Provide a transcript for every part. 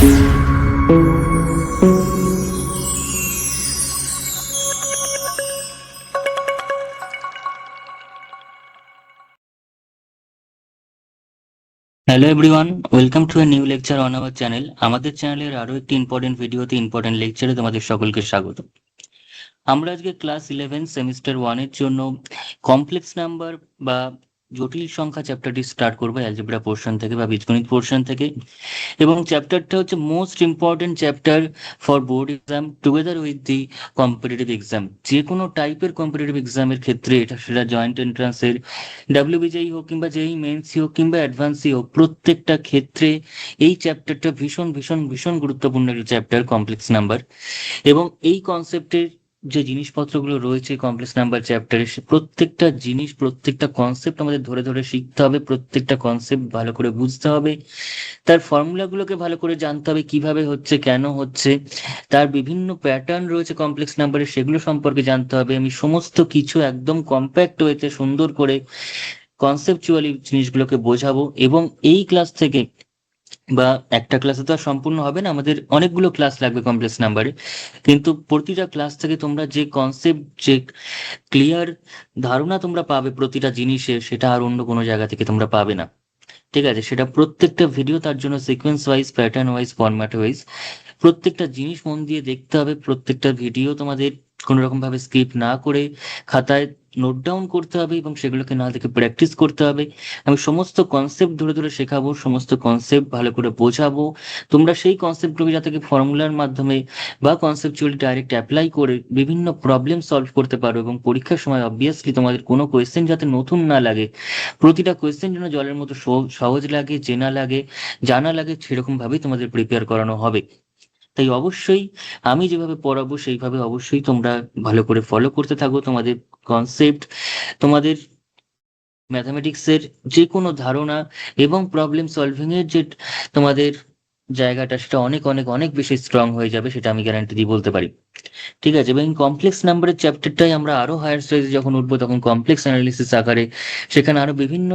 Hello everyone, welcome to a new lecture on our channel. আমাদের চ্যানেলের আরো একটি ইম্পর্টেন্ট ভিডিওতে ইম্পর্টেন্ট লেকচারে তোমাদের সকলকে স্বাগত। আমরা আজকে ক্লাস 11 সেমিস্টার 1 এর জন্য কমপ্লেক্স নাম্বার বা জটিল সংখ্যা চ্যাপ্টারটি স্টার্ট করবো অ্যালজেব্রা পোর্শন থেকে বা বীজগণিত পোর্শন থেকে। এবং চ্যাপ্টারটা হচ্ছে most important chapter for board exam together with the competitive exam. যে কোনো টাইপের কম্পিটিটিভ এক্সামের ক্ষেত্রে, এটা সেটা জয়েন্ট এন্ট্রান্সের ডাব্লিউবিজেই হোক কিংবা যেই মেন্সই হোক কিংবা অ্যাডভান্সই হোক, প্রত্যেকটা ক্ষেত্রে এই চ্যাপ্টারটা ভীষণ ভীষণ ভীষণ গুরুত্বপূর্ণ একটা চ্যাপ্টার, কমপ্লেক্স নাম্বার। এবং এই কনসেপ্টের যে জিনিসপত্রগুলো রয়েছে কমপ্লেক্স নাম্বার চ্যাপ্টারে, প্রত্যেকটা জিনিস প্রত্যেকটা কনসেপ্ট আমাদের ধরে ধরে শিখতে হবে, প্রত্যেকটা কনসেপ্ট ভালো করে বুঝতে হবে, তার ফর্মুলাগুলোকে ভালো করে জানতে হবে, কিভাবে হচ্ছে, কেন হচ্ছে, তার বিভিন্ন প্যাটার্ন রয়েছে কমপ্লেক্স নাম্বারে, সেগুলো সম্পর্কে জানতে হবে। আমি সমস্ত কিছু একদম কম্প্যাক্ট ওয়েতে সুন্দর করে কনসেপচুয়ালি জিনিসগুলোকে বোঝাবো। এবং এই ক্লাস থেকে, বা একটা ক্লাসে তো আর সম্পূর্ণ হবে না, আমাদের অনেকগুলো ক্লাস লাগবে কমপ্লেক্স নাম্বারে, কিন্তু প্রতিটা ক্লাস থেকে তোমরা যে কনসেপ্ট, যে ক্লিয়ার ধারণা তোমরা পাবে প্রতিটা জিনিসের, সেটা আর অন্য কোনো জায়গা থেকে তোমরা পাবে না। ঠিক আছে, সেটা প্রত্যেকটা ভিডিও তার জন্য sequence wise, pattern wise, format wise প্রত্যেকটা জিনিস মন দিয়ে দেখতে হবে। প্রত্যেকটা ভিডিও তোমাদের কোনো রকম ভাবে স্কিপ না করে খাতায় নোট ডাউন করতে হবে এবং সেগুলোকে না দেখে প্র্যাকটিস করতে হবে। আমি সমস্ত কনসেপ্ট ধরে ধরে শেখাবো, সমস্ত কনসেপ্ট ভালো করে বোঝাবো। তোমরা সেই কনসেপ্টগুলোকে যাতে ফর্মুলার মাধ্যমে বা কনসেপচুয়ালি ডাইরেক্ট অ্যাপ্লাই করে বিভিন্ন প্রবলেম সলভ করতে পারো, এবং পরীক্ষার সময় অবভিয়াসলি তোমাদের কোনো কোয়েশ্চেন যাতে নতুন না লাগে, প্রতিটা কোয়েশ্চেন যেন জলের মতো সহজ লাগে, চেনা লাগে, জানা লাগে, সেরকম ভাবেই তোমাদের প্রিপেয়ার করানো হবে। তাই অবশ্যই আমি যেভাবে পড়াবো সেইভাবে অবশ্যই তোমরা ভালো করে ফলো করতে থাকো। তোমাদের কনসেপ্ট, তোমাদের ম্যাথামেটিক্সের যে কোনো ধারণা এবং প্রবলেম সলভিং এর যে তোমাদের জায়গাটা, সেটা অনেক অনেক অনেক বেশি স্ট্রং হয়ে যাবে, সেটা আমি গ্যারান্টি দিয়ে বলতে পারি। ঠিক আছে, এবং কমপ্লেক্স নাম্বারের চ্যাপ্টারটাই আমরা আরো হায়ার স্টেজে যখন উঠবো, তখন কমপ্লেক্স অ্যানালিসিস আকারে সেখানে আরো বিভিন্ন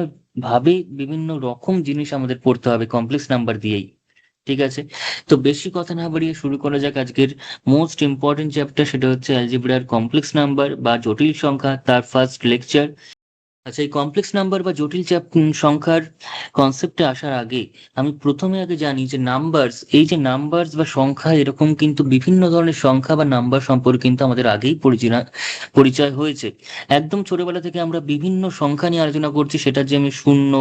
ভাবে বিভিন্ন রকম জিনিস আমাদের পড়তে হবে কমপ্লেক্স নাম্বার দিয়েই। ঠিক আছে, তো বেশি কথা না বাড়িয়ে শুরু করা যাক আজকের মোস্ট ইম্পর্টেন্ট চ্যাপ্টার, সেটা হচ্ছে অ্যালজেব্রার কমপ্লেক্স নাম্বার বা জটিল সংখ্যা, তার ফার্স্ট লেকচার। আচ্ছা, এই কমপ্লেক্স নাম্বার বা জটিল সংখ্যার কনসেপ্টে আসার আগে আমি প্রথমে আগে জানি যে নাম্বারস, এই যে নাম্বারস বা সংখ্যা, এরকম কিন্তু বিভিন্ন ধরনের সংখ্যা বা নাম্বার সম্পর্কে কিন্তু আমাদের আগেই পরিচয় হয়েছে। একদম ছোটবেলা থেকে আমরা বিভিন্ন সংখ্যা নিয়ে আলোচনা করছি, সেটা যে আমি শূন্য,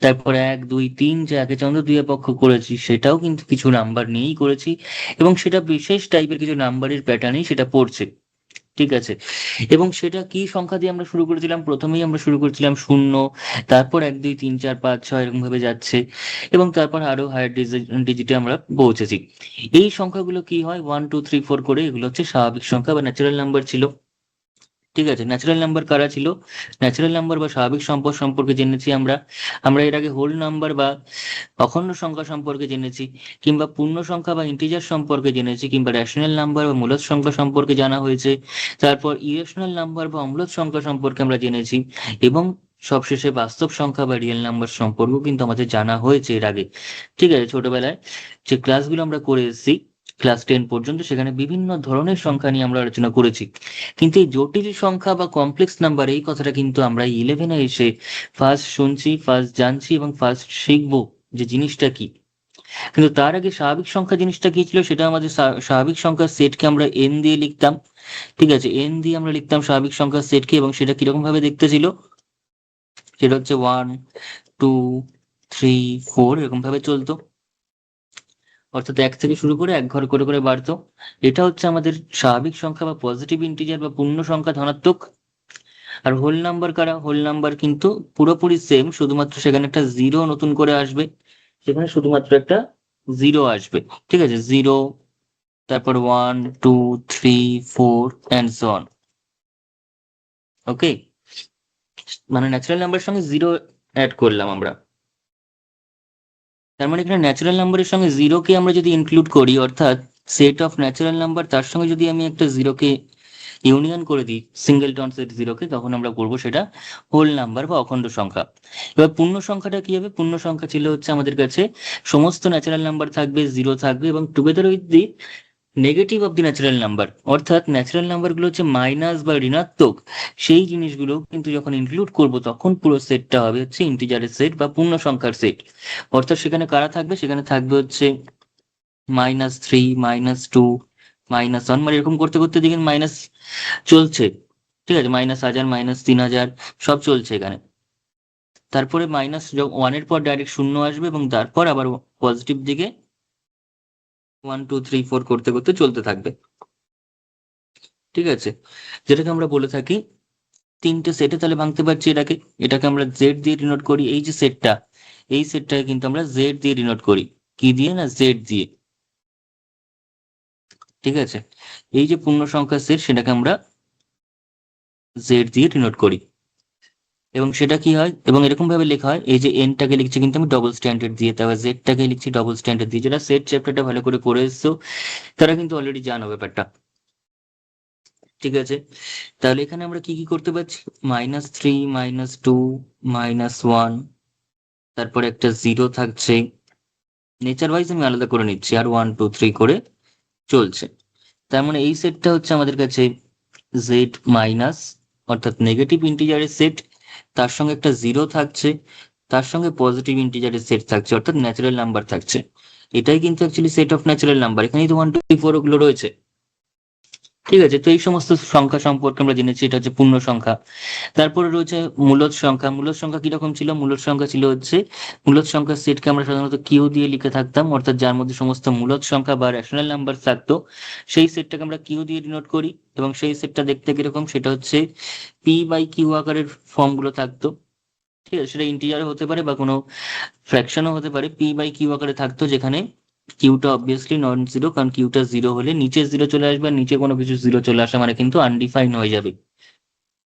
তারপর এক দুই তিন, যে একে চন্দ্র দুই পক্ষ করেছি, সেটাও কিন্তু কিছু নাম্বার নিয়েই করেছি, এবং সেটা বিশেষ টাইপের কিছু নাম্বারের প্যাটার্নেই সেটা পড়ছে। ঠিক আছে, এবং সেটা কি সংখ্যা দিয়ে আমরা শুরু করেছিলাম? প্রথমেই আমরা শুরু করেছিলাম শূন্য, তারপর এক দুই তিন চার পাঁচ ছয় এরকম ভাবে যাচ্ছে, এবং তারপর আরো হায়ার ডিজিটে আমরা পৌঁছেছি। এই সংখ্যাগুলো কি হয়, 1 2 3 4 করে, এগুলো হচ্ছে স্বাভাবিক সংখ্যা বা ন্যাচারাল নাম্বার ছিল। ঠিক আছে, ন্যাচারাল নাম্বার কারা ছিল? ন্যাচারাল নাম্বার বা স্বাভাবিক সম্পদ সম্পর্কে জেনেছি আমরা। আমরা এর আগে হোল নাম্বার বা অখণ্ড সংখ্যা সম্পর্কে জেনেছি, কিংবা পূর্ণ সংখ্যা বা ইন্টিজার সম্পর্কে জেনেছি, কিংবা রেশনাল নাম্বার বা মূলদ সংখ্যা সম্পর্কে জানা হয়েছে। তারপর ইরেশনাল নাম্বার বা অম্লদ সংখ্যা সম্পর্কে আমরা জেনেছি, এবং সবশেষে বাস্তব সংখ্যা বা রিয়েল নাম্বার সম্পর্কেও কিন্তু আমাদের জানা হয়েছে এর আগে। ঠিক আছে, ছোটবেলায় যে ক্লাসগুলো আমরা করে এসেছি ক্লাস 10 পর্যন্ত, সেখানে বিভিন্ন ধরনের সংখ্যা নিয়ে আমরা আলোচনা করেছি। কিন্তু এই জটিল সংখ্যা বা কমপ্লেক্স নাম্বার, এই কথাটা কিন্তু আমরা 11-এ এসে ফার্স্ট শুনছি, ফার্স্ট জানছি এবং ফার্স্ট শিখবো যে জিনিসটা কি। কিন্তু তার আগে স্বাভাবিক সংখ্যা জিনিসটা কি ছিল, সেটা আমাদের স্বাভাবিক সংখ্যার সেটকে আমরা এন দিয়ে লিখতাম। ঠিক আছে, এন দিয়ে আমরা লিখতাম স্বাভাবিক সংখ্যার সেটকে, এবং সেটা কিরকম ভাবে দেখতে ছিল, সেটা হচ্ছে 1 2 3 4 এরকম ভাবে চলতো, অর্থাৎ এক থেকে শুরু করে এক ঘর করে করে বাড়তো। এটা হচ্ছে আমাদের স্বাভাবিক সংখ্যা বা পজিটিভ ইন্টিজার বা পূর্ণ সংখ্যা, ধনাত্মক। আর হোল নাম্বার কারা? হোল নাম্বার কিন্তু পুরোপুরি সেম, শুধুমাত্র সেখানে একটা জিরো নতুন করে আসবে, সেখানে শুধুমাত্র একটা জিরো আসবে। ঠিক আছে, জিরো, তারপর 1 2 3 4 অ্যান্ড সো অন। ওকে, মানে ন্যাচারাল নাম্বারের সঙ্গে জিরো অ্যাড করলাম আমরা। তার মানে এখানে ন্যাচারাল নাম্বারের সঙ্গে জিরোকে আমরা যদি ইনক্লুড করি, অর্থাৎ সেট অফ ন্যাচারাল নাম্বার, তার সঙ্গে যদি আমি একটা জিরোকে ইউনিয়ন করে দিই সিঙ্গেলটন সেট জিরোকে, তখন আমরা করবো সেটা হোল নাম্বার বা অখণ্ড সংখ্যা। এবার পূর্ণ সংখ্যাটা কি হবে? পূর্ণ সংখ্যা ছিল হচ্ছে আমাদের কাছে সমস্ত ন্যাচারাল নাম্বার থাকবে, জিরো থাকবে, এবং together with the negative of the natural number, অর্থাৎ ন্যাচারাল নাম্বারগুলো হচ্ছে মাইনাস বা ঋণাত্মক, সেই জিনিসগুলো কিন্তু যখন ইনক্লুড করব তখন পুরো সেটটা হবে হচ্ছে ইন্টিজারের সেট বা পূর্ণ সংখ্যার সেট। অর্থাৎ সেখানে কারা থাকবে? সেখানে থাকবে হচ্ছে -3, -2, -1, মানে এরকম করতে করতে দেখেন মাইনাস চলছে, ঠিক আছে, -1000, -3000 সব চলছে এখানে। তারপরে -1 এর পর ডাইরেক্ট শূন্য আসবে এবং তারপর আবার পজিটিভ দিকে 1 2 3 4 করতে করতে চলতে থাকবে, ঠিক আছে, যেটাকে আমরা বলে থাকি তিনটে সেটে তাহলে ভাঙতে পারছি এটাকে। এটাকে আমরা জেড দিয়ে ডিনোট করি, এই যে সেটটা, এই সেটটাকে কিন্তু আমরা জেড দিয়ে ডিনোট করি। কি দিয়ে? না জেড দিয়ে, ঠিক আছে। এই যে পূর্ণ সংখ্যার সেট সেটাকে আমরা জেড দিয়ে ডিনোট করি, এবং সেটা কি হয়, এবং এরকম ভাবে লেখা হয়, এই যে এনটাকে লিখছি কিন্তু আমি ডবল স্ট্যান্ডার্ড দিয়ে, তারপর জেডটাকে লিখছি ডবল স্ট্যান্ডার্ড দিয়ে। যেটা সেট চ্যাপ্টারটা ভালো করে পড়ে এসছো তারা কিন্তু অলরেডি জানো ব্যাপারটা, ঠিক আছে। তাহলে এখানে আমরা কি কি করতে পারছি? -3, -2, -1, তারপরে একটা জিরো থাকছে, নেচার ওয়াইজ আমি আলাদা করে নিচ্ছি, আর 1 2 3 করে চলছে। তার মানে এই সেটটা হচ্ছে আমাদের কাছে জেড মাইনাস, অর্থাৎ নেগেটিভ ইন্টিজারের সেট, তার সঙ্গে একটা জিরো থাকছে, তার সঙ্গে পজিটিভ ইন্টিজারের সেট থাকছে, অর্থাৎ ন্যাচারাল নাম্বার থাকছে। এটাই কিন্তু actually set of natural number. এখানেই তো 1 2 3 4 ওগুলো রয়েছে, ঠিক আছে। তো এই সমস্ত সংখ্যা সম্পর্কে আমরা জেনেছি, এটা হচ্ছে পূর্ণ সংখ্যা। তারপরে রয়েছে মূলদ সংখ্যা। মূলদ সংখ্যা কিরকম ছিল? মূলদ সংখ্যা ছিল হচ্ছে, মূলদ সংখ্যার সেটকে আমরা সাধারণত কিউ দিয়ে লিখে থাকতাম, অর্থাৎ যার মধ্যে সমস্ত মূলদ সংখ্যা বা রেশনাল নাম্বার থাকতো সেই সেটটাকে আমরা কিউ দিয়ে ডিনোট করি। এবং সেই সেটটা দেখতে কিরকম? সেটা হচ্ছে পি বাই কিউ আকারের ফর্ম গুলো থাকতো, ঠিক আছে। সেটা ইন্টিজারও হতে পারে বা কোনো ফ্র্যাকশনও হতে পারে। পি বাই কিউ আকারে থাকতো, যেখানে কিউটা অবভিয়াসলি নন জিরো, কারণ কিউটা জিরো হলে নিচে জিরো চলে আসবে, আর নিচে কোনো কিছু জিরো চলে আসা মানে কিন্তু আনডিফাইন হয়ে যাবে,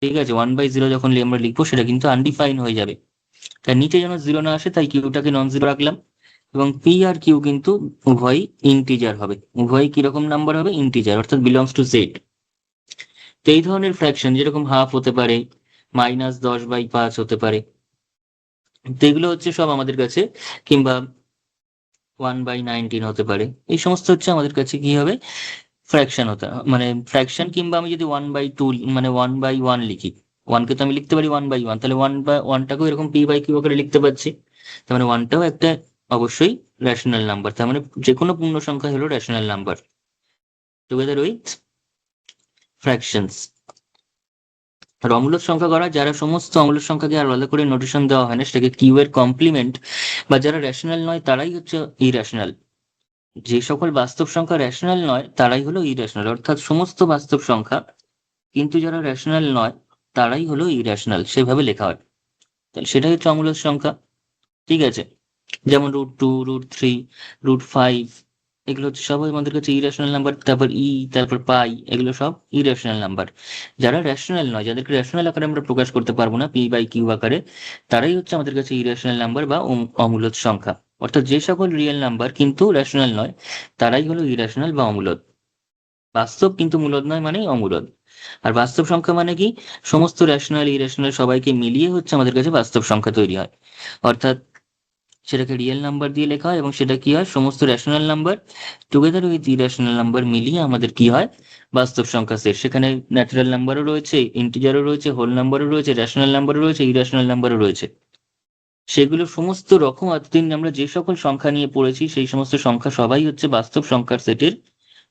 ঠিক আছে। 1/0 যখন আমরা লিখবো সেটা কিন্তু আনডিফাইন হয়ে যাবে, তাই নিচে যেন জিরো না আসে তাই কিউটাকে নন জিরো রাখলাম। এবং পি আর কিউ কিন্তু উভয়ই ইন্টিজার হবে, উভয়ই কিরকম নাম্বার হবে? ইন্টিজার, অর্থাৎ বিলংস টু জেড। তো এই ধরনের ফ্র্যাকশন যেরকম হাফ হতে পারে, -10/5 হতে পারে, তো এগুলো হচ্ছে সব আমাদের কাছে, কিংবা 1/19 হতে পারে, এই সমস্ত হচ্ছে আমাদের কাছে কি হবে? ফ্র্যাকশন হতে, মানে ফ্র্যাকশন। কিংবা আমি যদি 1/2 মানে 1/1 লিখি, ওয়ানকে তো আমি লিখতে পারি 1/1, তাহলে 1/1টাকেও এরকম পি বাই কিউ আকারে লিখতে পারছি। তার মানে ওয়ানটাও একটা অবশ্যই রেশনাল নাম্বার, তার মানে যে কোনো পূর্ণ সংখ্যা হলো rational number together with fractions. আর অমূলদ সংখ্যা করা, যারা সমস্ত অমূলদ সংখ্যাকে আর আলাদা করে নোটেশন দেওয়া হয় না, সেটাকে কিউ এর কমপ্লিমেন্ট, বা যারা রেশনাল নয় তারাই হচ্ছে ইরেশনাল। যে সকল বাস্তব সংখ্যা রেশনাল নয় তারাই হলো ইরেশনাল, অর্থাৎ সমস্ত বাস্তব সংখ্যা, কিন্তু যারা রেশনাল নয় তারাই হলো ইরেশনাল, সেভাবে লেখা হয়। তাহলে সেটাই হচ্ছে অমূলদ সংখ্যা, ঠিক আছে। যেমন √2, √3, √5, এগুলো হচ্ছে সবাই আমাদের কাছে ইরেশনাল নাম্বার। তারপর তারপর পাই, এগুলো সব ইরেশনাল নাম্বার। যারা রেশনাল নয়, যাদেরকে রেশনাল আকারে আমরা প্রকাশ করতে পারবো না পি বাই কিউ আকারে, তারাই হচ্ছে আমাদের কাছে ইরেশনাল নাম্বার বা অমূলদ সংখ্যা। অর্থাৎ যে সকল রিয়েল নাম্বার কিন্তু রেশনাল নয় তারাই হলো ইরেশনাল বা অমূলদ। বাস্তব কিন্তু মূলদ নয় মানেই অমূলদ। আর বাস্তব সংখ্যা মানে কি? সমস্ত রেশনাল ইরেশনাল সবাইকে মিলিয়ে হচ্ছে আমাদের কাছে বাস্তব সংখ্যা তৈরি হয়। অর্থাৎ সেটাকে রিয়েল নাম্বার দিয়ে লেখা হয়, এবং সেটা কি হয়? সমস্ত rational number together with irrational number মিলিয়ে আমাদের কি হয়? বাস্তব সংখ্যা সেট। সেখানে ন্যাচারাল নাম্বারও রয়েছে, ইন্টিজারও রয়েছে, হোল নাম্বারও রয়েছে, রেশনাল নাম্বারও রয়েছে, ইরেশনাল নাম্বারও রয়েছে। সেগুলো সমস্ত রকম এতদিন আমরা যে সকল সংখ্যা নিয়ে পড়েছি সেই সমস্ত সংখ্যা সবাই হচ্ছে বাস্তব সংখ্যার সেটের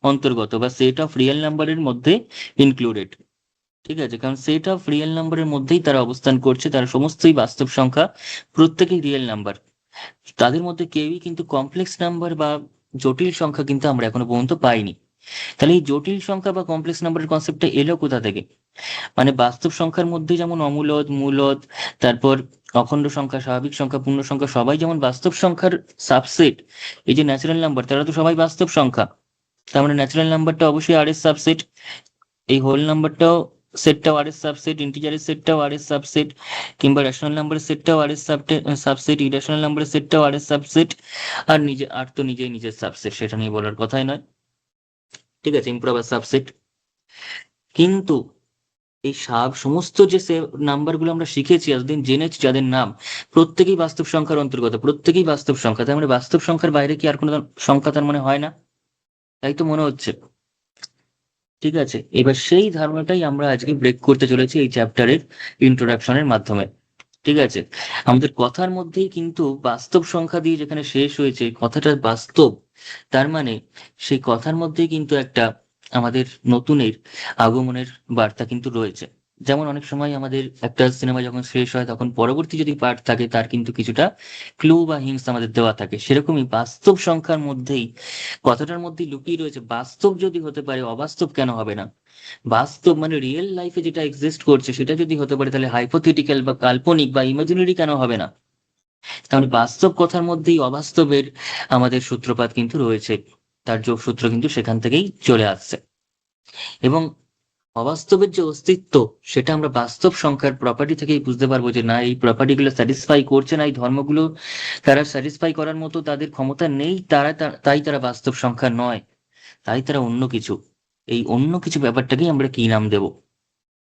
অন্তর্গত, বা সেট অফ রিয়েল নাম্বারের মধ্যে ইনক্লুডেড, ঠিক আছে। কারণ সেট অফ রিয়েল নাম্বারের মধ্যেই তারা অবস্থান করছে, তারা সমস্তই বাস্তব সংখ্যা, প্রত্যেকেই রিয়েল নাম্বার। তাদের মধ্যে কেউই কিন্তু কমপ্লেক্স নাম্বার বা জটিল সংখ্যা কিন্তু আমরা এখনো পর্যন্ত পাইনি। তাহলে এই জটিল সংখ্যা বা কমপ্লেক্স নাম্বারের কনসেপ্টটা এলো কোথা থেকে? মানে বাস্তব সংখ্যার মধ্যে যেমন অমূলদ, মূলদ, তারপর অখণ্ড সংখ্যা, স্বাভাবিক সংখ্যা, পূর্ণ সংখ্যা সবাই যেমন বাস্তব সংখ্যার সাবসেট, এই যে ন্যাচারাল নাম্বার তারা তো সবাই বাস্তব সংখ্যা। তার মানে ন্যাচারাল নাম্বারটা অবশ্যই আর এর সাবসেট, এই হোল নাম্বারটাও সেটটাও আর এর সাবসেট, ইন্টিজারের সেটটাও আর এর সাবসেট, কিংবা রেশনাল নাম্বারের সেটটাও আর এর সাবসেট, ইরেশনাল নাম্বারের সেটটাও আর এর সাবসেট। আর আর তো নিজেই নিজের সাবসেট, সেটা নিয়ে বলার কথাই নয়, ঠিক আছে, ইম্প্রপার সাবসেট। কিন্তু এই সমস্ত যে নাম্বারগুলো আমরা শিখেছি এতদিন জেনেছি যাদের নাম, প্রত্যেকেই বাস্তব সংখ্যার অন্তর্গত, প্রত্যেকেই বাস্তব সংখ্যা। তার মানে বাস্তব সংখ্যার বাইরে কি আর কোনো সংখ্যা তার মানে হয় না? তাই তো মনে হচ্ছে। ঠিক আছে, এবার সেই ধারণাটাই আমরা আজকে ব্রেক করতে চলেছি এই চ্যাপ্টারের ইন্ট্রোডাকশনের মাধ্যমে। ঠিক আছে, আমাদের কথার মধ্যেই কিন্তু বাস্তব সংখ্যা দিয়ে যেখানে শেষ হয়েছে, কথাটা বাস্তব, তার মানে সেই কথার মধ্যেই কিন্তু একটা আমাদের নতুনের আগমনের বার্তা কিন্তু রয়েছে। যেমন অনেক সময় আমাদের একটা সিনেমা যখন শেষ হয় তখন পরবর্তী যদি পার্ট থাকে তার কিন্তু কিছুটা ক্লু বা হিন্টস আমাদের দেওয়া থাকে, সেরকমই বাস্তব সংখ্যার মধ্যেই কথাটার মধ্যেই লুকিয়ে রয়েছে বাস্তব যদি হতে পারে অবাস্তব কেন হবে না। বাস্তব মানে রিয়েল লাইফে যেটা এক্সিস্ট করছে সেটা যদি হতে পারে তাহলে হাইপোথেটিক্যাল বা কাল্পনিক বা ইমাজিনারি কেন হবে না। তাহলে বাস্তব কথার মধ্যেই অবাস্তবের আমাদের সূত্রপাত কিন্তু রয়েছে, তার যোগসূত্র কিন্তু সেখান থেকেই চলে আসছে। এবং অবাস্তবের যে অস্তিত্ব সেটা আমরা বাস্তব সংখ্যার প্রপার্টি থেকেই বুঝতে পারবো যে না, এই প্রপার্টি গুলো স্যাটিসফাই করছে না, এই ধর্মগুলো তারা স্যাটিসফাই করার মতো তাদের ক্ষমতা নেই, তাই তারা বাস্তব সংখ্যা নয়, তাই তারা অন্য কিছু। এই অন্য কিছু ব্যাপারটাকেই আমরা কি নাম দেব,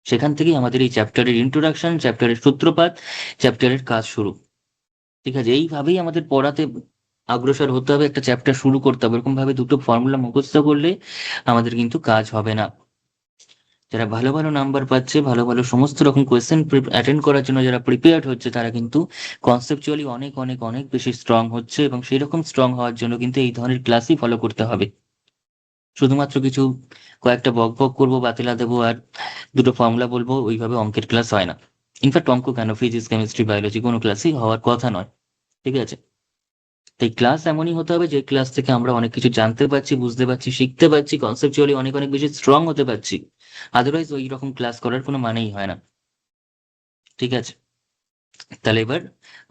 সেখান থেকেই আমাদের এই চ্যাপ্টারের ইন্ট্রোডাকশন, চ্যাপ্টারের সূত্রপাত, চ্যাপ্টারের কাজ শুরু। ঠিক আছে, এইভাবেই আমাদের পড়াতে অগ্রসর হতে হবে, একটা চ্যাপ্টার শুরু করতে হবে। এরকম ভাবে দুটো ফর্মুলা মুখস্থ করলে আমাদের কিন্তু কাজ হবে না। যারা ভালো ভালো নাম্বার পাচ্ছে, ভালো ভালো সমস্ত রকম কোয়েশ্চেন অ্যাটেন্ড করার জন্য যারা প্রিপেয়ার্ড হচ্ছে, তারা কিন্তু কনসেপচুয়ালি অনেক অনেক অনেক বেশি স্ট্রং হচ্ছে, এবং সেই রকম স্ট্রং হওয়ার জন্য কিন্তু এই ধরনের ক্লাসই ফলো করতে হবে। শুধুমাত্র কিছু কয়েকটা বক বক করবো, বাতিলা দেবো আর দুটো ফর্মুলা বলবো, ওইভাবে অঙ্কের ক্লাস হয় না। ইনফ্যাক্ট অঙ্ক কেন, ফিজিক্স কেমিস্ট্রি বায়োলজি কোনো ক্লাসই হওয়ার কথা নয়। ঠিক আছে, তাই ক্লাস এমনই হতে হবে যে ক্লাস থেকে আমরা অনেক কিছু জানতে পারছি, বুঝতে পারছি, শিখতে পারছি, কনসেপচুয়ালি অনেক অনেক বেশি স্ট্রং হতে পারছি। আদারওয়াইজ ওই রকম ক্লাস করার কোনো মানেই হয় না। ঠিক আছে, তাহলে এবার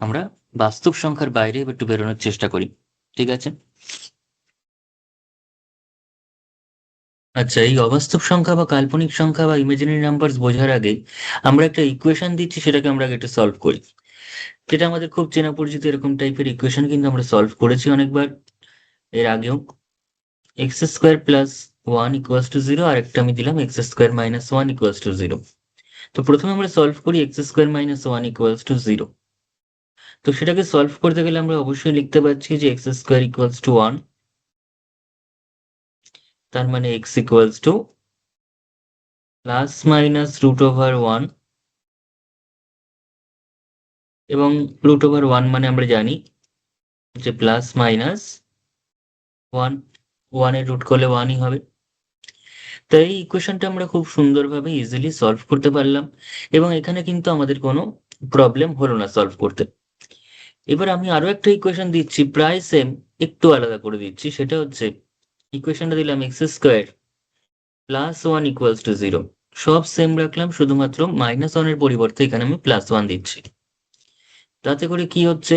আমরা বাস্তব সংখ্যার বাইরে এবার একটু বেরোনোর চেষ্টা করি। ঠিক আছে, আচ্ছা, এই অবাস্তব সংখ্যা বা কাল্পনিক সংখ্যা বা ইমাজিনারি নাম্বারস বোঝার আগে আমরা একটা ইকুয়েশন দিচ্ছি, সেটাকে আমরা আগে একটু সলভ করি। যেটা আমাদের খুব চেনা পরিচিত, এরকম টাইপের ইকুয়েশন কিন্তু আমরা সলভ করেছি অনেকবার এর আগেও। X square plus one equals to zero, আর একটা আমি দিলাম X square minus one equals to zero. তো প্রথমে আমরা সলভ করি X square minus one equals to zero. তো সেটাকে সলভ করতে গেলে আমরা অবশ্যই লিখতে পারছি যে x square equals to one, তার মানে x equals to plus minus root over one, এবং রুট ওভার ওয়ান মানে আমরা জানি যে প্লাস মাইনাস ওয়ান, ওয়ানের রুট করলে ওয়ানই হবে। তো এই ইকুয়েশনটা আমরা খুব সুন্দরভাবে ইজিলি সলভ করতে পারলাম, এবং এখানে কিন্তু আমাদের কোনো প্রবলেম হলো না সলভ করতে। এবার আমি আরো একটা ইকুয়েশন দিচ্ছি প্রায় সেম, একটু আলাদা করে দিচ্ছি। সেটা হচ্ছে ইকুয়েশনটা দিলাম X square plus one equals to zero. সব সেম রাখলাম, শুধুমাত্র মাইনাস ওয়ানের পরিবর্তে এখানে আমি প্লাস ওয়ান দিচ্ছি। তাতে করে কি হচ্ছে,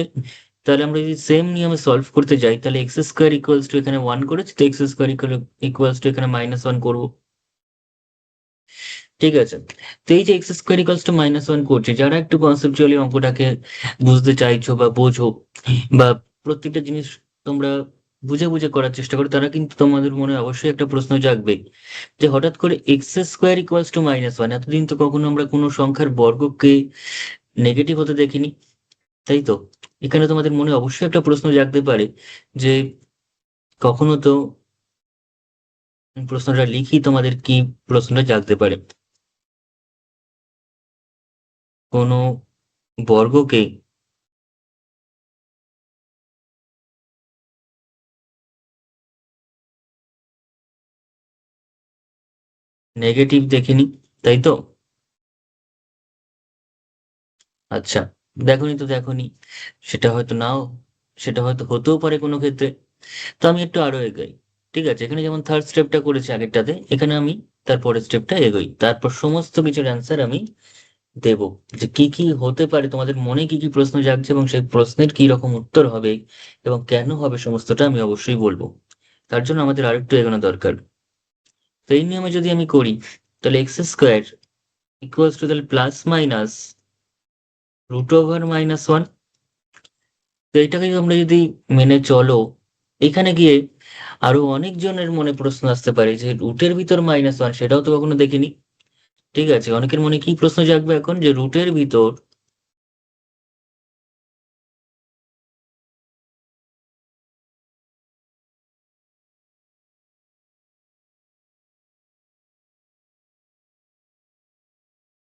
তাহলে আমরা যদি সেম নিয়মে সলভ করতে যাই তাহলে এক্স স্কোয়ার ইকুয়ালস টু এখানে ওয়ান করেছি, তো এক্স স্কোয়ার ইকুয়ালস টু এখানে মাইনাস ওয়ান করবো। ঠিক আছে, তো এই যে x square equals two minus one করছে, যারা একটু কনসেপচুয়ালি অঙ্কটাকে বুঝতে চাইছো বা বোঝো, বা প্রত্যেকটা জিনিস তোমরা বুঝে বুঝে করার চেষ্টা করো, তারা কিন্তু তোমাদের মনে অবশ্যই একটা প্রশ্ন জাগবে যে হঠাৎ করে x square equals two minus one, এতদিন তো কখনো আমরা কোনো সংখ্যার বর্গকে নেগেটিভ হতে দেখিনি, তাই তো? এখানে তোমাদের মনে অবশ্যই একটা প্রশ্ন জাগতে পারে যে কখনো তো প্রশ্নটা লিখি, তোমাদের কি প্রশ্নটা জাগতে পারে, কোনো বর্গকে নেগেটিভ দেখিনি, তাই তো? আচ্ছা, দেখোনি তো দেখোনি, সেটা হয়তো নাও, সেটা হয়তো হতেও পারে কোনো ক্ষেত্রে। তো আমি একটু আরো এগোই। ঠিক আছে, এখানে যেমন থার্ড স্টেপটা করেছি আগেরটাতে, এখানে আমি তারপরের স্টেপটা এগোই, তারপর সমস্ত কিছুর অ্যান্সার আমি দেব, যে কি কি হতে পারে, তোমাদের মনে কি কি প্রশ্ন জাগছে এবং সেই প্রশ্নের কি রকম উত্তর হবে এবং কেন হবে, সমস্তটা আমি অবশ্যই বলবো। তার জন্য আমাদের আরেকটু এগোনো দরকার। তো এই নিয়মে যদি আমি করি তাহলে এক্স স্কোয়ার ইকুয়ালস টু তাহলে plus minus root over minus one. তো এটাকে আমরা যদি মেনে চলো, এখানে গিয়ে আরো অনেক জনের মনে প্রশ্ন আসতে পারে যে রুটের ভিতর মাইনাস ওয়ান, সেটাও তো কখনো দেখিনি। ঠিক আছে, অনেকের মনে কি প্রশ্ন জাগবে এখন, যে রুটের ভিতর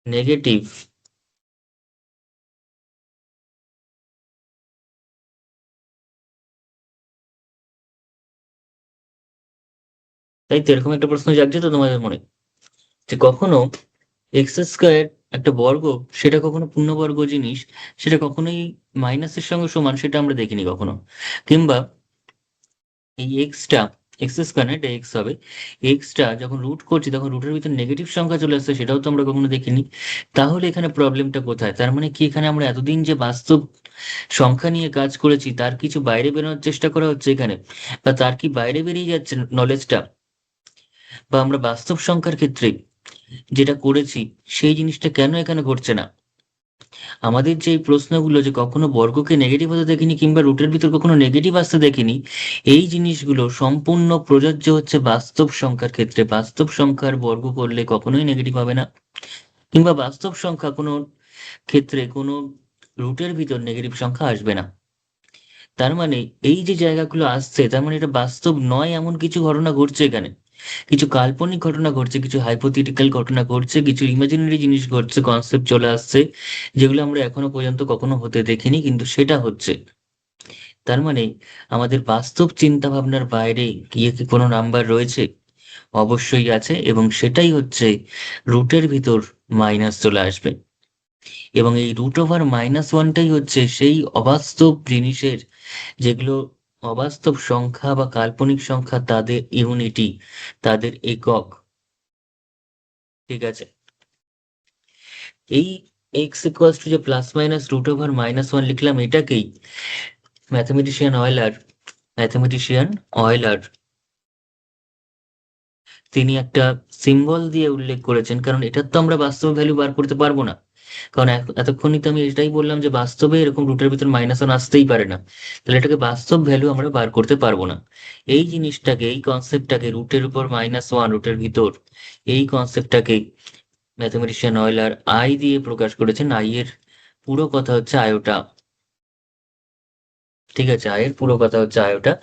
নেগেটিভ, তাই তো এরকম একটা প্রশ্ন জাগছে তো তোমাদের মনে, যে কখনো এক্স স্কোয়ার একটা বর্গ, সেটা কখনো পূর্ণবর্গ জিনিস, সেটা কখনোই মাইনাসের সঙ্গে সমান, সেটা আমরা দেখিনি কখনো। কিংবা এই এক্সটা, এক্স স্কোয়ার না, এটা এক্স হবে, এক্সটা যখন রুট করছি তখন রুটের ভিতর নেগেটিভ সংখ্যা চলে আসছে, সেটাও তো আমরা কখনো দেখিনি। তাহলে এখানে প্রবলেমটা কোথায়? তার মানে কি এখানে আমরা এতদিন যে বাস্তব সংখ্যা নিয়ে কাজ করেছি তার কিছু বাইরে বেরোনোর চেষ্টা করা হচ্ছে এখানে, বা তার কি বাইরে বেরিয়ে যাচ্ছে নলেজটা, বা আমরা বাস্তব সংখ্যার ক্ষেত্রে যেটা করেছি সেই জিনিসটা কেন এখানে ঘটছে না? আমাদের যে এই প্রশ্নগুলো, যে কখনো বর্গকে নেগেটিভ হতে দেখিনি কিংবা রুটের ভিতর কখনো নেগেটিভ আসতে দেখিনি, এই জিনিসগুলো সম্পূর্ণ প্রযোজ্য হচ্ছে বাস্তব সংখ্যার ক্ষেত্রে। বাস্তব সংখ্যার বর্গ করলে কখনোই নেগেটিভ হবে না, কিংবা বাস্তব সংখ্যা কোনো ক্ষেত্রে কোনো রুটের ভিতর নেগেটিভ সংখ্যা আসবে না। তার মানে এই যে জায়গাগুলো আসছে, তার মানে এটা বাস্তব নয় এমন কিছু ঘটনা ঘটছে এখানে, কিছু কাল্পনিক ঘটনা ঘটছে, কিছু হাইপোথেটিক্যাল ঘটনা ঘটছে, কিছু ইমাজিনারি জিনিস ঘটছে, কনসেপ্ট চলে আসছে, যেগুলো আমরা এখনো পর্যন্ত কখনো হতে দেখিনি, কিন্তু সেটা হচ্ছে। তার মানে আমাদের বাস্তব চিন্তা ভাবনার বাইরে গিয়ে কি কোনো নাম্বার রয়েছে? অবশ্যই আছে, এবং সেটাই হচ্ছে রুটের ভিতর মাইনাস চলে আসবে। এবং এই রুট ওভার মাইনাস ওয়ানটাই হচ্ছে সেই অবাস্তব জিনিসের, যেগুলো অবাস্তব সংখ্যা বা কাল্পনিক সংখ্যা, তাদের ইউনিটি, তাদের একক। ঠিক আছে, এই এক্স ইকুয়ালস টু যে plus minus root over minus one লিখলাম, এটাকেই ম্যাথমেটিশিয়ান অয়েলার ম্যাথমেটিশিয়ান অয়েলার তিনি একটা সিম্বল দিয়ে উল্লেখ করেছেন, কারণ এটার তো আমরা বাস্তব ভ্যালু বার করতে পারবো না। কারণ এতক্ষণই তো আমি এটাই বললাম যে বাস্তবে এরকম রুটের ভিতর মাইনাস ওয়ান আসতেই পারে না, তাহলে এটাকে বাস্তব ভ্যালু আমরা বার করতে পারবো না। এই জিনিসটাকে, এই কনসেপ্টটাকে, রুটের উপর মাইনাস ওয়ান রুটের ভিতর, এই কনসেপ্টটাকে ম্যাথমেটিশিয়ান অয়েলার আই দিয়ে প্রকাশ করেছেন। আই এর পুরো কথা হচ্ছে আয়োটা। ঠিক আছে, আয়ের পুরো কথা হচ্ছে আয়োটা।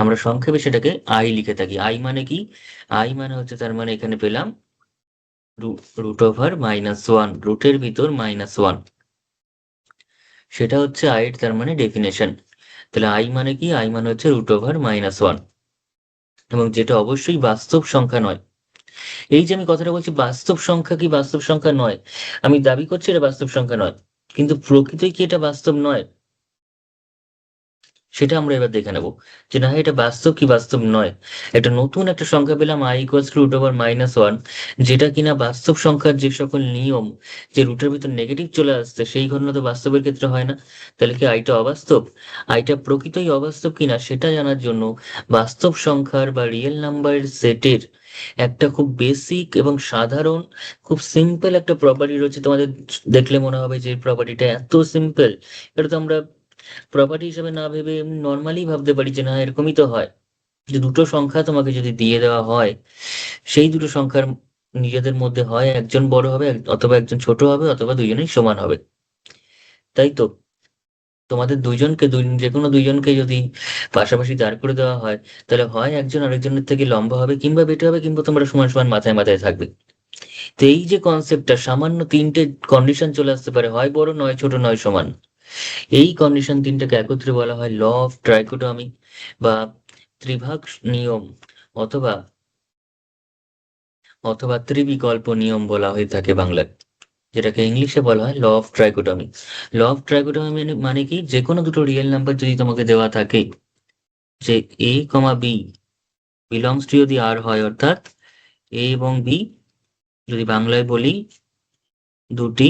আমরা সংক্ষেপে সেটাকে আই লিখে থাকি। আই মানে কি? আই মানে হচ্ছে, তার মানে এখানে পেলাম রুট ওভার মাইনাস ওয়ান, রুটের ভিতর মাইনাস ওয়ান, সেটা হচ্ছে আয়ের তার মানে ডেফিনেশন। তাহলে আই মানে কি? আই মানে হচ্ছে রুট ওভার মাইনাস ওয়ান, এবং যেটা অবশ্যই বাস্তব সংখ্যা নয়। এই যে আমি কথাটা বলছি বাস্তব সংখ্যা কি বাস্তব সংখ্যা নয়, আমি দাবি করছি এটা বাস্তব সংখ্যা নয়, কিন্তু প্রকৃতই কি এটা বাস্তব নয়, সেটা আমরা এবার দেখে নেব, যে না এটা বাস্তব কি বাস্তব নয়। একটা নতুন একটা সংখ্যা পেলাম, i equals to root over minus one, যেটা কিনা বাস্তব সংখ্যার যে সকল নিয়ম, যে রুটের ভিতর নেগেটিভ চলে আসছে, সেই ঘটনা তো বাস্তবের ক্ষেত্রে হয় না। তাহলে কি আইটা অবাস্তব? আইটা প্রকৃতই অবাস্তব কিনা সেটা জানার জন্য বাস্তব সংখ্যার বা রিয়েল নাম্বারের সেটের একটা খুব বেসিক এবং সাধারণ, খুব সিম্পল একটা প্রপার্টি রয়েছে। তোমাদের দেখলে মনে হবে যে প্রপার্টিটা এত সিম্পল, এটা তো আমরা প্রপার্টি হিসেবে না ভেবে নর্মালি ভাবতে পারি যে না এরকমই তো হয়, যে দুটো সংখ্যা তোমাকে যদি দিয়ে দেওয়া হয়, সেই দুটো সংখ্যার নিজেদের মধ্যে হয় একজন বড় হবে, অথবা একজন ছোট হবে, অথবা দুইজনেই সমান হবে। তাই তো, তোমাদের দুইজনকে যে কোনো দুইজনকে যদি পাশাপাশি দাঁড় করে দেওয়া হয়, তাহলে হয় একজন আরেকজনের থেকে লম্বা হবে, কিংবা বেটে হবে, কিংবা তোমরা সমান সমান মাথায় মাথায় থাকবে। তো এই যে কনসেপ্টটা, সামান্য তিনটে কন্ডিশন চলে আসতে পারে, হয় বড়, নয় ছোট, নয় সমান। এই কন্ডিশন তিনটাকে একত্রে বলা হয় ল অফ ট্রাইকোটমি, বা ত্রিভাগ নিয়ম, অথবা অথবা ত্রিবিকল্প নিয়ম বলা হয়ে থাকে বাংলায়, যেটাকে ইংলিশে বলা হয় ল অফ ট্রাইকোটমি। ল অফ ট্রাইকোটমি মানে কি? যে কোনো দুটো রিয়েল নাম্বার যদি তোমাকে দেওয়া থাকে, যে এ কমা বি বিলংস টু যদি আর হয়, অর্থাৎ এ এবং বি, যদি বাংলায় বলি, দুটি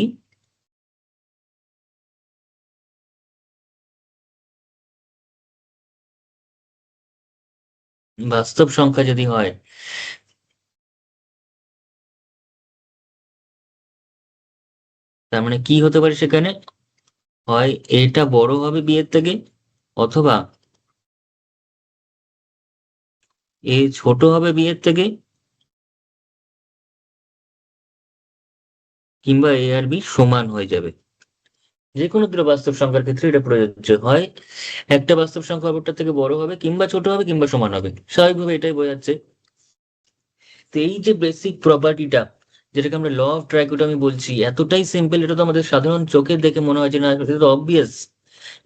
বাস্তব সংখ্যা যদি হয়, তার মানে কি হতে পারে সেখানে? হয় এটা বড় হবে বি এর থেকে, অথবা এ ছোট হবে বি এর থেকে, কিংবা এ আর বি সমান হয়ে যাবে। যে কোনো দুটো বাস্তব সংখ্যার ক্ষেত্রে এটা প্রযোজ্য হয়। একটা বাস্তব সংখ্যা অপরটার থেকে বড় হবে কিংবা ছোট হবে কিংবা সমান হবে, স্বাভাবিকভাবে এটাই বোঝাচ্ছে। তো এই যে বেসিক প্রপার্টিটা, যেটাকে আমরা ল অফ ট্রাইকোটমি বলছি, এতটাই সিম্পল, এটা তো আমাদের সাধারণ চোখে দেখে মনে হয় যে না এটা তো অবভিয়াস,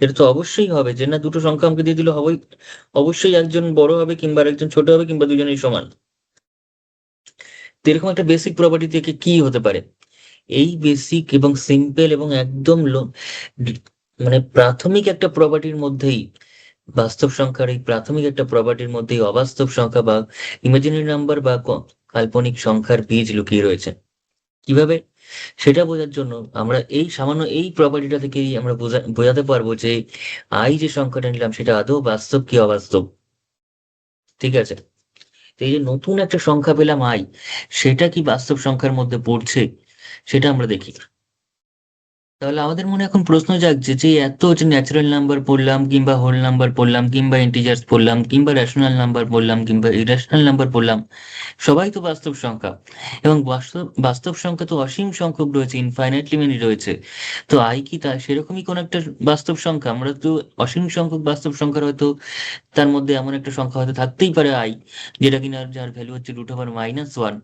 এটা তো অবশ্যই হবে যে না দুটো সংখ্যা আমাকে দিয়ে দিলে হবেই, অবশ্যই একজন বড় হবে কিংবা একজন ছোট হবে কিংবা দুজনেই সমান। তো এরকম একটা বেসিক প্রপার্টি থেকে কি হতে পারে? এই বেসিক এবং সিম্পল এবং একদম মানে প্রাথমিক একটা প্রপার্টির মধ্যেই, বাস্তব সংখ্যার এই প্রাথমিক একটা প্রপার্টির মধ্যেই অবাস্তব সংখ্যা বা ইমাজিনারি নাম্বার বা কাল্পনিক সংখ্যার বীজ লুকিয়ে রয়েছে। কিভাবে? সেটা বোঝার জন্য আমরা এই সামান্য এই প্রপার্টিটা থেকেই আমরা বোঝাতে পারবো যে আই যে সংখ্যাটা নিলাম সেটা আদৌ বাস্তব কি অবাস্তব। ঠিক আছে? তো এই যে নতুন একটা সংখ্যা পেলাম আই, সেটা কি বাস্তব সংখ্যার মধ্যে পড়ছে, সেটা আমরা দেখি। তাহলে আমাদের মনে এখন প্রশ্ন জাগছে যে এত যে ন্যাচারাল নাম্বার পড়লাম কিংবা হোল নাম্বার পড়লাম কিংবা ইন্টিজার্স পড়লাম কিংবা রেশনাল নাম্বার পড়লাম কিংবা ইরেশনাল নাম্বার পড়লাম, সবাই তো বাস্তব সংখ্যা। এবং বাস্তব বাস্তব সংখ্যা তো অসীম সংখ্যক রয়েছে, ইনফাইনাইটলি মেনি রয়েছে। তো আই কি তা সেরকমই কোন একটা বাস্তব সংখ্যা? আমরা তো অসীম সংখ্যক বাস্তব সংখ্যার হয়তো তার মধ্যে এমন একটা সংখ্যা হয়তো থাকতেই পারে আই, যেটা কিনা যার ভ্যালু হচ্ছে √1,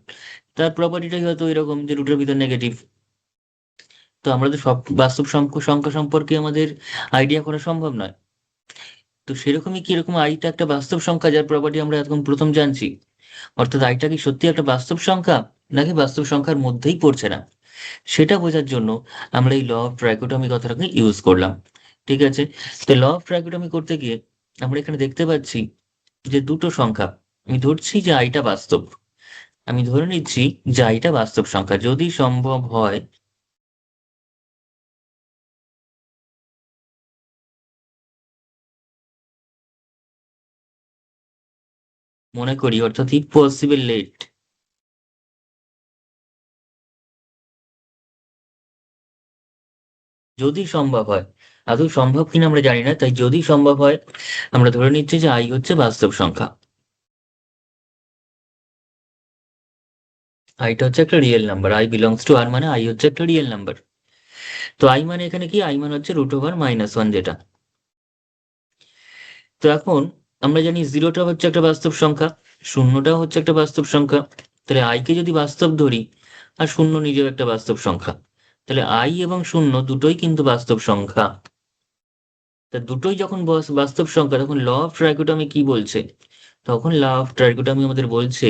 তার প্রপার্টিটাই হয়তো এরকম যে রুটের ভিতর নেগেটিভ। তো আমরা তো সব বাস্তব সংখ্যা সম্পর্কে আমাদের আইডিয়া করা সম্ভব নয়। তো সেরকমই কি এরকম আইটা একটা বাস্তব সংখ্যা যার প্রপার্টি আমরা এখন প্রথম জানছি? অর্থাৎ আইটা কি সত্যি একটা বাস্তব সংখ্যা নাকি বাস্তব সংখ্যার মধ্যেই পড়ছে না, সেটা বোঝার জন্য আমরা এই ল অফ ট্রাইকোটমি কথাটাকে ইউজ করলাম। ঠিক আছে? তো ল অফ ট্রাইকোটমি করতে গিয়ে আমরা এখানে দেখতে পাচ্ছি যে দুটো সংখ্যা, আমি ধরছি যে আইটা বাস্তব, আমি ধরে নিচ্ছি যে আইটা বাস্তব সংখ্যা যদি সম্ভব হয়। মনে করি, অর্থাৎ ইফ পসিবল লেট, যদি সম্ভব হয়, আদৌ সম্ভব কিনা আমরা জানি না, তাই যদি সম্ভব হয় আমরা ধরে নিচ্ছি যে আই হচ্ছে বাস্তব সংখ্যা। আইটা হচ্ছে একটা real number, I belongs to R, মানে আই হচ্ছে একটা রিয়েল নাম্বার। তো আই মানে এখানে কি? আই মানে হচ্ছে √1 যেটা। তো এখন আমরা জানি জিরোটা হচ্ছে একটা বাস্তব সংখ্যা, শূন্যটাও হচ্ছে একটা বাস্তব সংখ্যা। তাহলে আই কে যদি বাস্তব ধরি, আর শূন্য নিজেও একটা বাস্তব সংখ্যা, তাহলে আই এবং শূন্য দুটোই কিন্তু বাস্তব সংখ্যা। তা দুটোই যখন বাস্তব সংখ্যা, তখন ল অফ ট্রাইকোটমি কি বলছে? তখন ল অফ ট্রাইকোটমি আমাদের বলছে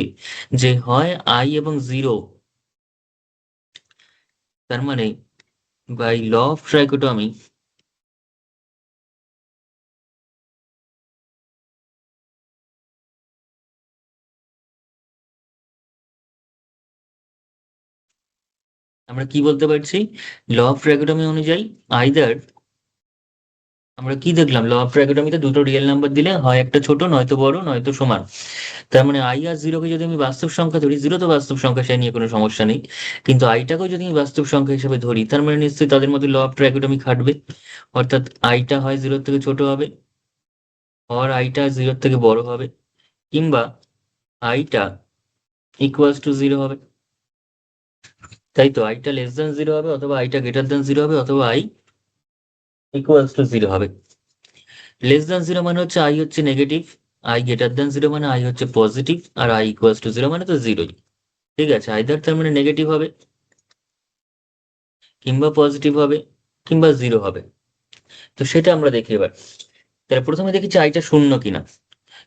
যে হয় আই এবং জিরো, তার মানে বাই ল অফ ট্রাইকোটমি আমরা কি বলতে পারছি? ল অফ ট্রাইকোটমি অনুযায়ী আইদার, আমরা কি দেখলাম ল অফ ট্রাইকোটমিতে দুটো রিয়েল নাম্বার দিলে হয় একটা ছোট নয়তো বড় নয়তো সমান। তার মানে আই আর জিরোকে যদি আমি বাস্তব সংখ্যা ধরি, জিরো তো বাস্তব সংখ্যা, সে নিয়ে কোনো সমস্যা নেই, কিন্তু আইটাকেও যদি আমি বাস্তব সংখ্যা হিসেবে ধরি, তার মানে নিশ্চয়ই তাদের মধ্যে ল অফ ট্রাইকোটমি খাটবে। অর্থাৎ আইটা হয় জিরোর থেকে ছোট হবে, আর আইটা জিরোর থেকে বড় হবে, কিংবা আইটা ইকুয়ালস টু জিরো হবে। তাই তো, আইটা লেস দেন জিরো হবে, অথবা আইটা গ্রেটার দেন জিরো হবে, অথবা আই ইকুয়ালস টু জিরো হবে। লেস দেন জিরো মানে হচ্ছে আই হচ্ছে negative, i greater than zero মানে আই হচ্ছে পজিটিভ, আর আই ইকুয়ালস টু জিরো মানে তো জিরোই। ঠিক আছে? আইদার তার মানে নেগেটিভ হবে কিংবা পজিটিভ হবে কিংবা জিরো হবে। তো সেটা আমরা দেখি এবার। তাহলে প্রথমে দেখি যে আইটা শূন্য কিনা।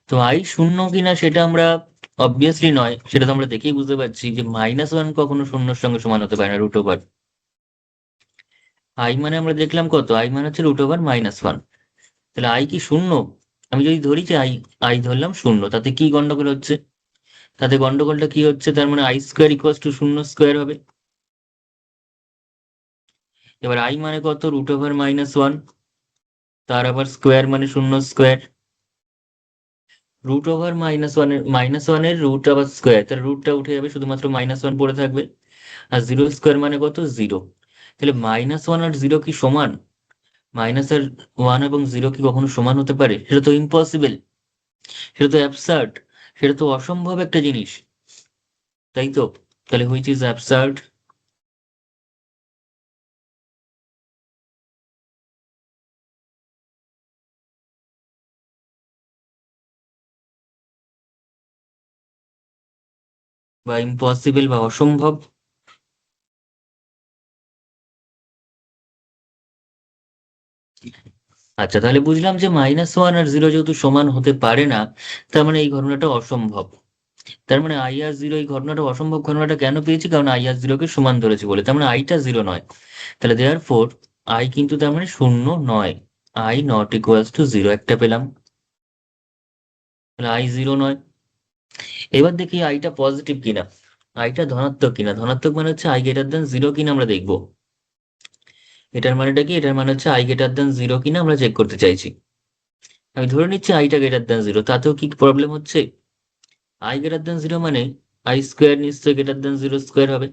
তো আই শূন্য কিনা সেটা আমরা অবভিয়াসলি নয়, সেটা তো আমরা দেখেই বুঝতে পারছি যে -1 কখনো শূন্যর সঙ্গে সমান হতে পারে না, √। আই মানে আমরা দেখলাম কত, আই মানে হচ্ছে √1। তাহলে আই কি শূন্য? আমি যদি ধরি যে আই, আই ধরলাম শূন্য, তাতে কি গন্ডগোল হচ্ছে? তাতে গন্ডগোলটা কি হচ্ছে? তার মানে আই স্কোয়ার ইকুয়ালস টু শূন্য স্কোয়ার হবে। এবার আই মানে কত? √1, তার আবার স্কোয়ার মানে শূন্য স্কোয়ার। √-1 এর রুট আবার স্কোয়ার, তার রুটটা উঠে যাবে, শুধুমাত্র -1 পড়ে থাকবে। আর জিরো স্কোয়ার মানে কত? জিরো। তাহলে -1 আর জিরো কি সমান? মাইনাস আর ওয়ান এবং জিরো কি কখনো সমান হতে পারে? সেটা তো ইম্পসিবল, সেটা তো অ্যাবসার্ড, সেটা তো অসম্ভব একটা জিনিস। তাই তো? তাহলে হুইচ ইজ অ্যাবসার্ড? বা ইম্পসিবল বা অসম্ভব? আচ্ছা, তাহলে বুঝলাম যে -1 আর 0 যেহেতু সমান হতে পারে না, তার মানে এই ঘটনাটা অসম্ভব। তার মানে আই আর জিরো, এই ঘটনাটা অসম্ভব ঘটনাটা কেন পেয়েছি? কারণ আই আর জিরোকে সমান ধরেছি বলে। তার মানে আইটা জিরো নয়। তাহলে দেয়ার ফোর আই কিন্তু তার মানে শূন্য নয়। I not equals to zero একটা পেলাম। তাহলে আই জিরো নয়। এবার দেখি আইটা পজিটিভ কিনা, আইটা ধনাত্মক কিনা। ধনাত্মক মানে হচ্ছে আই গ্রেটার দেন জিরো কিনা আমরা দেখবো। এটার মানেটা কি? এটার মানে হচ্ছে আই গ্রেটার দেন জিরো কিনা আমরা চেক করতে চাইছি। আমি ধরে নিচ্ছি আইটা গ্রেটার দেন জিরো, তাতেও কি প্রবলেম হচ্ছে? আই গ্রেটার দেন জিরো মানে আই স্কোয়ার নিশ্চয়ই গ্রেটার দেন জিরো স্কোয়ার হবে।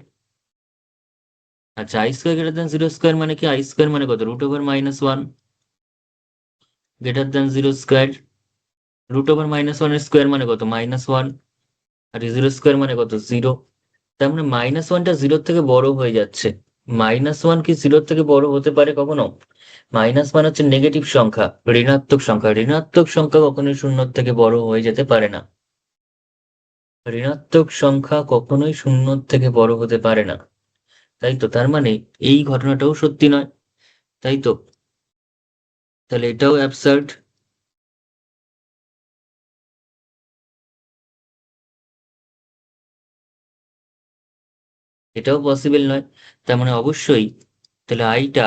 আচ্ছা, I square greater than zero square মানে কি? আই স্কোয়ার মানে কত? √/-1 গ্রেটার দেন জিরো স্কোয়ার। √/-1 এর স্কোয়ার মানে কত? -1। আর জিরো স্কোয়ার মানে কত? জিরো। তার মানে -1টা জিরোর থেকে বড় হয়ে যাচ্ছে। -1 কি জিরোর থেকে বড় হতে পারে কখনো? -1 হচ্ছে নেগেটিভ সংখ্যা, ঋণাত্মক সংখ্যা। ঋণাত্মক সংখ্যা কখনোই শূন্যর থেকে বড় হয়ে যেতে পারে না। ঋণাত্মক সংখ্যা কখনোই শূন্যর থেকে বড় হতে পারে না। তাই তো, তার মানে এই ঘটনাটাও সত্যি নয়। তাই তো, তাহলে এটাও অ্যাবসার্ড। এটাও পসিবল নয়। তার মানে অবশ্যই তাহলে আইটা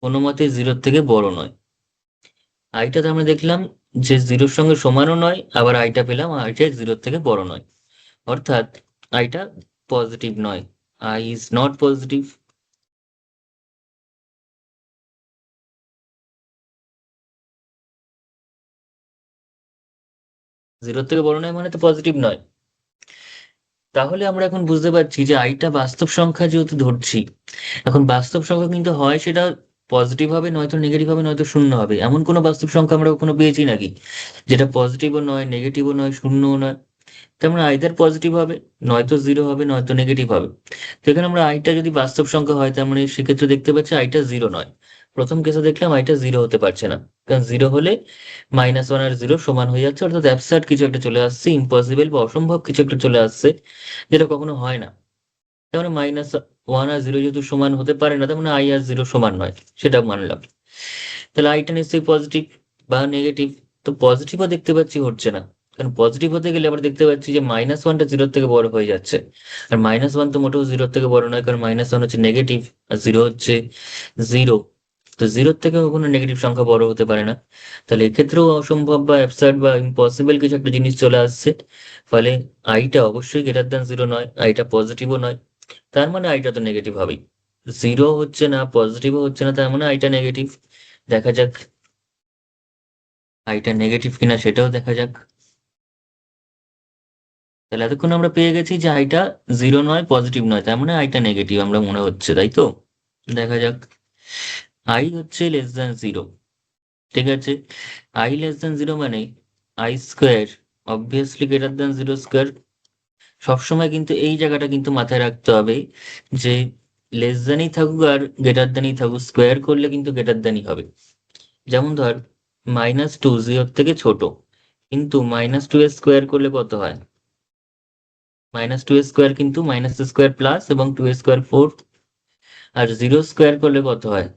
কোনো মতে জিরোর থেকে বড় নয়। আইটা তো আমরা দেখলাম যে জিরোর সঙ্গে সমানও নয়, আবার আইটা পেলাম আইটা জিরোর থেকে বড় নয়। অর্থাৎ আইটা পজিটিভ নয়। I is not positive. জিরোর থেকে বড় নয় মানে তো পজিটিভ নয়। তাহলে আমরা এখন বুঝতে পারছি যে আইটা বাস্তব সংখ্যা যেহেতু ধরছি, এখন বাস্তব সংখ্যা কিন্তু হয় সেটা পজিটিভ হবে, নয়তো নেগেটিভ হবে, নয়তো শূন্য হবে। এমন কোনো বাস্তব সংখ্যা আমরা কখনো পেয়েছি নাকি যেটা পজিটিভও নয়, নেগেটিভও নয়, শূন্যও নয়? তার মানে আইদার পজিটিভ হবে, নয়তো জিরো হবে, নয়তো নেগেটিভ হবে। তো এখানে আমরা আইটা যদি বাস্তব সংখ্যা হয়, তার মানে সেক্ষেত্রে দেখতে পাচ্ছি আইটা জিরো নয়। প্রথম কেসে দেখলাম আইটা জিরো হতে পারছে না, কারণ জিরো হলে -1 আর জিরো সমান হয়ে যাচ্ছে, অর্থাৎ অ্যাবসার্ড কিছু একটা চলে আসছে, ইম্পসিবল বা অসম্ভব কিছু একটা চলে আসছে, যেটা কখনো হয় না। তার মানে -1 আর জিরো যেহেতু সমান হতে পারে না, তার মানে আই আর জিরো সমান নয়, সেটা মানলাম। তাহলে আইটা নিশ্চয়ই পজিটিভ বা নেগেটিভ। তো পজিটিভও দেখতে পাচ্ছি হচ্ছে না, কারণ পজিটিভ হতে গেলে আমরা দেখতে পাচ্ছি যে -1টা জিরোর থেকে বড় হয়ে যাচ্ছে। আর -1 তো মোটেও জিরোর থেকে বড় নয়, কারণ -1 হচ্ছে নেগেটিভ আর জিরো হচ্ছে জিরো। তো জিরোর থেকে কখনো নেগেটিভ সংখ্যা বড় হতে পারে না। তাহলে এক্ষেত্রেও অসম্ভব বা অ্যাবসার্ড বা ইম্পসিবল কিছু একটা জিনিস চলে আসছে। ফলে আইটা অবশ্যই গ্রেটার দ্যান জিরো নয়, আইটা পজিটিভও নয়। তার মানে আইটা তো নেগেটিভ হবেই। জিরো হচ্ছে না, পজিটিভও হচ্ছে না, তার মানে আইটা নেগেটিভ। দেখা যাক আইটা নেগেটিভ কিনা, সেটাও দেখা যাক। তাহলে এতক্ষণ আমরা পেয়ে গেছি যে আইটা জিরো নয়, পজিটিভ নয়, তার মানে আইটা নেগেটিভ আমরা মনে হচ্ছে, তাই তো? দেখা যাক। আই হচ্ছে লেস দ্যান জিরো। ঠিক আছে, আই লেস দ্যান জিরো মানে I square obviously greater than zero square. সবসময় কিন্তু এই জায়গাটা কিন্তু মাথায় রাখতে হবে যে লেস দ্যানই থাকুক আর গ্রেটার দ্যানই থাকুক, স্কোয়ার করলে কিন্তু গ্রেটার দ্যানই হবে। যেমন ধর -2 জিরোর থেকে ছোট, কিন্তু -2 এর স্কোয়ার করলে কত হয়? -2 এর স্কোয়ার কিন্তু মাইনাস স্কোয়ার প্লাস এবং 2 স্কোয়ার 4। আর জিরো স্কোয়ার করলে কত হয়?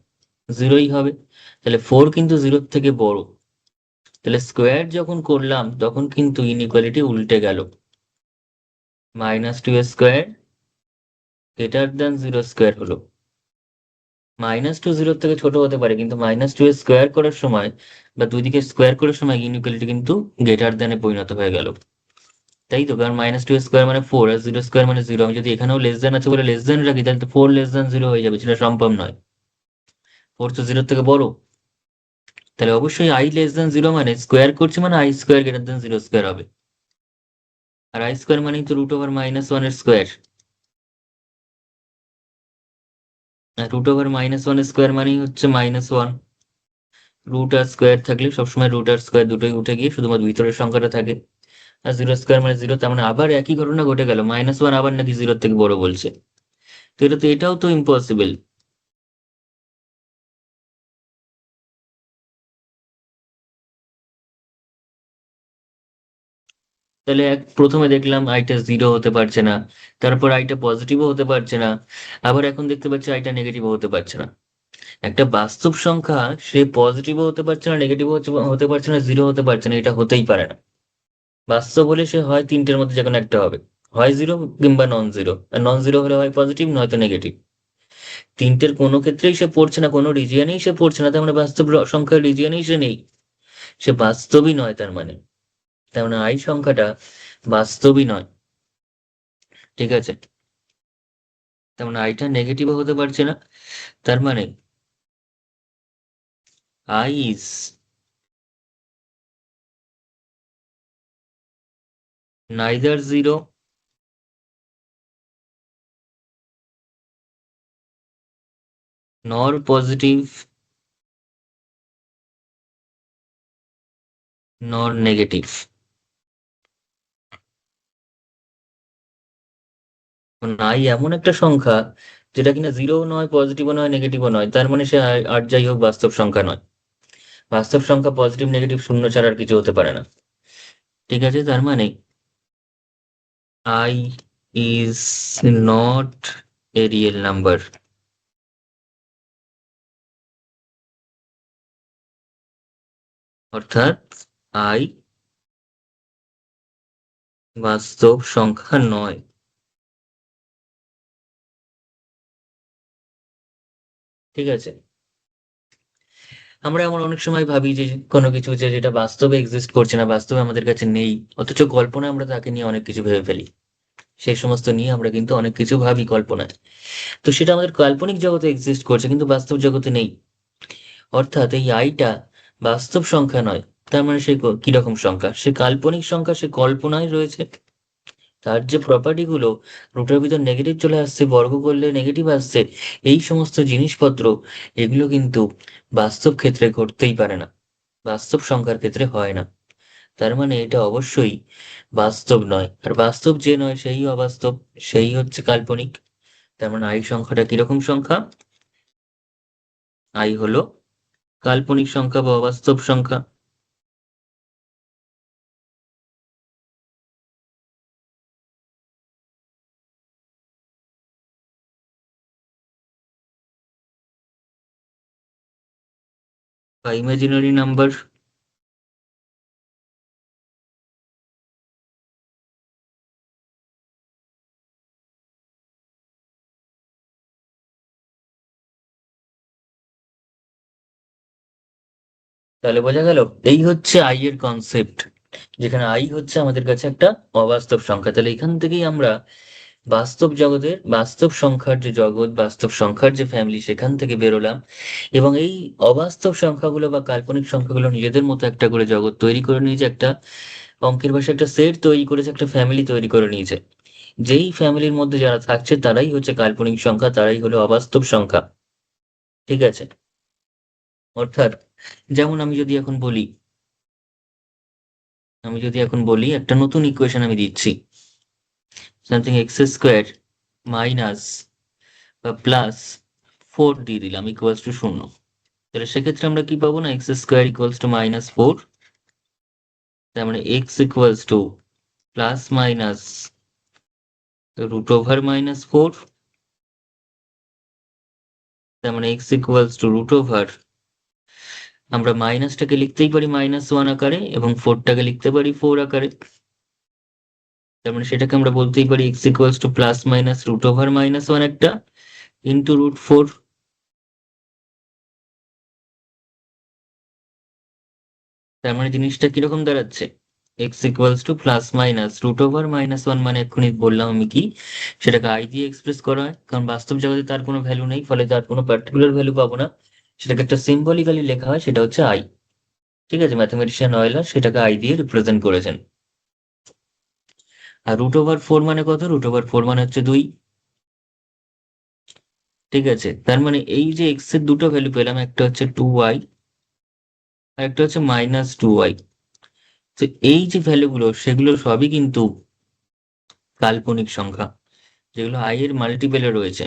জিরোই হবে। তাহলে 4 কিন্তু জিরোর থেকে বড়। তাহলে স্কোয়ার যখন করলাম তখন কিন্তু ইনইকুয়ালিটি উল্টে গেল। -2 square greater than zero square হলো। -2 জিরোর থেকে ছোট হতে পারে, কিন্তু -2 স্কোয়ার করার সময় বা দুই দিকে স্কোয়ার করার সময় ইনইকুয়ালিটি কিন্তু গ্রেটার দ্যানে পরিণত হয়ে গেল। তাই তো, কারণ -2 স্কোয়ার মানে 4 আর জিরো স্কোয়ার মানে জিরো। আমি যদি এখানেও লেস দ্যান আছে বলে লেস দ্যান রাখি, তাহলে তো 4 লেস দ্যান জিরো হয়ে যাবে, সেটা সম্ভব নয়। 4 তো জিরোর থেকে বড়। তাহলে অবশ্যই আই লেস দ্যান জিরো মানে স্কোয়ার করছি মানে I square greater than zero square হবে। আর আই স্কোয়ার মানেই তো √/-1 এর স্কোয়ার। আর √/-1 স্কোয়ার মানেই হচ্ছে -1। রুট আর স্কোয়ার থাকলে সবসময় রুট আর স্কোয়ার দুটোই উঠে গিয়ে শুধুমাত্র ভিতরের সংখ্যাটা থাকে। আর জিরো স্কোয়ার মানে জিরো, তার মানে আবার একই ঘটনা ঘটে গেল, -1 আবার নাকি জিরোর থেকে বড় বলছে। তো এটা তো, এটাও তো ইম্পসিবল। তাহলে প্রথমে দেখলাম আইটা জিরো হতে পারছে না, তারপর আইটা পজিটিভও হতে পারছে না, আবার এখন দেখতে পাচ্ছি আইটা নেগেটিভও হতে পারছে না। একটা বাস্তব সংখ্যা সে পজিটিভও হতে পারছে না, নেগেটিভও হতে পারছে না, জিরো হতে পারছে না, এটা হতেই পারে না। বাস্তব হলে সে হয় তিনটের মধ্যে যে কোনো একটা হবে, হয় জিরো কিংবা নন জিরো, আর নন জিরো হলে হয় পজিটিভ নয়তো নেগেটিভ। তিনটের কোনো ক্ষেত্রেই সে পড়ছে না, কোনো রিজিয়নেই সে পড়ছে না, তার মানে বাস্তব সংখ্যার রিজিয়নেই সে নেই, সে বাস্তবই নয় তার মানে। তার মানে আই সংখ্যাটা বাস্তবই নয়। ঠিক আছে, তার মানে আইটা নেগেটিভও হতে পারছে না, তার মানে I is neither zero nor positive nor negative। I এমন একটা সংখ্যা যেটা কিনা জিরোও নয়, পজিটিভও নয়, নেগেটিভও নয়, তার মানে সে আর যাই হোক বাস্তব সংখ্যা নয়। বাস্তব সংখ্যা পজিটিভ নেগেটিভ শূন্য ছাড়া আর কিছু হতে পারে না। ঠিক আছে, তার মানে I is not a real number. অর্থাৎ আই বাস্তব সংখ্যা নয়। ঠিক আছে, আমরা এমন অনেক সময় ভাবি যে কোনো কিছু যে যেটা বাস্তবে এক্সিস্ট করছে না, বাস্তবে আমাদের কাছে নেই, অথচ কল্পনায় আমরা তাকে নিয়ে অনেক কিছু ভেবে ফেলি। সেই সমস্ত নিয়ে আমরা কিন্তু অনেক কিছু ভাবি কল্পনায়। তো সেটা আমাদের কাল্পনিক জগতে এক্সিস্ট করছে কিন্তু বাস্তব জগতে নেই। অর্থাৎ এই আইটা বাস্তব সংখ্যা নয়। তার মানে সে কিরকম সংখ্যা? সে কাল্পনিক সংখ্যা, সে কল্পনায় রয়েছে। তার যে প্রপার্টি গুলো, রুটের ভিতর নেগেটিভ চলে আসছে, বর্গ করলে নেগেটিভ আসছে, এই সমস্ত জিনিসপত্র, এগুলো কিন্তু বাস্তব ক্ষেত্রে ঘটতেই পারে না, বাস্তব সংখ্যার ক্ষেত্রে হয় না। তার মানে এটা অবশ্যই বাস্তব নয়, আর বাস্তব যে নয় সেই অবাস্তব, সেই হচ্ছে কাল্পনিক। তার মানে আই সংখ্যাটা কিরকম সংখ্যা? আই হলো কাল্পনিক সংখ্যা বা অবাস্তব সংখ্যা। বা ইমাজিনারি নাম্বার। তাহলে বোঝা গেল, এই হচ্ছে আই এর কনসেপ্ট, যেখানে আই হচ্ছে আমাদের কাছে একটা অবাস্তব সংখ্যা। তাহলে এখান থেকেই আমরা বাস্তব জগতের বাস্তব সংখ্যার যে জগৎ, বাস্তব সংখ্যার যে ফ্যামিলি, সেখান থেকে বেরোলাম। এবং এই অবাস্তব সংখ্যাগুলো বা কাল্পনিক সংখ্যাগুলো নিজেদের মতো একটা করে জগৎ তৈরি করে নিয়েছে, একটা অঙ্কের ভাষায় একটা সেট তৈরি করেছে, একটা ফ্যামিলি তৈরি করে নিয়েছে। যেই ফ্যামিলির মধ্যে যারা থাকছে তারাই হচ্ছে কাল্পনিক সংখ্যা, তারাই হলো অবাস্তব সংখ্যা। ঠিক আছে, অর্থাৎ যেমন আমি যদি এখন বলি একটা নতুন ইকুয়েশন আমি দিচ্ছি, সামথিং এক্স স্কোয়ার মাইনাস বা প্লাস 4 দিয়ে দিলাম ইকুয়ালস টু 0। তাহলে সেক্ষেত্রে আমরা কি পাবো না, এক্স স্কোয়ার ইকুয়ালস টু -4। তার মানে x equals to plus minus √/-4। তার মানে এক্স ইকুয়ালস টু √/, আমরা মাইনাসটাকে লিখতেই পারি -1 আকারে এবং 4টাকে লিখতে পারি 4 আকারে। তার মানে সেটাকে আমরা বলতেই পারি x equals to plus minus √/-1 একটা ইন্টু √4। তার মানে জিনিসটা কিরকম দাঁড়াচ্ছে, x equals to plus minus √/-1, মানে এক্ষুনি বললাম আমি কি, সেটাকে আই দিয়ে এক্সপ্রেস করা হয়, কারণ বাস্তব জগতে তার কোনো ভ্যালু নেই, ফলে তার কোনো পার্টিকুলার ভ্যালু পাবো না। সেটাকে একটা সিম্বলিক্যালি লেখা হয়, সেটা হচ্ছে আই। ঠিক আছে, ম্যাথমেটিশিয়ান অয়েলার সেটাকে আই দিয়ে রিপ্রেজেন্ট করেছেন। আর √/4 মানে কত? √/4 মানে হচ্ছে 2। ঠিক আছে, তার মানে এই যে এক্স এর দুটো ভ্যালু পেলাম, একটা হচ্ছে 2y আর একটা হচ্ছে -2y। তো এই যে ভ্যালুগুলো সেগুলো সবই কিন্তু কাল্পনিক সংখ্যা, যেগুলো আই এর মাল্টিপেলে রয়েছে।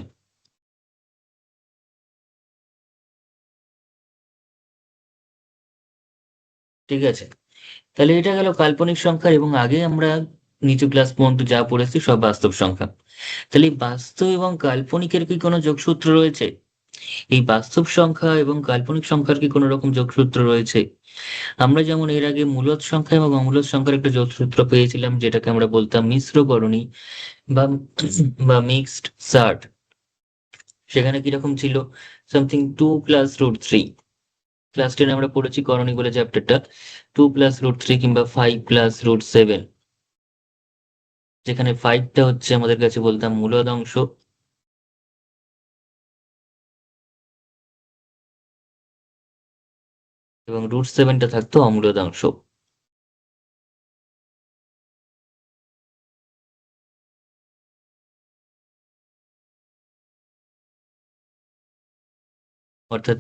ঠিক আছে, তাহলে এটা গেল কাল্পনিক সংখ্যা, এবং আগে আমরা নিচু ক্লাস পর্যন্ত যা পড়েছি সব বাস্তব সংখ্যা। তাহলে এই বাস্তব এবং কাল্পনিকের কি কোনো যোগসূত্র রয়েছে? এই বাস্তব সংখ্যা এবং কাল্পনিক সংখ্যার কি কোনো রকম যোগসূত্র রয়েছে? আমরা যেমন এর আগে মূলদ সংখ্যা এবং অমূলদ সংখ্যার একটা যোগসূত্র পেয়েছিলাম, যেটাকে আমরা বলতাম মিশ্র করণী বা বা মিক্সড সার্ট। সেখানে কিরকম ছিল? সামথিং 2 + √3। ক্লাস 10 আমরা পড়েছি করণী বলে চ্যাপ্টারটা। 2 + √3 কিংবা 5 + √7, যেখানে 5টা হচ্ছে আমাদের কাছে বলতাম মূলদ অংশ, এবং √7টা থাকতো অমূলদ অংশ। অর্থাৎ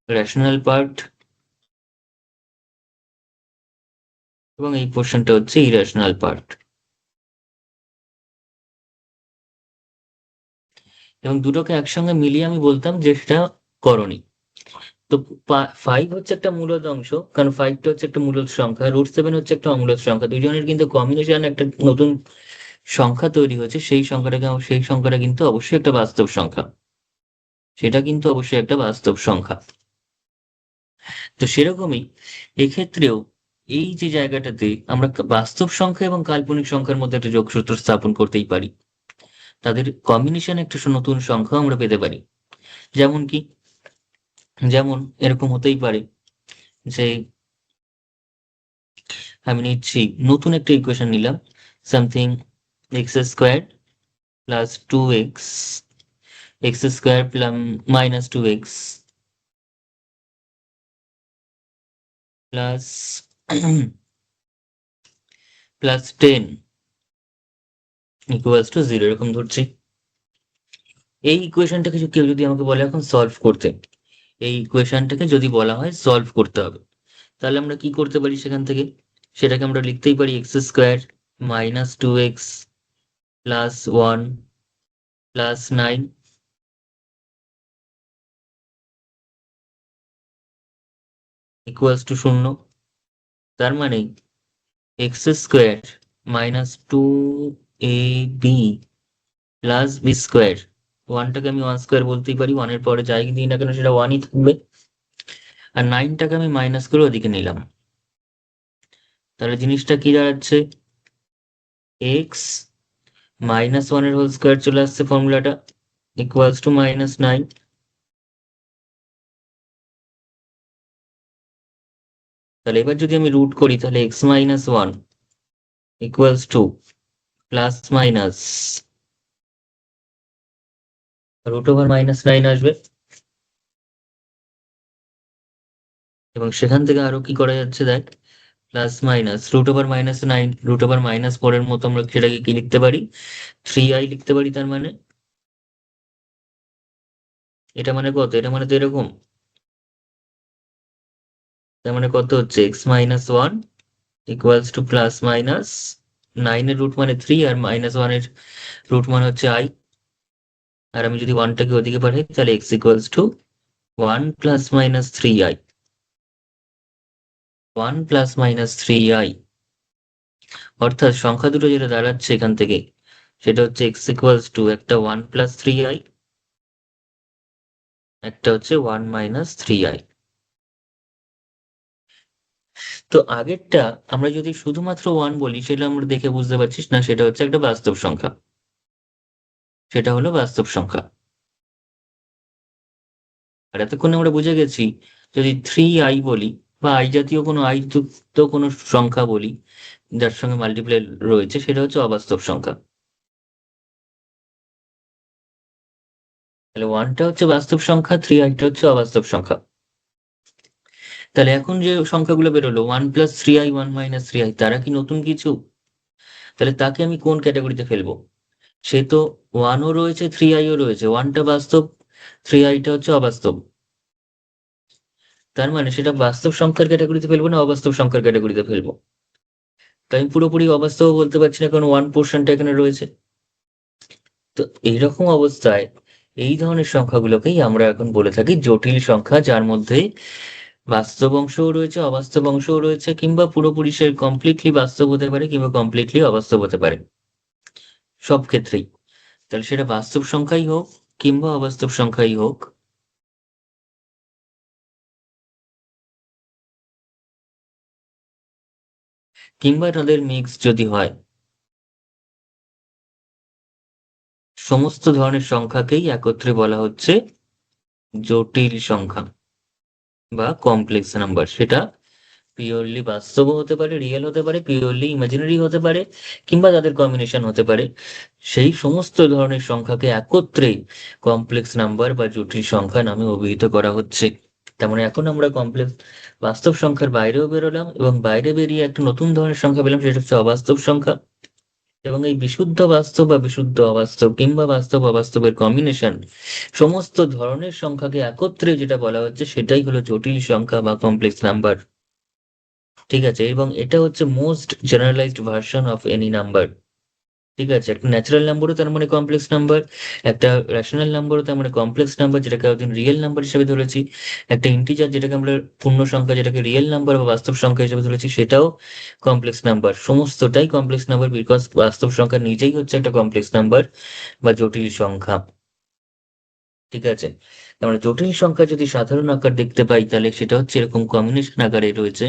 রেশনাল পার্ট, এবং এই পোর্শনটা হচ্ছে ইরেশনাল পার্ট। এবং দুটোকে একসঙ্গে মিলিয়ে আমি বলতাম যে সেটা করণী। তো 5 হচ্ছে একটা মূলদ অংশ, কারণ 5টা হচ্ছে একটা মূলদ সংখ্যা, √7 হচ্ছে একটা অমূলদ সংখ্যা, দুজনের কিন্তু কম্বিনেশন একটা নতুন সংখ্যা তৈরি হয়েছে। সেই সংখ্যাটা কিন্তু অবশ্যই একটা বাস্তব সংখ্যা। সেটা কিন্তু অবশ্যই একটা বাস্তব সংখ্যা। তো সেরকমই এক্ষেত্রেও এই যে জায়গাটাতে আমরা বাস্তব সংখ্যা এবং কাল্পনিক সংখ্যার মধ্যে একটা যোগসূত্র স্থাপন করতেই পারি। তাদের কম্বিনেশন একটা নতুন সংখ্যা আমরা পেতে পারি। যেমন কি? যেমন এরকম হতেই পারে যে আমি নিচ্ছি নতুন একটা ইকুয়েশন নিলাম, something x² + 2x, x² - 2x plus +10 = 0, এরকম ধরছি। এই ইকুয়েশনটাকে কেউ যদি আমাকে বলে এখন সলভ করতে, এই ইকুয়েশনটাকে যদি বলা হয় সলভ করতে হবে, তাহলে আমরা কি করতে পারি সেখান থেকে? সেটাকে আমরা লিখতেই পারি x² - 2x + 1 + 9 = 0। তার মানে x² - 2ab + b²। 1টাকে আমি 1² বলতেই পারি, 1 এর পরে যাই দিই না কেন সেটা 1ই থাকবে। আর 9টাকে আমি মাইনাস করে ওদিকে নিলাম। তাহলে জিনিসটা কি দাঁড়াচ্ছে? x - 1 এর হোল স্কোয়ার চলে আসছে ফর্মুলাটা, = -9। তাহলে এবার যদি আমি রুট করি, তাহলে x - 1 = প্লাস মাইনাস √9 আসবে। এবং সেখান থেকে আরো কি করা যাচ্ছে দেখ, প্লাস মাইনাস √9, √- পরের মতো আমরা সেটাকে কি লিখতে পারি? 3i লিখতে পারি। তার মানে এটা মানে কত? এটা মানে তো এরকম। তার মানে কত হচ্ছে? x - 1 = +-9 এর রুট মানে 3, আর -1 এর রুট মানে হচ্ছে i। আর আমি যদি 1টাকে ওদিকে পাঠাই, তাহলে x = 1 ± 3i, 1 ± 3i। অর্থাৎ সংখ্যা দুটো যেটা দাঁড়াচ্ছে এখান থেকে, সেটা হচ্ছে x = একটা 1 + 3i, একটা হচ্ছে 1 - 3i। তো আগেরটা আমরা যদি শুধুমাত্র 1 বলি, সেটা আমরা দেখে বুঝতে পারছিস না সেটা হচ্ছে একটা বাস্তব সংখ্যা। সেটা হলো বাস্তব সংখ্যা। আর এতক্ষণ আমরা বুঝে গেছি, যদি 3i বলি বা i জাতীয় কোনো i যুক্ত কোনো সংখ্যা বলি যার সঙ্গে মাল্টিপ্লাই রয়েছে, সেটা হচ্ছে অবাস্তব সংখ্যা। তাহলে 1টা হচ্ছে বাস্তব সংখ্যা, 3i-টা হচ্ছে অবাস্তব সংখ্যা। তাহলে এখন যে সংখ্যাগুলো বেরোলো 1 + 3i, 1 - 3i, তারা কি নতুন কিছু? তাহলে তাকে আমি কোন ক্যাটাগরিতে ফেলবো? সে তো 1ও রয়েছে, 3i-ও রয়েছে। 1টা বাস্তব, 3i-টা হচ্ছে অবাস্তব। তার মানে সেটা বাস্তব সংখ্যার ক্যাটাগরিতে ফেলবো না অবাস্তব সংখ্যার ক্যাটাগরিতে ফেলবো? তাই আমি পুরোপুরি অবাস্তব বলতে পারছি না, কারণ 1 পোর্শনটা এখানে রয়েছে। তো এইরকম অবস্থায় এই ধরনের সংখ্যাগুলোকেই আমরা এখন বলে থাকি জটিল সংখ্যা, যার মধ্যে বাস্তব অংশও রয়েছে, অবাস্তব অংশও রয়েছে, কিংবা পুরোপুরি সে কমপ্লিটলি বাস্তব হতে পারে কিংবা কমপ্লিটলি অবাস্তব হতে পারে, সব ক্ষেত্রেই। তাহলে সেটা বাস্তব সংখ্যাই হোক কিংবা অবাস্তব সংখ্যাই হোক, কিংবা তাদের মিক্স যদি হয়, সমস্ত ধরনের সংখ্যাকেই একত্রে বলা হচ্ছে জটিল সংখ্যা বা কমপ্লেক্স নাম্বার। সেটা পিওরলি বাস্তবও হতে পারে, রিয়েল হতে পারে, পিওরলি ইমাজিনারি হতে পারে, কিংবা তাদের কম্বিনেশন হতে পারে। সেই সমস্ত ধরনের সংখ্যাকে একত্রে কমপ্লেক্স নাম্বার বা জটিল সংখ্যা নামে অভিহিত করা হচ্ছে। তেমন এখন আমরা কমপ্লেক্স বাস্তব সংখ্যার বাইরেও বেরোলাম, এবং বাইরে বেরিয়ে একটা নতুন ধরনের সংখ্যা পেলাম, সেটা হচ্ছে অবাস্তব সংখ্যা। এবং এই বিশুদ্ধ বাস্তব বা বিশুদ্ধ অবাস্তব কিংবা বাস্তব অবাস্তবের কম্বিনেশন, সমস্ত ধরনের সংখ্যাকে একত্রে যেটা বলা হচ্ছে সেটাই হলো জটিল সংখ্যা বা কমপ্লেক্স নাম্বার। ঠিক আছে, এবং এটা হচ্ছে most generalised version of any number. ঠিক আছে, একটা ন্যাচারাল নাম্বারও তার মানে কমপ্লেক্স নাম্বার, একটা রেশনাল নাম্বারও তার মানে কমপ্লেক্স নাম্বার, যেটাকে একদিন রিয়েল নাম্বার হিসেবে ধরেছি, একটা ইন্টিজার যেটাকে আমরা পূর্ণ সংখ্যা, যেটাকে রিয়েল নাম্বার বা বাস্তব সংখ্যা হিসেবে ধরেছি, সেটাও কমপ্লেক্স নাম্বার। সমস্তটাই কমপ্লেক্স নাম্বার, বিকজ বাস্তব সংখ্যা নিজেই হচ্ছে একটা কমপ্লেক্স নাম্বার বা জটিল সংখ্যা। ঠিক আছে, তার মানে জটিল সংখ্যা যদি সাধারণ আকার দেখতে পাই, তাহলে সেটা হচ্ছে এরকম কম্বিনেশন আকারে রয়েছে,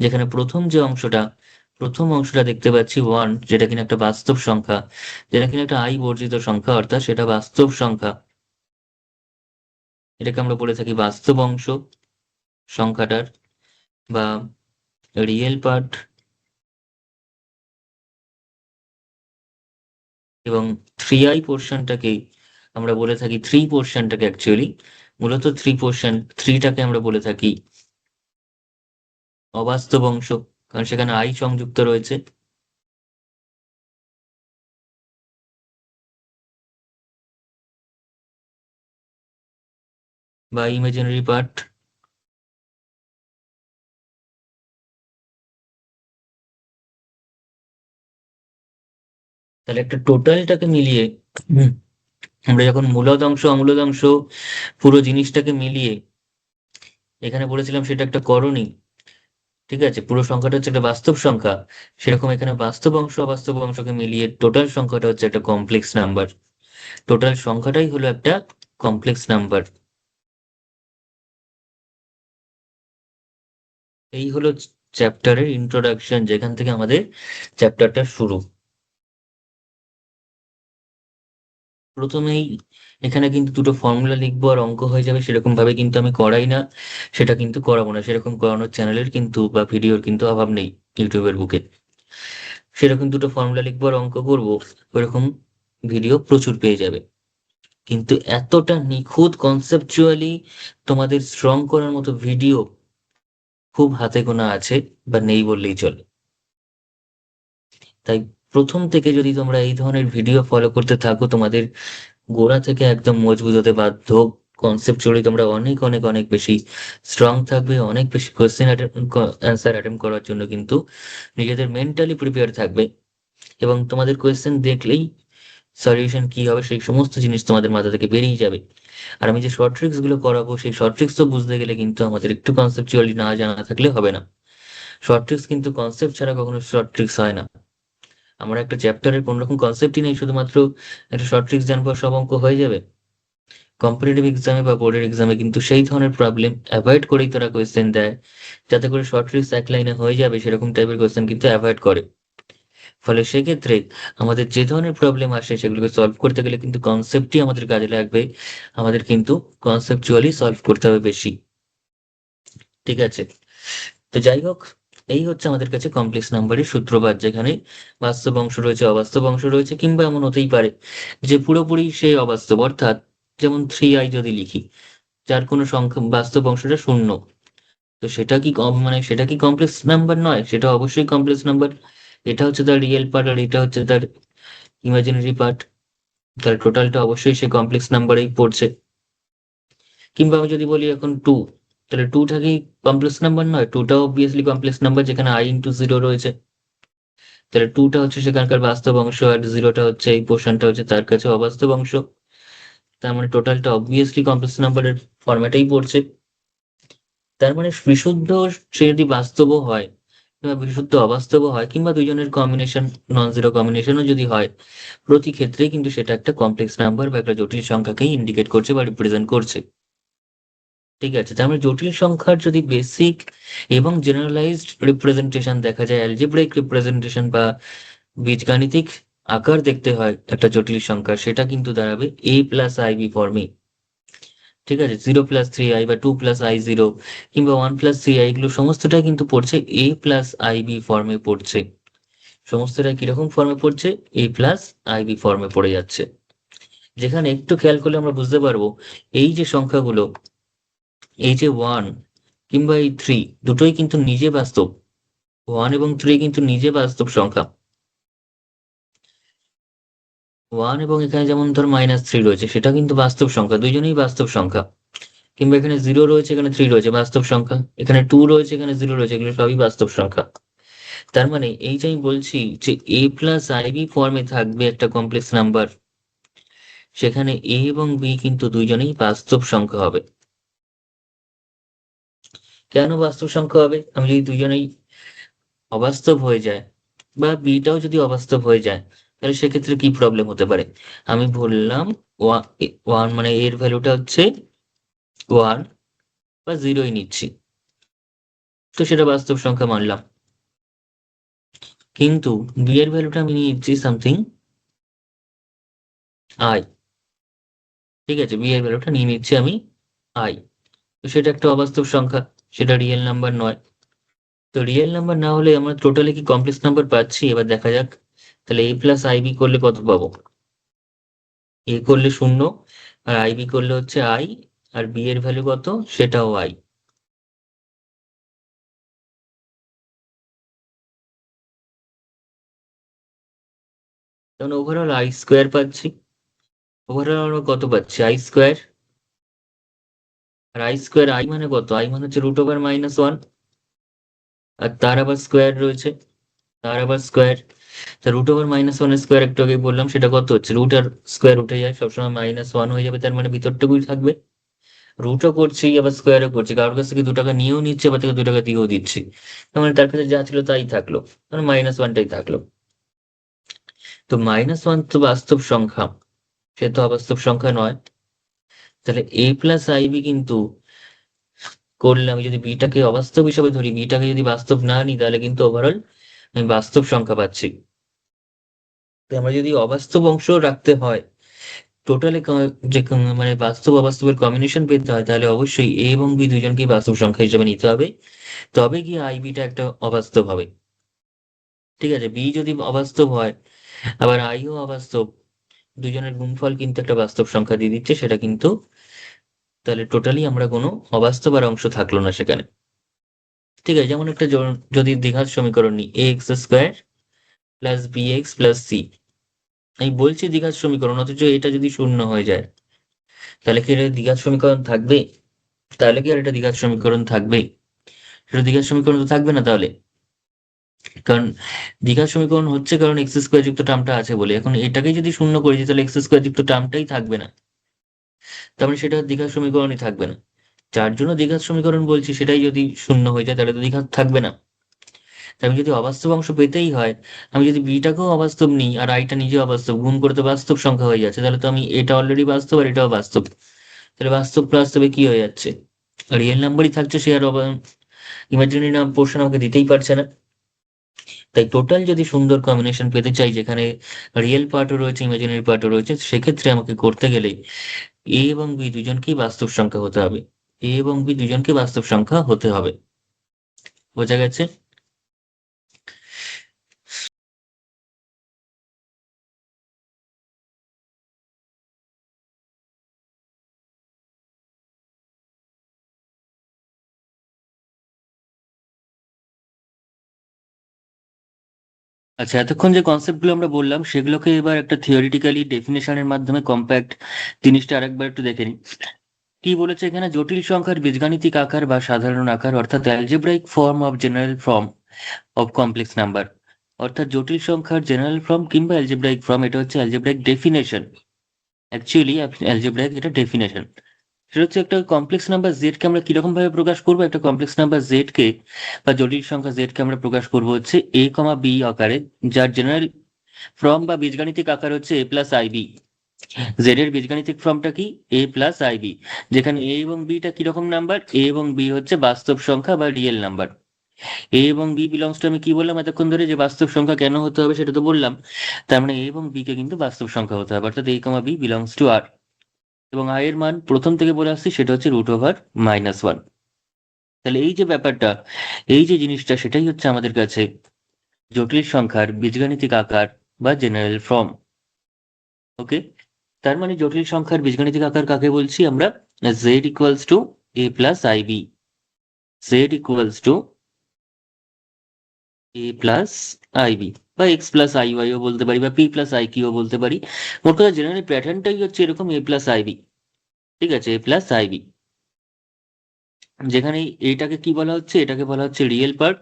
যেখানে প্রথম অংশটা দেখতে পাচ্ছি ওয়ান, যেটা কিনা একটা বাস্তব সংখ্যা, যেটা কিনা একটা আই বর্জিত সংখ্যা, অর্থাৎ সেটা বাস্তব সংখ্যা। এটাকে আমরা বলে থাকি বাস্তব অংশ সংখ্যাটার বা রিয়েল পার্ট। এবং থ্রি আই পোর্শনটাকে আমরা বলে থাকি, মূলত থ্রিটাকে আমরা বলে থাকি অবাস্তব অংশ, কারণ সেখানে আই সংযুক্ত রয়েছে। বা ইমাজিনারি পার্ট। তাহলে একটা টোটালটাকে মিলিয়ে, হুম, আমরা যখন মূলদ অংশ অমূলদ অংশ পুরো জিনিসটাকে মিলিয়ে এখানে বলেছিলাম সেটা একটা করণী। ঠিক আছে, পুরো সংখ্যাটা হচ্ছে একটা বাস্তব সংখ্যা, সেরকম এখানে বাস্তব অংশ অবাস্তব অংশকে মিলিয়ে টোটাল সংখ্যাটা হচ্ছে একটা কমপ্লেক্স নাম্বার। টোটাল সংখ্যাটাই হলো একটা কমপ্লেক্স নাম্বার। এই হলো চ্যাপ্টারের ইন্ট্রোডাকশন, যেখান থেকে আমাদের চ্যাপ্টারটা শুরু। প্রথমেই এখানে কিন্তু দুটো ফর্মুলা লিখবো আর অঙ্ক হয়ে যাবে, সেরকম ভাবে কিন্তু আমি করাই না, সেটা কিন্তু করাবো না, সেরকম করানোর চ্যানেলের কিন্তু বা ভিডিওর কিন্তু অভাব নেই ইউটিউবের বুকে। সেরকম দুটো ফর্মুলা লিখবো আর অঙ্ক করবো, ওরকম ভিডিও প্রচুর পেয়ে যাবে। কিন্তু এতটা নিখুঁত কনসেপচুয়ালি তোমাদের স্ট্রং করার মতো ভিডিও খুব হাতে গোনা আছে, বা নেই বললেই চলে। তাই প্রথম থেকে যদি তোমরা এই ধরনের ভিডিও ফলো করতে থাকো, তোমাদের গোড়া থেকে একদম মজবুত হতে বাধ্য। কনসেপচুয়ালি তোমরা অনেক অনেক অনেক বেশি স্ট্রং থাকবে, অনেক বেশি কোয়েশ্চেন অ্যান্সার অ্যাটেম্প করার জন্য কিন্তু নিজেদের মেন্টালি প্রিপেয়ার থাকবে। এবং তোমাদের কোয়েশ্চেন দেখলেই সলিউশন কি হবে সেই সমস্ত জিনিস তোমাদের মাথা থেকে বেরিয়ে যাবে। আর আমি যে শর্ট ট্রিক্স গুলো করাবো, সেই শর্ট ট্রিক্স তো বুঝতে গেলে কিন্তু আমাদের একটু কনসেপচুয়ালি না জানা থাকলে হবে না। শর্ট ট্রিক্স কিন্তু কনসেপ্ট ছাড়া কখনো শর্ট ট্রিক্স হয় না। আমরা একটা চ্যাপ্টারের কোন রকম কনসেপ্টই নেই, শুধুমাত্র একটা শর্ট ট্রিক্স জানবো আর সব অঙ্ক হয়ে যাবে। কম্পিটিটিভ এক্সামে বা বোর্ডের এক্সামে কিন্তু সেই ধরনের প্রবলেম অ্যাভয়েড করেই তারা কোয়েশ্চেন দেয়, যাতে করে শর্ট ট্রিক্স এক লাইনে হয়ে যাবে সেরকম টাইপের কোয়েশ্চেন কিন্তু অ্যাভয়েড করে। ফলে সেক্ষেত্রে আমাদের যে ধরনের প্রবলেম আসে সেগুলোকে সলভ করতে গেলে কিন্তু কনসেপ্টই আমাদের কাজে লাগবে। আমাদের কিন্তু কনসেপচুয়ালি সলভ করতে হবে বেশি। ঠিক আছে, তো যাই হোক, এই হচ্ছে আমাদের কাছে কমপ্লেক্স নাম্বারের সূত্রপাত, যেখানে বাস্তব অংশ রয়েছে, অবাস্তব অংশ রয়েছে, কিংবা এমন হতেই পারে যে পুরোপুরি সে অবাস্তব, অর্থাৎ যেমন থ্রি আই যদি লিখি, যার কোনো সংখ্যা বাস্তব অংশটা শূন্য, তো সেটা কি মানে সেটা কি কমপ্লেক্স নাম্বার নয়? সেটা অবশ্যই কমপ্লেক্স নাম্বার। এটা হচ্ছে তার রিয়েল পার্ট আর এটা হচ্ছে তার ইমাজিনারি পার্ট, তার টোটালটা অবশ্যই সে কমপ্লেক্স নাম্বারেই পড়ছে। কিংবা আমি যদি বলি এখন টু, তাহলে টুটা কি কমপ্লেক্স নাম্বার নয়? টুটা অবভিয়াসলি কমপ্লেক্স নাম্বার, যেখানে আই ইন্টু জিরো রয়েছে। তাহলে টুটা হচ্ছে সেখানকার বাস্তব অংশ, আর জিরোটা হচ্ছে এই পোর্শনটা হচ্ছে তার কাছে অবাস্তব অংশ। তার মানে টোটালটা অবভিয়াসলি কমপ্লেক্স নাম্বারের ফরম্যাটেই পড়ছে। তার মানে বিশুদ্ধ সে যদি বাস্তবও হয় কিংবা বিশুদ্ধ অবাস্তবও হয় কিংবা দুইজনের কম্বিনেশন নন জিরো কম্বিনেশনও যদি হয়, প্রতি ক্ষেত্রেই কিন্তু সেটা একটা কমপ্লেক্স নাম্বার বা একটা জটিল সংখ্যাকেই ইন্ডিকেট করছে বা রিপ্রেজেন্ট করছে। ঠিক আছে, তার মানে জটিল সংখ্যার যদি বেসিক এবং জেনারেলাইজড রিপ্রেজেন্টেশন দেখা যায়, অ্যালজেব্রাইক রিপ্রেজেন্টেশন বা বীজগাণিতিক আকার দেখতে হয় একটা জটিল সংখ্যা, সেটা কিন্তু দাঁড়াবে a প্লাস আইবি ফর্মে। ঠিক আছে, 0+3i বা 2+i0 কিংবা 1+3i, এগুলো সমস্তটাই কিন্তু পড়ছে a প্লাস আইবি ফর্মে পড়ছে। সমস্তটা কিরকম ফর্মে পড়ছে? a প্লাস আইবি ফর্মে পড়ে যাচ্ছে। যেখানে একটু খেয়াল করলে আমরা বুঝতে পারবো, এই যে সংখ্যাগুলো, এই যে 1 কিংবা এই 3, দুটোই কিন্তু নিজে বাস্তব। 1 এবং 3 কিন্তু নিজে বাস্তব সংখ্যা। 1 এবং এখানে যেমন ধর -3 রয়েছে, সেটা কিন্তু বাস্তব সংখ্যা, দুইজনেই বাস্তব সংখ্যা। কিংবা এখানে 0 রয়েছে, এখানে 3 রয়েছে, বাস্তব সংখ্যা। এখানে 2 রয়েছে, এখানে 0 রয়েছে, এগুলো সবই বাস্তব সংখ্যা। তার মানে এই যে আমি বলছি যে a প্লাস আইবি ফর্মে থাকবে একটা কমপ্লেক্স নাম্বার, সেখানে a এবং b কিন্তু দুইজনেই বাস্তব সংখ্যা হবে। কেন বাস্তব সংখ্যা হবে? আমি যদি দুইজনেই অবাস্তব হয়ে যায় বা বিটাও যদি অবাস্তব হয়ে যায়, তাহলে সেক্ষেত্রে কি প্রবলেম হতে পারে? আমি বললাম ওয়ান মানে এর ভ্যালুটা হচ্ছে 1 বা 0ই নিচ্ছি, তো সেটা বাস্তব সংখ্যা মানলাম। কিন্তু বি এর ভ্যালুটা আমি নিচ্ছি সামথিং আই। ঠিক আছে, বি এর ভ্যালুটা নিয়ে নিচ্ছি আমি আই, তো সেটা একটা অবাস্তব সংখ্যা, সেটা রিয়েল নাম্বার নয়। তো রিয়েল নাম্বার না হলে আমরা টোটালি কি কমপ্লেক্স নাম্বার পাচ্ছি? এবার দেখা যাক। তাহলে a প্লাস আইবি করলে কত পাবো? a করলে 0, আর আইবি করলে হচ্ছে আই, আর বি এর ভ্যালু কত? সেটাও আই। তখন ওভারঅল আই স্কোয়ার পাচ্ছি। ওভারঅল আমরা কত পাচ্ছি? I square. আর আই স্কোয়ার, আই মানে কত? আই মানে হচ্ছে √/-1, আর তার আবার স্কোয়ার রয়েছে, তার আবার স্কোয়ার। তা √/-1 এর স্কোয়ার একটু আগে বললাম, সেটা কত হচ্ছে? রুট আর স্কোয়ার উঠে যায়, সবসময় -1 হয়ে যাবে, তার মানে ভিতরটুকুই থাকবে। রুটও করছি আবার স্কোয়ারও করছি, কারোর কাছ থেকে 2 টাকা নিয়েও নিচ্ছে, আবার থেকে 2 টাকা দিয়েও দিচ্ছি। তার মানে তার কাছে যা ছিল তাই থাকলো, মানে -1টাই থাকলো। তো -1 তো বাস্তব সংখ্যা, সে তো অবাস্তব সংখ্যা নয়। তাহলে a প্লাস আইবি কিন্তু করলে, আমি যদি বিটাকে অবাস্তব হিসাবে ধরি, বিটাকে যদি বাস্তব না নিই, তাহলে কিন্তু ওভারঅল আমি বাস্তব সংখ্যা পাচ্ছি। তো আমরা যদি অবাস্তব অংশ রাখতে হয়, টোটালি মানে বাস্তব অবাস্তবের কম্বিনেশন পেতে হয়, তাহলে অবশ্যই এ এবং বি দুজনকেই বাস্তব সংখ্যা হিসেবে নিতে হবে, তবে গিয়ে আই বিটা একটা অবাস্তব হবে। ঠিক আছে, বি যদি অবাস্তব হয় আবার আইও অবাস্তব, দুজনের গুণফল কিন্তু একটা বাস্তব সংখ্যা দিয়ে দিচ্ছে, সেটা কিন্তু তাহলে টোটালি আমরা কোনো অবাস্তব আর অংশ থাকলো না সেখানে। ঠিক আছে, যেমন একটা যদি দ্বিঘাত সমীকরণ নিই, ax² plus bx plus c। আমি বলছি দ্বিঘাত সমীকরণ, অথচ এটা যদি শূন্য হয়ে যায়, তাহলে কি এটা দ্বিঘাত সমীকরণ থাকবে? তাহলে কি আর এটা দ্বিঘাত সমীকরণ থাকবে? সেটা দ্বিঘাত সমীকরণ তো থাকবে না তাহলে। কারণ দ্বিঘাত সমীকরণ হচ্ছে কারণ x² যুক্ত টার্মটা আছে বলে। এখন এটাকে যদি শূন্য করে দিই, তাহলে x² যুক্ত টার্মটাই থাকবে না, তার মানে সেটা দ্বিঘাত সমীকরণই থাকবে না। যার জন্য দ্বিঘাত সমীকরণ বলছি, সেটাই যদি শূন্য হয়ে যায়, তাহলে তো দ্বিঘাত থাকবে না। তাই আমি যদি অবাস্তব অংশ পেতেই হয়, আমি যদি বিটাকেও অবাস্তব নিই আর আইটা নিজে অবাস্তব, গুণ করে তো বাস্তব সংখ্যা হয়ে যাচ্ছে, তাহলে তো আমি এটা অলরেডি বাস্তব আর এটাও বাস্তব, তাহলে বাস্তব বাস্তবে কি হয়ে যাচ্ছে? রিয়েল নাম্বারই থাকছে, সে আর ইমাজিনারি পোর্শন আমাকে দিতেই পারছে না। তাই টোটাল যদি সুন্দর কম্বিনেশন পেতে চাই, যেখানে রিয়েল পার্টও রয়েছে, ইমাজিনারি পার্টও রয়েছে, সেক্ষেত্রে আমাকে করতে গেলে এ এবং বি দুজনকেই বাস্তব সংখ্যা হতে হবে। এ এবং বি দুজনকে বাস্তব সংখ্যা হতে হবে। বোঝা গেছে? আচ্ছা, এতক্ষণ যে কনসেপ্টগুলো আমরা বললাম, সেগুলোকে এবার একটা থিওরিটিক্যালি ডেফিনেশনের মাধ্যমে কম্প্যাক্ট জিনিসটা আরেকবার একটু দেখে নিই। কি বলেছে এখানে? জটিল সংখ্যার বীজগাণিতিক আকার বা সাধারণ আকার, অর্থাৎ algebraic form of general form of complex number. অর্থাৎ জটিল সংখ্যার জেনারেল ফর্ম কিংবা অ্যালজেব্রাইক ফর্ম, এটা হচ্ছে অ্যালজেব্রাইক ডেফিনেশন। অ্যাকচুয়ালি অ্যালজেব্রাইক এটা ডেফিনেশন। সেটা হচ্ছে একটা কমপ্লেক্স নাম্বার জেড কে আমরা কিরকম ভাবে প্রকাশ করবো, একটা কমপ্লেক্স নাম্বার জেড কে বা জটিল সংখ্যা জেড কে আমরা প্রকাশ করবো হচ্ছে এ কমা বি আকারে, যার জেনারেল ফর্ম বা বীজগাণিতিক আকার হচ্ছে এ প্লাস আইবি। জেড এর বীজগাণিতিক ফর্মটা কি? এ প্লাস আইবি। যেখানে এ এবং বিটা কিরকম নাম্বার? এ এবং বি হচ্ছে বাস্তব সংখ্যা বা রিয়েল নাম্বার। এ এবং বি বিলংস টু, আমি কি বললাম এতক্ষণ ধরে, যে বাস্তব সংখ্যা কেন হতে হবে সেটা তো বললাম। তার মানে এ এবং বি কে কিন্তু বাস্তব সংখ্যা হতে হবে, অর্থাৎ এ কমা বি বিলংস টু আর। এবং আই এর মান প্রথম থেকে বলে আসছি, সেটা হচ্ছে √(-1). তাহলে এই যে ব্যাপারটা, এই যে জিনিসটা, সেটাই হচ্ছে আমাদের কাছে জটিল সংখ্যার বীজগাণিতিক আকার বা জেনারেল ফর্ম। ওকে, তার মানে জটিল সংখ্যার বীজগাণিতিক আকার কাকে বলছি আমরা? Z equals to A plus I B. Z equals to A plus I B, বা এক্স প্লাস আই ওয়াইও বলতে পারি, বা পি প্লাস আই কিউ বলতে পারি। মোট কথা জেনারেল প্যাটার্নটাই হচ্ছে এরকম, এ প্লাস আইবি। ঠিক আছে, এ প্লাস আইবি। যেখানে এটাকে কি বলা হচ্ছে? এটাকে বলা হচ্ছে রিয়েল পার্ট,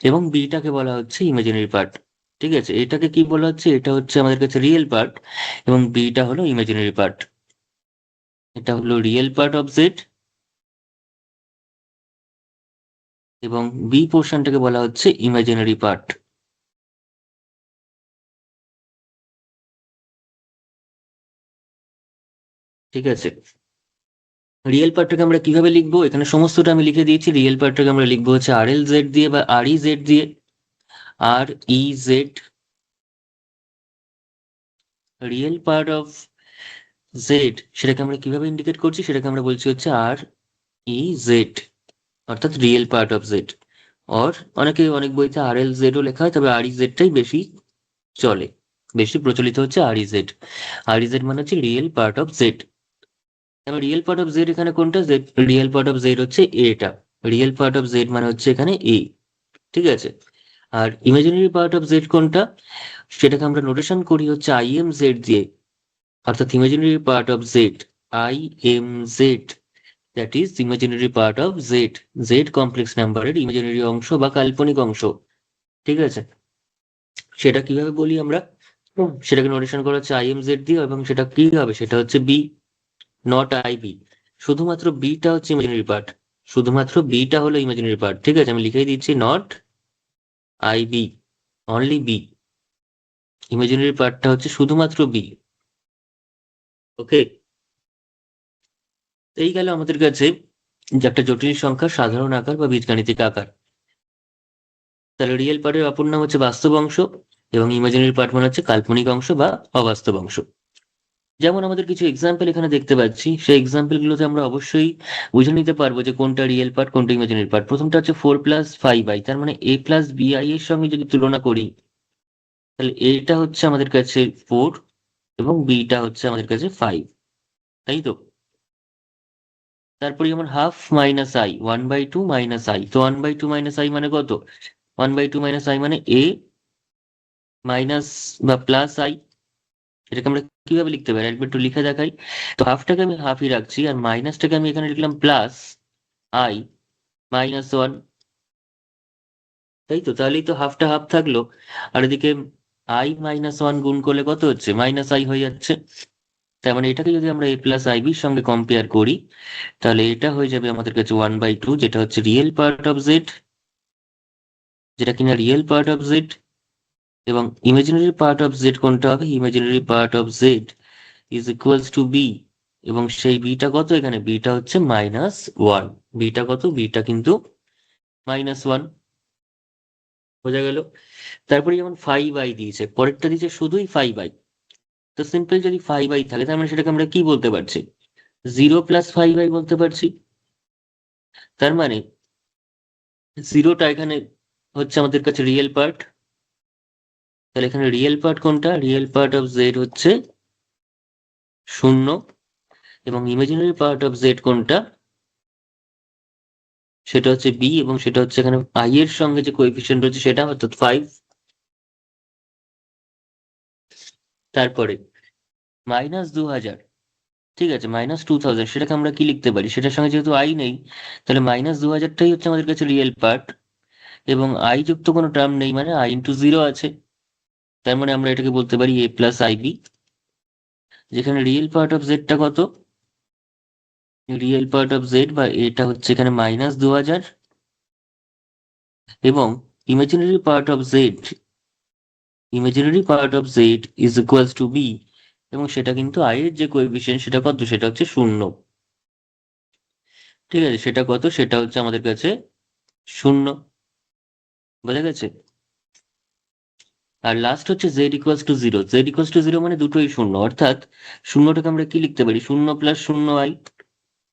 এবং বিটাকে বলা হচ্ছে ইমাজিনারি পার্ট। ঠিক আছে, এটাকে কি বলা হচ্ছে? এটা হচ্ছে আমাদের কাছে রিয়েল পার্ট, এবং বিটা হলো ইমাজিনারি পার্ট। এটা হলো রিয়েল পার্ট অফ জেড, এবং বি পোর্শনটাকে বলা হচ্ছে ইমাজিনারি পার্ট। ঠিক আছে, রিয়েল পার্টটাকে আমরা কিভাবে লিখবো? এখানে সমস্তটা আমি লিখে দিয়েছি। রিয়েল পার্টটাকে আমরা লিখবো হচ্ছে আর এল জেড দিয়ে বা আর ই জেড দিয়ে। R E Z, real part of Z, সেটাকে আমরা কিভাবে ইন্ডিকেট করছি? সেটাকে আমরা বলছি হচ্ছে আর ই জেড, অর্থাৎ real part of Z. Or অনেকে অনেক বইতে আর এল জেডও লেখা হয়, তবে আর ই জেডটাই বেশি চলে, বেশি প্রচলিত হচ্ছে আর ই জেড। আর ই জেড মানে হচ্ছে রিয়েল পার্ট অফ জেড। এবার রিয়েল পার্ট অফ জেড এখানে কোনটা? Z, real part of Z হচ্ছে এটা। রিয়েল পার্ট অফ জেড মানে হচ্ছে এখানে এ। ঠিক আছে, আর ইমাজিনারি পার্ট অফ জেড কোনটা? সেটাকে আমরা নোটেশন করি হচ্ছে আই এম জেড দিয়ে, অর্থাৎ imaginary part of Z, I am Z, that is imaginary part of Z. Z complex নাম্বারের ইমাজিনারি অংশ বা কাল্পনিক অংশ। ঠিক আছে, সেটা কিভাবে বলি আমরা? সেটাকে নোটেশন করা হচ্ছে আই এম জেড দিয়ে, এবং সেটা কি হবে? সেটা হচ্ছে বি, নট আই বি। শুধুমাত্র বিটা হচ্ছে ইমাজিনারি পার্ট, শুধুমাত্র বিটা হলো ইমাজিনারি পার্ট। ঠিক আছে, আমি লিখে দিচ্ছি not I B, only B. Imaginary পার্টটা হচ্ছে শুধুমাত্র বি। ওকে, এই গেল আমাদের কাছে যে একটা জটিল সংখ্যার সাধারণ আকার বা বীজগাণিতিক আকার। তাহলে রিয়েল পার্টের অপর নাম হচ্ছে বাস্তব অংশ, এবং ইমাজিনারি পার্ট মানে হচ্ছে কাল্পনিক অংশ বা অবাস্তব অংশ। যেমন আমাদের কিছু এক্সাম্পল এখানে দেখতে পাচ্ছি, সেই এক্সাম্পল গুলোতে আমরা অবশ্যই বুঝে নিতে পারবো যে কোনটা রিয়েল পার্ট, কোনটা ইমাজিনারি পার্ট। প্রথমটা হচ্ছে 4+5i, তার মানে a প্লাস bi এর সঙ্গে যদি তুলনা করি, তাহলে এটা হচ্ছে আমাদের কাছে 4, এবং বিটা হচ্ছে আমাদের কাছে 5। তাই তো? তারপরে যেমন ½ - i, 1/2 - i, তো 1/2 - i মানে কত? 1/2 - i মানে a মাইনাস বা প্লাস আই। এটাকে আমরা কিভাবে লিখতে পারি একবার একটু লিখে দেখাই। তো হাফটাকে আমি হাফই রাখছি, আর মাইনাসটাকে আমি এখানে লিখলাম প্লাস আই -1। তাই তো? তাহলেই তো হাফটা হাফ থাকলো। আর এদিকে i - 1 গুণ করলে কত হচ্ছে? -i হয়ে যাচ্ছে। তার মানে এটাকে যদি আমরা a প্লাস আইবির সঙ্গে কম্পেয়ার করি, তাহলে এটা হয়ে যাবে আমাদের কাছে 1/2, যেটা হচ্ছে রিয়েল পার্ট অফ জেড, যেটা কিনা রিয়েল পার্ট অফ জেড। এবং ইমাজিনারি পার্ট অফ জেড কোনটা হবে? Imaginary part of Z is equals to B, এবং সেই বিটা কত? এখানে বিটা হচ্ছে -1। বিটা কত? বিটা কিন্তু -1। বোঝা গেল? তারপরে যেমন 5i দিয়েছে, পরেরটা দিয়েছে শুধুই 5i। তো সিম্পল যদি 5i থাকে, তার মানে সেটাকে আমরা কি বলতে পারছি? 0+5i বলতে পারছি। তার মানে জিরোটা এখানে হচ্ছে আমাদের কাছে রিয়েল পার্ট। তাহলে এখানে রিয়েল পার্ট কোনটা? রিয়েল পার্ট অফ জেড হচ্ছে 0, এবং ইমাজিনারি পার্ট অফ জেড কোনটা? সেটা হচ্ছে বি, এবং সেটা হচ্ছে এখানে আই এর সঙ্গে যে কোএফিসিয়েন্ট রয়েছে সেটা, অর্থাৎ 5। তারপরে -2000, ঠিক আছে, -2000, সেটাকে আমরা কি লিখতে পারি? সেটার সঙ্গে যেহেতু আই নেই, তাহলে -2000টাই হচ্ছে আমাদের কাছে রিয়েল পার্ট, এবং আই যুক্ত কোনো টার্ম নেই, মানে i × 0 আছে। তার মানে আমরা এটাকে বলতে পারি a প্লাস আইবি, যেখানে রিয়েল পার্ট অফ জেডটা কত? রিয়েল পার্ট অফ জেড বা এটা হচ্ছে এখানে -2000 এবং imaginary part of Z is equals to B, এবং সেটা কিন্তু আই এর যে কোএফিসিয়েন্ট সেটা কত, সেটা হচ্ছে 0। ঠিক আছে, সেটা কত, সেটা হচ্ছে আমাদের কাছে 0। বোঝা গেছে? আর লাস্ট হচ্ছে z=0। z=0 মানে দুটোই 0, অর্থাৎ শূন্যটাকে আমরা কি লিখতে পারি, 0 + 0i,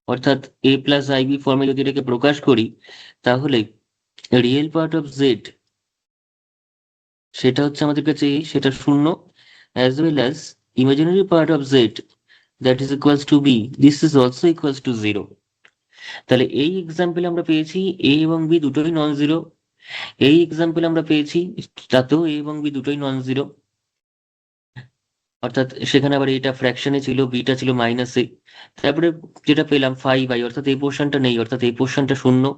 অর্থাৎ a + ib ফর্মে যদি এটাকে প্রকাশ করি, তাহলে রিয়েল পার্ট অফ জেড সেটা হচ্ছে আমাদের কাছে a, সেটা 0, as well as imaginary part of Z that is equals to B, this is also equals to 0। তাহলে এই এক্সাম্পলে আমরা পেয়েছি a এবং b দুটোই নন জিরো। এই এক্সাম্পলে আমরা পেয়েছি তাতেও a এবং b দুটোই নন জিরো, অর্থাৎ সেখানে আবার এটা ফ্র্যাকশনে ছিল, বিটা ছিল -এ। তারপরে যেটা পেলাম 5i, অর্থাৎ এই পোর্শনটা নেই, অর্থাৎ এই পোর্শনটা 0।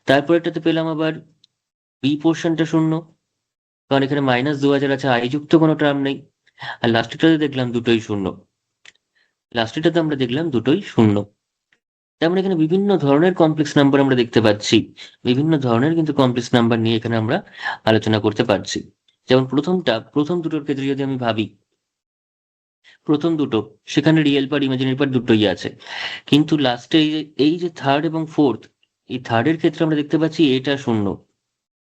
তারপর এটাতে পেলাম আবার বি পোর্শনটা 0, কারণ এখানে -2000 আছে, আই যুক্ত কোনো টার্ম নেই। আর লাস্টেরটাতে দেখলাম দুটোই 0। লাস্টেরটাতে আমরা দেখলাম দুটোই 0। তার মানে এখানে বিভিন্ন ধরনের কমপ্লেক্স নাম্বার আমরা দেখতে পাচ্ছি। বিভিন্ন ধরনের কিন্তু কমপ্লেক্স নাম্বার নিয়ে এখানে আমরা আলোচনা করতে পারছি। যেমন প্রথম দুটোর ক্ষেত্রে যদি আমি ভাবি, প্রথম দুটো সেখানে রিয়েল পার্ট ইমাজিনারি পার্ট দুটোই আছে, কিন্তু লাস্টে এই যে থার্ড এবং ফোর্থ, এই থার্ডের ক্ষেত্রে আমরা দেখতে পাচ্ছি এটা 0,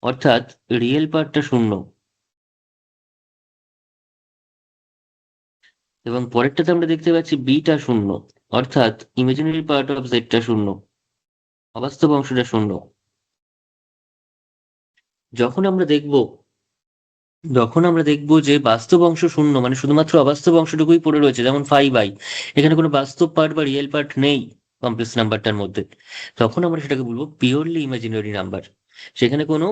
অর্থাৎ রিয়েল পার্টটা 0, এবং পরেরটাতে আমরা দেখতে পাচ্ছি বিটা 0, অর্থাৎ ইমাজিনারি পার্ট অফ জেডটা 0, অবাস্তব অংশটা 0। যখন আমরা দেখব যখন আমরা দেখবো যে বাস্তব অংশ 0, মানে শুধুমাত্র অবাস্তব অংশটুকুই পড়ে রয়েছে, যেমন 5i, এখানে কোনো বাস্তব পার্ট বা রিয়েল পার্ট নেই কমপ্লেক্স নাম্বারটার মধ্যে, তখন আমরা সেটাকে বলবো পিওরলি ইমাজিনারি নাম্বার। সেখানে কোনো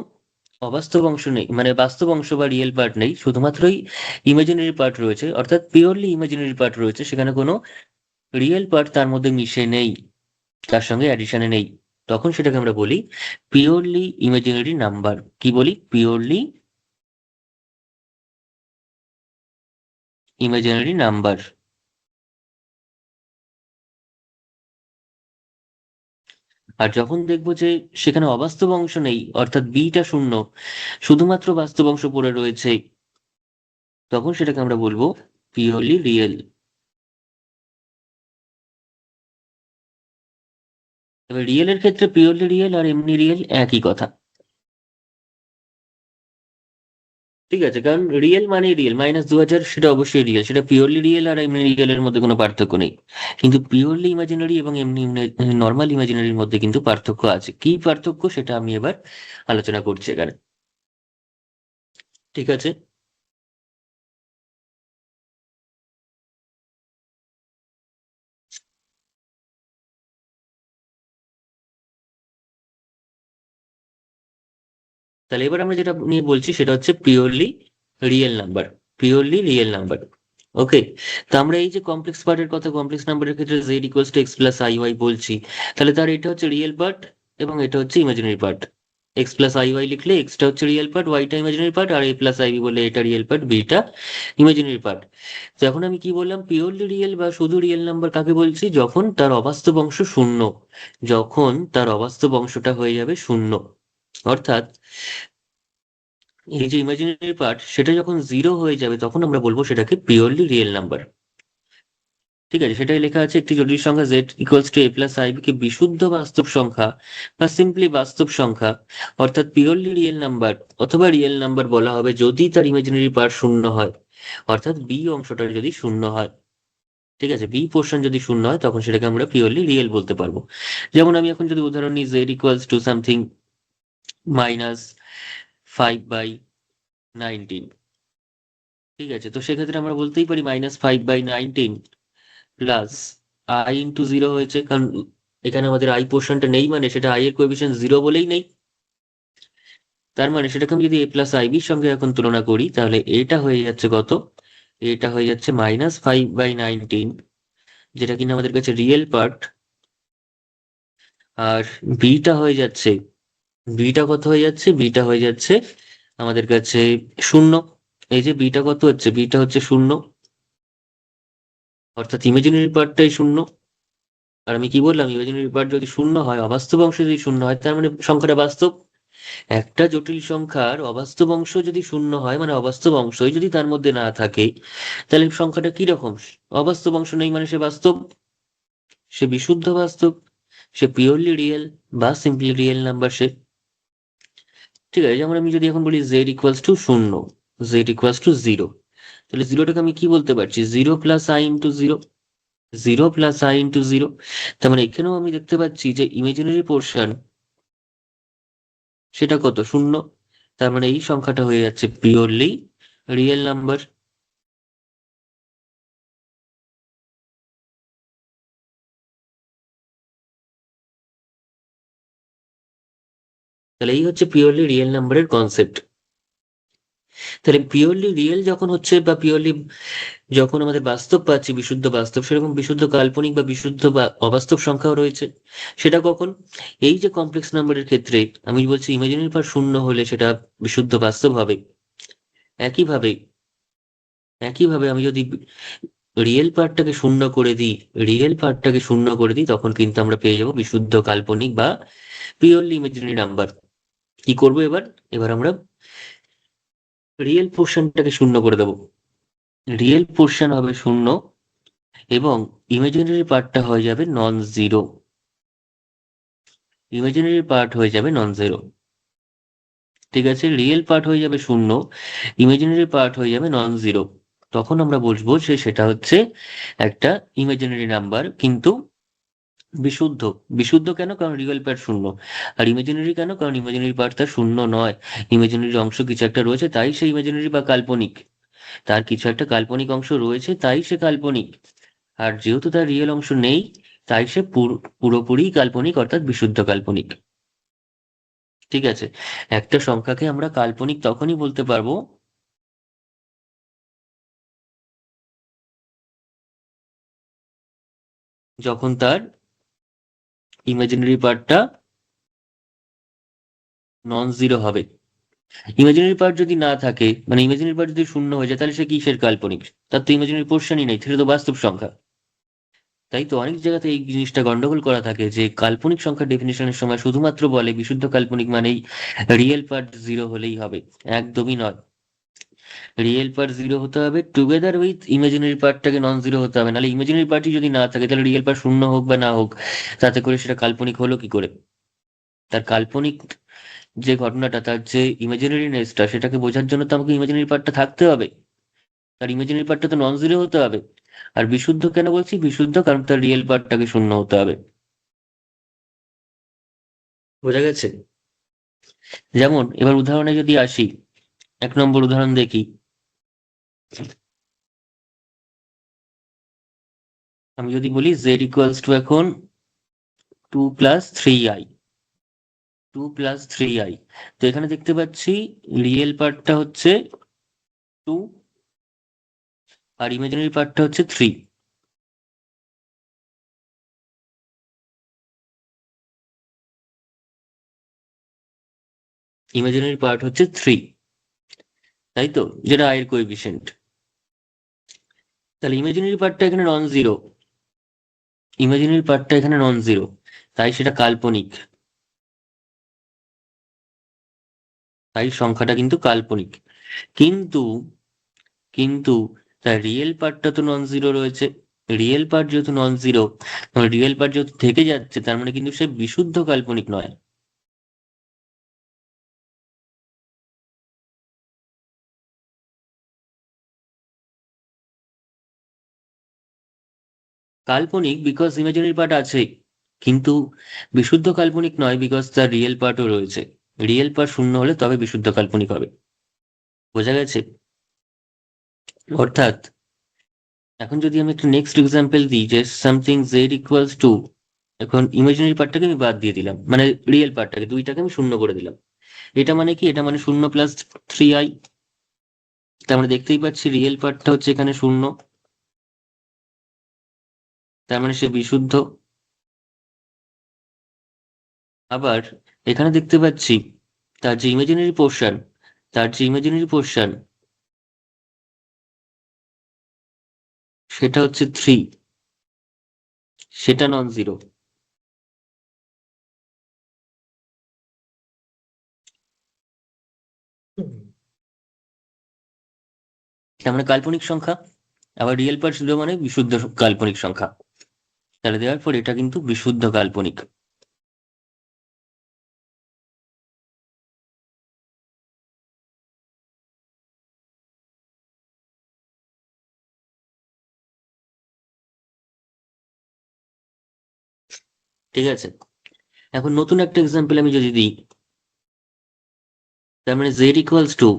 অবাস্তব অংশ নেই, মানে বাস্তব অংশ বা রিয়েল পার্ট নেই, শুধুমাত্রই ইমাজিনারি পার্ট রয়েছে, অর্থাৎ পিওরলি ইমাজিনারি পার্ট রয়েছে, সেখানে কোনো রিয়েল পার্ট তার মধ্যে মিশে নেই, তার সঙ্গে অ্যাডিশনে নেই। তখন সেটাকে আমরা বলি পিওরলি ইমাজিনারি নাম্বার। কি বলি? Purely imaginary number. আর যখন দেখবো যে সেখানে অবাস্তব অংশ নেই, অর্থাৎ বিটা 0, শুধুমাত্র বাস্তব অংশ পড়ে রয়েছে, তখন সেটাকে আমরা বলবো পিওরলি রিয়েল। তবে রিয়েলের ক্ষেত্রে পিওরলি রিয়েল আর এমনি রিয়েল একই কথা। ঠিক আছে, কারণ রিয়েল মানে রিয়েল, -2000 সেটা অবশ্যই রিয়েল, সেটা পিওরলি রিয়েল আর এমনি রিয়েলের মধ্যে কোনো পার্থক্য নেই। কিন্তু পিওরলি ইমাজিনারি এবং এমনি নর্মাল ইমাজিনারির মধ্যে কিন্তু পার্থক্য আছে। কি পার্থক্য সেটা আমি এবার আলোচনা করছি এখানে। ঠিক আছে, তাহলে এবার আমরা যেটা নিয়ে বলছি সেটা হচ্ছে purely real number. Purely real number. Okay, তো আমরা এই যে কমপ্লেক্স পার্টের কথা, কমপ্লেক্স নাম্বারের ক্ষেত্রে z=x+iy বলছি, তাহলে তার এটা হচ্ছে রিয়েল পার্ট এবং এটা হচ্ছে ইমাজিনারি পার্ট। x+iy লিখলে এক্সটা হচ্ছে রিয়েল পার্ট, ওয়াইটা ইমাজিনারি পার্ট, আর a+ib বলে এটা real part, beta imaginary part. তো এখন আমি কি বললাম, পিওরলি রিয়েল বা শুধু রিয়েল নাম্বার কাকে বলছি, যখন তার অবাস্তব অংশ 0, যখন তার অবাস্তব অংশটা হয়ে যাবে 0, অর্থাৎ এই যে ইমাজিনারি পার্ট সেটা যখন 0 হয়ে যাবে, তখন আমরা বলবো সেটাকে পিওরলি রিয়েল নাম্বার। ঠিক আছে, সেটাই লেখা আছে, একটি জটিল সংখ্যা z=a+ib কে বিশুদ্ধ বাস্তব সংখ্যা বা সিম্পলি বাস্তব সংখ্যা, অর্থাৎ পিওরলি রিয়েল নাম্বার অথবা রিয়েল নাম্বার বলা হবে যদি তার ইমাজিনারি পার্ট 0 হয়, অর্থাৎ বি অংশটা যদি 0 হয়। ঠিক আছে, বি পোর্শন যদি 0 হয়, তখন সেটাকে আমরা পিওরলি রিয়েল বলতে পারবো। যেমন আমি এখন যদি উদাহরণ নিই, z= সামথিং -5/19। ঠিক আছে, তো সেক্ষেত্রে আমরা বলতেই পারি -5/19 প্লাস i×0 হয়েছে, কারণ এখানে আমাদের আই পোর্শনটা নেই, মানে সেটা আই এর কোএফিসিয়েন্ট 0 বলেই নেই। তার মানে সেটাকে আমি যদি a+ib সঙ্গে এখন তুলনা করি, তাহলে এটা হয়ে যাচ্ছে কত, এটা হয়ে যাচ্ছে -5/19, যেটা কিনা আমাদের কাছে রিয়েল পার্ট। আর বিটা হয়ে যাচ্ছে, বিটা কত হয়ে যাচ্ছে, বিটা হয়ে যাচ্ছে আমাদের কাছে 0। এই যে বিটা কত হচ্ছে, বিটা হচ্ছে 0, অর্থাৎ ইমাজিনারি পার্টটাই 0। আর আমি কি বললাম, ইমাজিনারি পার্ট যদি শূন্য হয়, অবাস্তব অংশ যদি শূন্য হয়, তার মানে সংখ্যাটা বাস্তব। একটা জটিল সংখ্যার অবাস্তব অংশ যদি শূন্য হয়, মানে অবাস্তব অংশই যদি তার মধ্যে না থাকে, তাহলে সংখ্যাটা কি রকম? অবাস্তব অংশ নেই মানে সে বাস্তব, সে বিশুদ্ধ বাস্তব, সে পিওরলি রিয়েল বা সিম্পলি রিয়েল নাম্বার সে। ঠিক আছে, যেমন আমি যদি এখন বলি জেড ইকুয়ালস টু শূন্য, জেড ইকুয়ালস টু জিরো, তাহলে জিরোটাকে আমি কি বলতে পারছি? Zero plus I into zero, zero plus I into zero. তার মানে এখানেও আমি দেখতে পাচ্ছি যে ইমাজিনারি পোর্শন সেটা কত? শূন্য। তার মানে এই সংখ্যাটা হয়ে যাচ্ছে পিওরলি রিয়েল নাম্বার। তাহলে এই হচ্ছে পিওরলি রিয়েল নাম্বারের কনসেপ্ট। তাহলে পিওরলি রিয়েল যখন হচ্ছে, বা পিওরলি যখন আমাদের বাস্তব পাচ্ছি, বিশুদ্ধ বাস্তব, সেরকম বিশুদ্ধ কাল্পনিক বা বিশুদ্ধ বা অবাস্তব সংখ্যাও রয়েছে। সেটা কখন? এই যে কমপ্লেক্স নাম্বারের ক্ষেত্রে আমি বলছি ইমাজিনারি পার্ট শূন্য হলে সেটা বিশুদ্ধ বাস্তব হবে। একইভাবে একইভাবে আমি যদি রিয়েল পার্টটাকে শূন্য করে দিই, রিয়েল পার্টটাকে শূন্য করে দিই, তখন কিন্তু আমরা পেয়ে যাবো বিশুদ্ধ কাল্পনিক বা পিওরলি ইমাজিনারি নাম্বার। কি করব এবার? এবার আমরা রিয়েল পোর্শনটাকে শূন্য করে দেবো। রিয়েল পোর্শন হবে শূন্য এবং ইমাজিনারি পার্টটা হয়ে যাবে নন জিরো। ইমাজিনারি পার্ট হয়ে যাবে নন জিরো। ঠিক আছে, রিয়েল পার্ট হয়ে যাবে শূন্য, ইমাজিনারি পার্ট হয়ে যাবে নন জিরো। তখন আমরা বলবো যে সেটা হচ্ছে একটা ইমাজিনারি নাম্বার, কিন্তু বিশুদ্ধ। বিশুদ্ধ কেন? কারণ রিয়েল পার্ট শূন্য। আর ইমাজিনারি কেন? কারণ ইমাজিনারি পার্ট তার শূন্য নয়, ইমাজিনারি অংশ কিছু একটা রয়েছে, তাই সে ইমাজিনারি বা কাল্পনিক। তার কিছু একটা কাল্পনিক অংশ রয়েছে, তাই সে কাল্পনিক। আর যেহেতু তার রিয়েল অংশ নেই, তাই সে পুরোপুরি কাল্পনিক, অর্থাৎ বিশুদ্ধ কাল্পনিক। ঠিক আছে, একটা সংখ্যাকে আমরা কাল্পনিক তখনই বলতে পারবো যখন তার ইমাজিনারি পার্টটা নন জিরো হবে। ইমাজিনারি পার্ট যদি না থাকে, মানে ইমাজিনারি পার্ট যদি শূন্য হয়ে যায়, তাহলে সে কিসের কাল্পনিক? তার তো ইমাজিনারি পোর্শনই নেই, সেটা তো বাস্তব সংখ্যা। তাই তো অনেক জায়গাতে এই জিনিসটা গন্ডগোল করা থাকে যে কাল্পনিক সংখ্যার ডেফিনেশনের সময় শুধুমাত্র বলে বিশুদ্ধ কাল্পনিক মানেই রিয়েল পার্ট জিরো হলেই হবে। একদমই নয়। রিয়েল পার্ট জিরো হতে হবে টুগেদার উইথ ইমাজিনারি পার্টটাকে নন জিরো হতে হবে, নাহলে ইমাজিনারি পার্টই যদি না থাকে, তাহলে রিয়েল পার্ট শূন্য হোক বা না হোক, তাতে করে সেটা কাল্পনিক হলো কি করে? তার কাল্পনিক যে ঘটনাটা, তার যে ইমাজিনারিনেসটা, সেটাকে বোঝার জন্য তো আমাকে ইমাজিনারি পার্টটা থাকতে হবে। তার ইমাজিনারি পার্টটা তো নন জিরো হতে হবে। আর বিশুদ্ধ কেন বলছি? বিশুদ্ধ কারণ তার রিয়েল পার্টটাকে শূন্য হতে হবে। বোঝা গেছে? যেমন এবার উদাহরণে যদি আসি, 1 নম্বর উদাহরণ দেখি। আমি যদি বলি জেড ইকুয়ালস টু এখন 2 + 3i, 2 + 3i। তো এখানে দেখতে পাচ্ছি রিয়েল পার্টটা হচ্ছে 2 আর ইমাজিনারি পার্টটা হচ্ছে 3। ইমাজিনারি পার্ট হচ্ছে 3, তাই তো, যেটা আয়ের কোএফিসিয়েন্ট। তাহলে ইমাজিনারি পার্টটা এখানে নন জিরো, ইমাজিনারি পার্টটা এখানে নন জিরো, তাই সেটা কাল্পনিক। তাই সংখ্যাটা কিন্তু কাল্পনিক। কিন্তু কিন্তু তার রিয়েল পার্টটা তো নন জিরো রয়েছে। রিয়েল পার্ট যেহেতু নন জিরো, রিয়েল পার্ট যেহেতু থেকে যাচ্ছে, তার মানে কিন্তু সে বিশুদ্ধ কাল্পনিক নয়। কাল্পনিক বিকজ ইমাজিনারি পার্ট আছে, কিন্তু বিশুদ্ধ কাল্পনিক নয় বিকজ তার রিয়েল পার্টও রয়েছে। রিয়েল পার্ট শূন্য হলে তবে বিশুদ্ধ কাল্পনিক হবে। বোঝা গেছে? অর্থাৎ এখন যদি আমি একটা নেক্সট এক্সাম্পল দিই যে সামথিং জেড ইকুয়ালস টু, এখন ইমাজিনারি পার্টটাকে আমি বাদ দিয়ে দিলাম, মানে রিয়েল পার্টটাকে, দুইটাকে আমি শূন্য করে দিলাম। এটা মানে কি? এটা মানে 0 + 3i। তার মানে দেখতেই পাচ্ছি রিয়েল পার্টটা হচ্ছে এখানে শূন্য, তার মানে সে বিশুদ্ধ। আবার এখানে দেখতে পাচ্ছি তার যে ইমাজিনারি পোর্শন, তার যে ইমাজিনারি পোর্শন সেটা হচ্ছে 3, সেটা নন জিরো। তার মানে কাল্পনিক সংখ্যা। আবার রিয়েল পার্ট জিরো মানে বিশুদ্ধ কাল্পনিক সংখ্যা। তাহলে দেওয়ার পর এটা কিন্তু বিশুদ্ধ কাল্পনিক। ঠিক আছে, এখন নতুন একটা এক্সাম্পল আমি যদি দিই, তার মানে জেড ইকুয়ালস টু,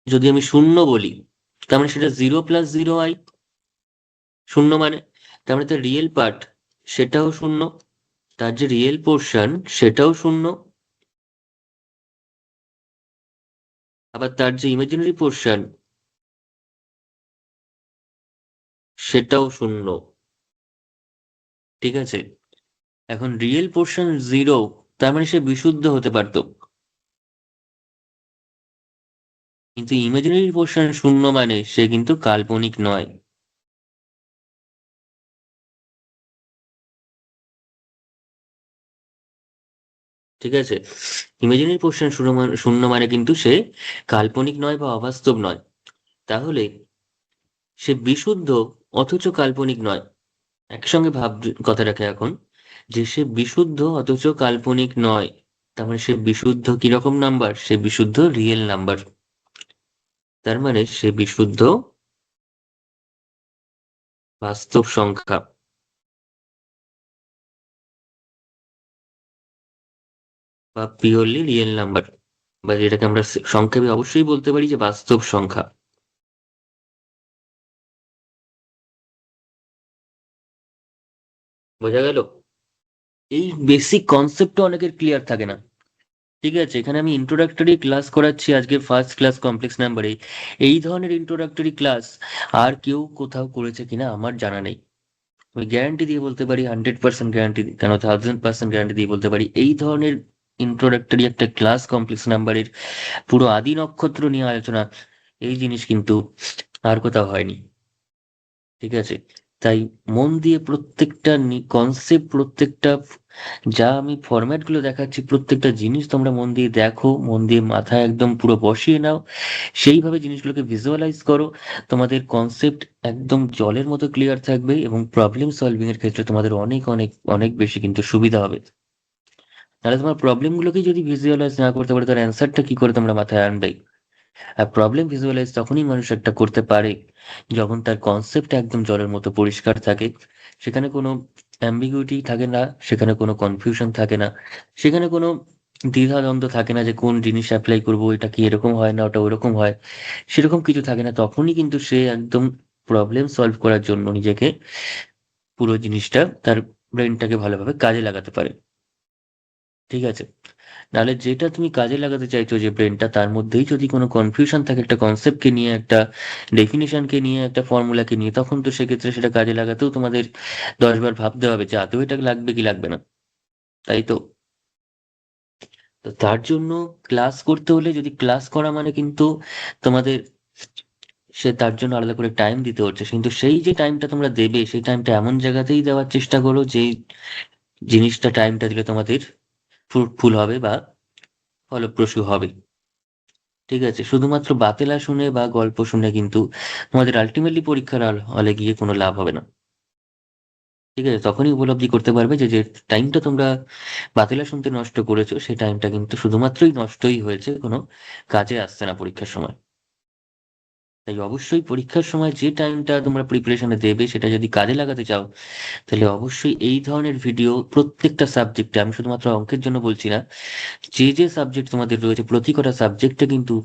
যদি আমি শূন্য বলি, তার মানে সেটা জিরো প্লাস জিরো আই, শূন্য মানে, তার মানে তার রিয়েল পার্ট সেটাও শূন্য, তার যে রিয়েল পোর্শন সেটাও শূন্য, আবার তার যে ইমাজিনারি পোর্শন সেটাও শূন্য। ঠিক আছে, এখন রিয়েল পোর্শন জিরো, তার মানে সে বিশুদ্ধ হতে পারতো, কিন্তু ইমাজিনারি পোর্শন শূন্য মানে সে কিন্তু কাল্পনিক নয়। ঠিক আছে, ইমাজিনারি পোর্শন শূন্য মানে কিন্তু সে কাল্পনিক নয় বা অবাস্তব নয়। তাহলে সে বিশুদ্ধ অথচ কাল্পনিক নয়। একসঙ্গে ভাব কথাটাকে এখন, যে সে বিশুদ্ধ অথচ কাল্পনিক নয়, তার মানে সে বিশুদ্ধ কিরকম নাম্বার, সে বিশুদ্ধ রিয়েল নাম্বার। তার মানে সে বিশুদ্ধ বাস্তব সংখ্যা বা পিওরলি রিয়েল নাম্বার, বা যেটাকে আমরা সংক্ষেপে অবশ্যই বলতে পারি যে বাস্তব সংখ্যা। বোঝা গেল? এই বেসিক কনসেপ্টটা অনেকের ক্লিয়ার থাকে না। ঠিক আছে, এখানে আমি ইন্ট্রোডাক্টরি ক্লাস করাচ্ছি আজকে ফার্স্ট ক্লাস কমপ্লেক্স নাম্বারে। এই ধরনের ইন্ট্রোডাক্টরি ক্লাস আর কেউ কোথাও করেছে কিনা আমার জানা নেই। আমি গ্যারান্টি দিয়ে বলতে পারি, 100% গ্যারান্টি, কেন 1000% গ্যারান্টি দিয়ে বলতে পারি, এই ধরনের ইন্ট্রোডাক্টরি একটা ক্লাস কমপ্লেক্স নাম্বারের পুরো আদি নক্ষত্র নিয়ে আলোচনা, এই জিনিস কিন্তু আর কোথাও হয়নি। ঠিক আছে, তাই মন দিয়ে প্রত্যেকটা কনসেপ্ট, প্রত্যেকটা যা আমি ফরম্যাট গুলো দেখাচ্ছি, প্রত্যেকটা জিনিস তোমরা মন দিয়ে দেখো, মন দিয়ে মাথায় একদম পুরো বসিয়ে নাও, সেইভাবে জিনিসগুলোকে ভিজুয়ালাইজ করো। তোমাদের কনসেপ্ট একদম জলের মতো ক্লিয়ার থাকবে এবং প্রবলেম সলভিং এর ক্ষেত্রে তোমাদের অনেক অনেক অনেক বেশি কিন্তু সুবিধা হবে। তাহলে তোমার প্রবলেম গুলোকে যদি ভিজুয়ালাইজ না করতে পারে, তার অ্যান্সারটা কি করে তোমরা মাথায় আনবে? আর প্রবলেম ভিজুয়ালাইজ তখনই মানুষ একটা করতে পারে যখন তার কনসেপ্ট একদম জলের মতো পরিষ্কার থাকে, সেখানে কোনো অ্যাম্বিগুইটি থাকে না, সেখানে কোনো কনফিউশন থাকে না, সেখানে কোনো দ্বিধাদ্বন্দ্ব থাকে না যে কোন জিনিস অ্যাপ্লাই করবো, এটা কি এরকম হয় না ওটা ওরকম হয়, সেরকম কিছু থাকে না। তখনই কিন্তু সে একদম প্রবলেম সলভ করার জন্য নিজেকে, পুরো জিনিসটা, তার ব্রেনটাকে ভালোভাবে কাজে লাগাতে পারে। ঠিক আছে, নাহলে যেটা তুমি কাজে লাগাতে চাইছো যে ব্রেনটা, তার মধ্যেই যদি কোনো কনফিউশন থাকে একটা কনসেপ্টকে নিয়ে, একটা ডেফিনিশনকে নিয়ে, একটা ফর্মুলাকে নিয়ে, তখন তো সেক্ষেত্রে সেটা কাজে লাগাতেও তোমাদের 10 বার ভাবতে হবে যে আদৌ এটা লাগবে কি লাগবে না। তাই তো? তো তার জন্য ক্লাস করতে হলে, যদি ক্লাস করা মানে কিন্তু তোমাদের, সে তার জন্য আলাদা করে টাইম দিতে হচ্ছে, কিন্তু সেই যে টাইমটা তোমরা দেবে, সেই টাইমটা এমন জায়গাতেই দেওয়ার চেষ্টা করো যে জিনিসটা, টাইমটা দিলে তোমাদের ফ্রুটফুল হবে বা ফলপ্রসূ হবে। ঠিক আছে, শুধুমাত্র বাতেলা শুনে বা গল্প শুনে কিন্তু তোমাদের আলটিমেটলি পরীক্ষার হলে গিয়ে কোনো লাভ হবে না। ঠিক আছে, তখনই উপলব্ধি করতে পারবে যে যে টাইমটা তোমরা বাতেলা শুনতে নষ্ট করেছো, সেই টাইমটা কিন্তু শুধুমাত্রই নষ্টই হয়েছে, কোনো কাজে আসছে না পরীক্ষার সময়। তাই অবশ্যই পরীক্ষার সময় যে টাইমটা তোমরা প্রিপারেশনে দেবে, সেটা যদি কাজে লাগাতে চাও, তাহলে অবশ্যই এই ধরনের ভিডিও প্রত্যেকটা সাবজেক্টে, আমি শুধুমাত্র অঙ্কের জন্য বলছি না, যে যে সাবজেক্ট তোমাদের রয়েছে প্রতি কটা সাবজেক্টে কিন্তু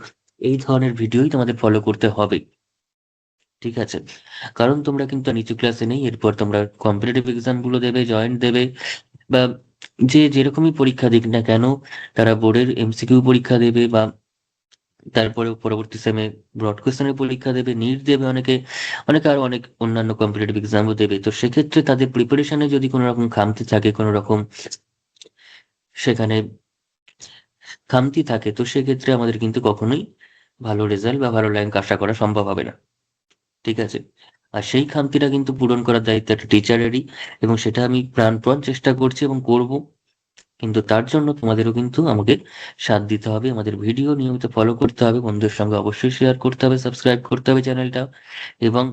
এই ধরনের ভিডিওই তোমাদের ফলো করতে হবে। ঠিক আছে, কারণ তোমরা কিন্তু আর নিচু ক্লাসে নেই, এরপর তোমরা কম্পিটিটিভ এক্সাম গুলো দেবে, জয়েন্ট দেবে, বা যে যেরকমই পরীক্ষা দিক না কেন, তারা বোর্ডের এমসিকিউ পরীক্ষা দেবে, বা তারপরে পরবর্তী সেমে ব্রড কোশ্চেনের পরীক্ষা দেবে, নিট দেবে অনেকে, অনেকে আরো অনেক অন্যান্য কম্পিটিটিভ এক্সামও দেবে। তো সেক্ষেত্রে তাদের প্রিপারেশনে যদি কোনো রকম খামতি থাকে, কোনো রকম সেখানে খামতি থাকে, তো সেক্ষেত্রে আমাদের কিন্তু কখনোই ভালো রেজাল্ট বা ভালো র্যাঙ্ক আশা করা সম্ভব হবে না। ঠিক আছে, আর সেই খামতিটা কিন্তু পূরণ করার দায়িত্ব একটা টিচারেরই, এবং সেটা আমি প্রাণপণ চেষ্টা করছি এবং করব। কিন্তু তার জন্য তোমাদেরও কিন্তু আমাকে সাথ দিতে হবে, আমাদের ভিডিও নিয়মিত ফলো করতে হবে, বন্ধুদের সঙ্গে অবশ্যই শেয়ার করতে হবে, সাবস্ক্রাইব করতে হবে চ্যানেলটা, এবং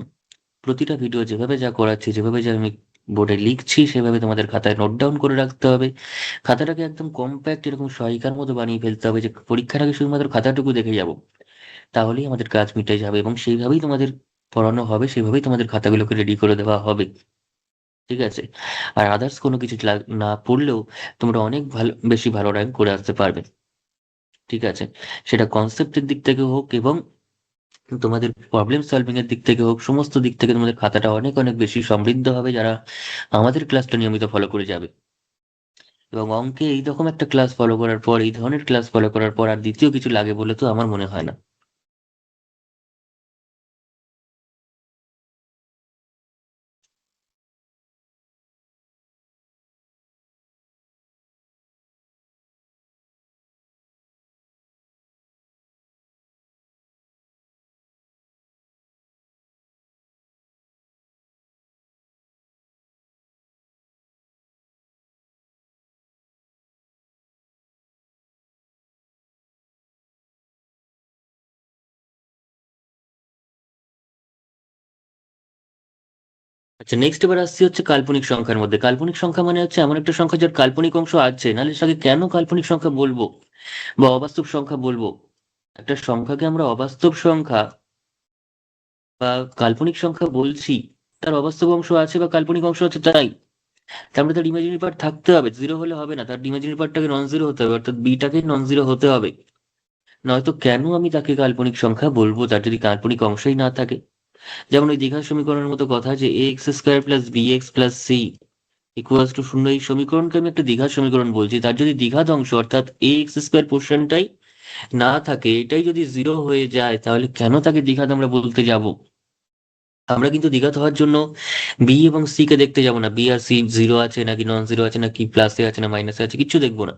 প্রতিটা ভিডিও যেভাবে যা করাচ্ছি, যেভাবে যা আমি বোর্ডে লিখছি, সেভাবে তোমাদের খাতায় নোট ডাউন করে রাখতে হবে। খাতাটাকে একদম কম্প্যাক্ট এরকম সহায়িকার মতো বানিয়ে ফেলতে হবে, যে পরীক্ষার আগে শুধুমাত্র খাতাটুকু দেখে যাব, তাহলেই আমাদের কাজ মিটে যাবে, এবং সেইভাবেই তোমাদের পড়ানো হবে, সেভাবেই তোমাদের খাতাগুলোকে রেডি করে দেওয়া হবে। ঠিক আছে? আর আদার্স কোনো কিছু না পড়লেও তোমরা অনেক ভালো, বেশি ভালো র্যাঙ্ক করে আসতে পারবে। ঠিক আছে? সেটা কনসেপ্টের দিক থেকে হোক, এবং তোমাদের প্রবলেম সলভিং এর দিক থেকে হোক, সমস্ত দিক থেকে তোমাদের খাতাটা অনেক অনেক বেশি সমৃদ্ধ হবে যারা আমাদের ক্লাসটা নিয়মিত ফলো করে যাবে। এবং অঙ্কে এইরকম একটা ক্লাস ফলো করার পর, এই ধরনের ক্লাস ফলো করার পর আর দ্বিতীয় কিছু লাগে বলে তো আমার মনে হয় না। আচ্ছা, নেক্সট এবার আসছি হচ্ছে কাল্পনিক সংখ্যার মধ্যে। কাল্পনিক সংখ্যা মানে হচ্ছে এমন একটা সংখ্যা যার কাল্পনিক অংশ আছে, নাহলে সেটাকে কেন কাল্পনিক সংখ্যা বলবো বা অবাস্তব সংখ্যা বলবো? একটা সংখ্যাকে আমরা অবাস্তব সংখ্যা বা কাল্পনিক সংখ্যা বলছি, তার অবাস্তব অংশ আছে বা কাল্পনিক অংশ আছে, তাই তার মানে তার ইমাজিনারি পার্ট থাকতে হবে, জিরো হলে হবে না, তার ইমাজিনারি পার্টটাকে নন জিরো হতে হবে, অর্থাৎ বিটাকে নন জিরো হতে হবে। নয়তো কেন আমি তাকে কাল্পনিক সংখ্যা বলবো, তার যদি কাল্পনিক অংশই না থাকে? যেমন ওই দীঘা সমীকরণের মতো কথা, যে A X square plus B X plus C equals to শূন্য, এই সমীকরণকে আমি একটা দ্বিঘাত সমীকরণ বলছি, তার যদি দ্বিঘাত অংশ অর্থাৎ এ এক্স স্কোয়ার পোর্শনটাই না থাকে, এটাই যদি জিরো হয়ে যায়, তাহলে কেন তাকে দ্বিঘাত আমরা বলতে যাব? আমরা কিন্তু দ্বিঘাত হওয়ার জন্য বি এবং সি কে দেখতে যাব না, বি আর সি জিরো আছে নাকি নন জিরো আছে নাকি প্লাসে আছে না মাইনাসে আছে, কিচ্ছু দেখবো না।